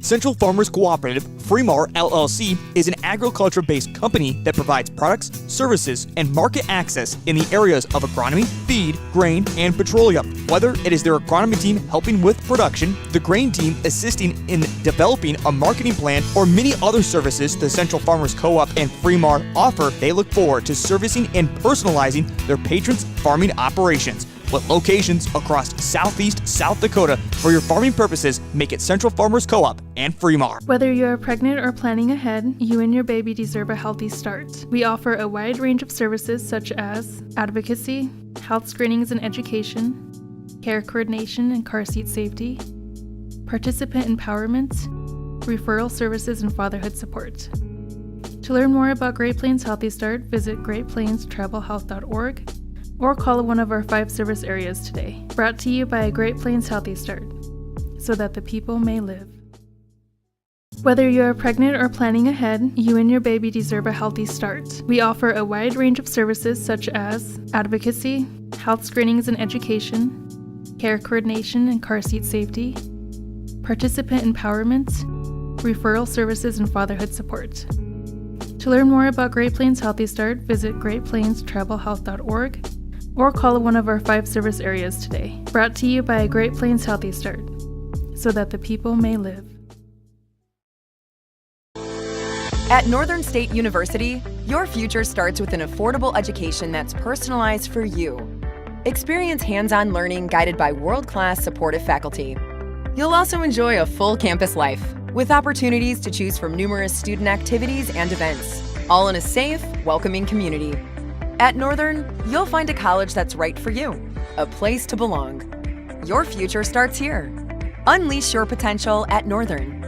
Central Farmers Cooperative, Fremar LLC, is an agriculture-based company that provides products, services, and market access in the areas of agronomy, feed, grain, and petroleum. Whether it is their agronomy team helping with production, the grain team assisting in developing a marketing plan, or many other services the Central Farmers Co-op and Fremar offer, they look forward to servicing and personalizing their patrons' farming operations. With locations across southeast South Dakota, for your farming purposes, make it Central Farmers Co-op and Fremar. Whether you are pregnant or planning ahead, you and your baby deserve a healthy start. We offer a wide range of services such as advocacy, health screenings and education, care coordination and car seat safety, participant empowerment, referral services, and fatherhood support. To learn more about Great Plains Healthy Start, visit greatplainstravelhealth.org or call one of our 5 service areas today. Brought to you by Great Plains Healthy Start, so that the people may live. Whether you are pregnant or planning ahead, you and your baby deserve a healthy start. We offer a wide range of services such as advocacy, health screenings and education, care coordination and car seat safety, participant empowerment, referral services, and fatherhood support. To learn more about Great Plains Healthy Start, visit greatplainstravelhealth.org or call one of our 5 service areas today. Brought to you by Great Plains Healthy Start, so that the people may live. At Northern State University, your future starts with an affordable education that's personalized for you. Experience hands-on learning guided by world-class supportive faculty. You'll also enjoy a full campus life with opportunities to choose from numerous student activities and events, all in a safe, welcoming community. At Northern, you'll find a college that's right for you, a place to belong. Your future starts here. Unleash your potential at Northern.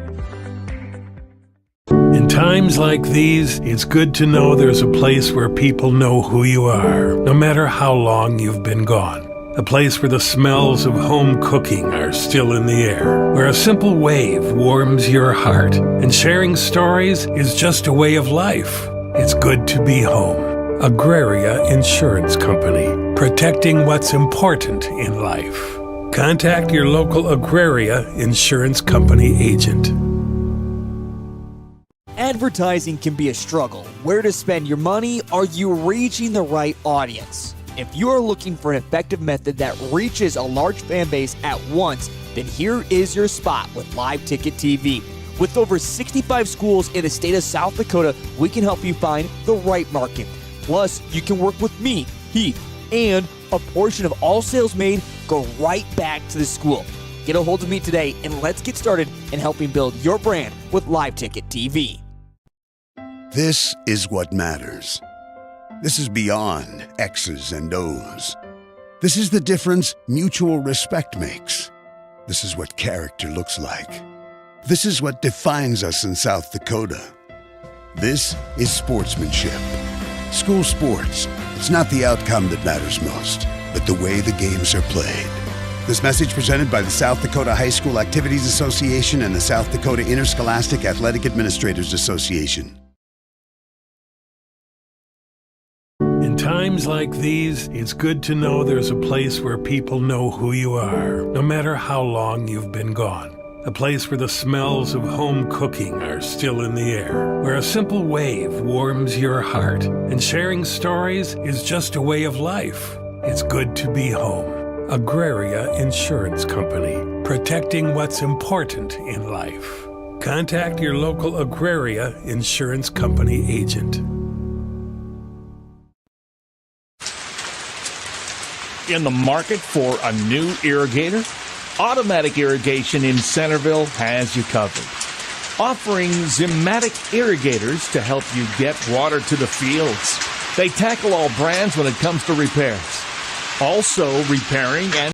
In times like these, it's good to know there's a place where people know who you are, no matter how long you've been gone. A place where the smells of home cooking are still in the air, where a simple wave warms your heart, and sharing stories is just a way of life. It's good to be home. Agraria Insurance Company, protecting what's important in life. Contact your local Agraria Insurance Company agent. At Advertising can be a struggle. Where to spend your money? Are you reaching the right audience? If you are looking for an effective method that reaches a large fan base at once, then here is your spot with Live Ticket TV. With over 65 schools in the state of South Dakota, we can help you find the right market. Plus, you can work with me, Heath, and a portion of all sales made go right back to the school. Get a hold of me today and let's get started in helping build your brand with Live Ticket TV. This is what matters. This is beyond X's and O's. This is the difference mutual respect makes. This is what character looks like. This is what defines us in South Dakota. This is sportsmanship. School sports, it's not the outcome that matters most, but the way the games are played. This message presented by the South Dakota High School Activities Association and the South Dakota Interscholastic Athletic Administrators Association. In times like these, it's good to know there's a place where people know who you are, no matter how long you've been gone. A place where the smells of home cooking are still in the air, where a simple wave warms your heart, and sharing stories is just a way of life. It's good to be home. Agraria Insurance Company, protecting what's important in life. Contact your local Agraria Insurance Company agent. In the market for a new irrigator? Automatic Irrigation in Centerville has you covered. Offering Zimmatic irrigators to help you get water to the fields. They tackle all brands when it comes to repairs. Also repairing and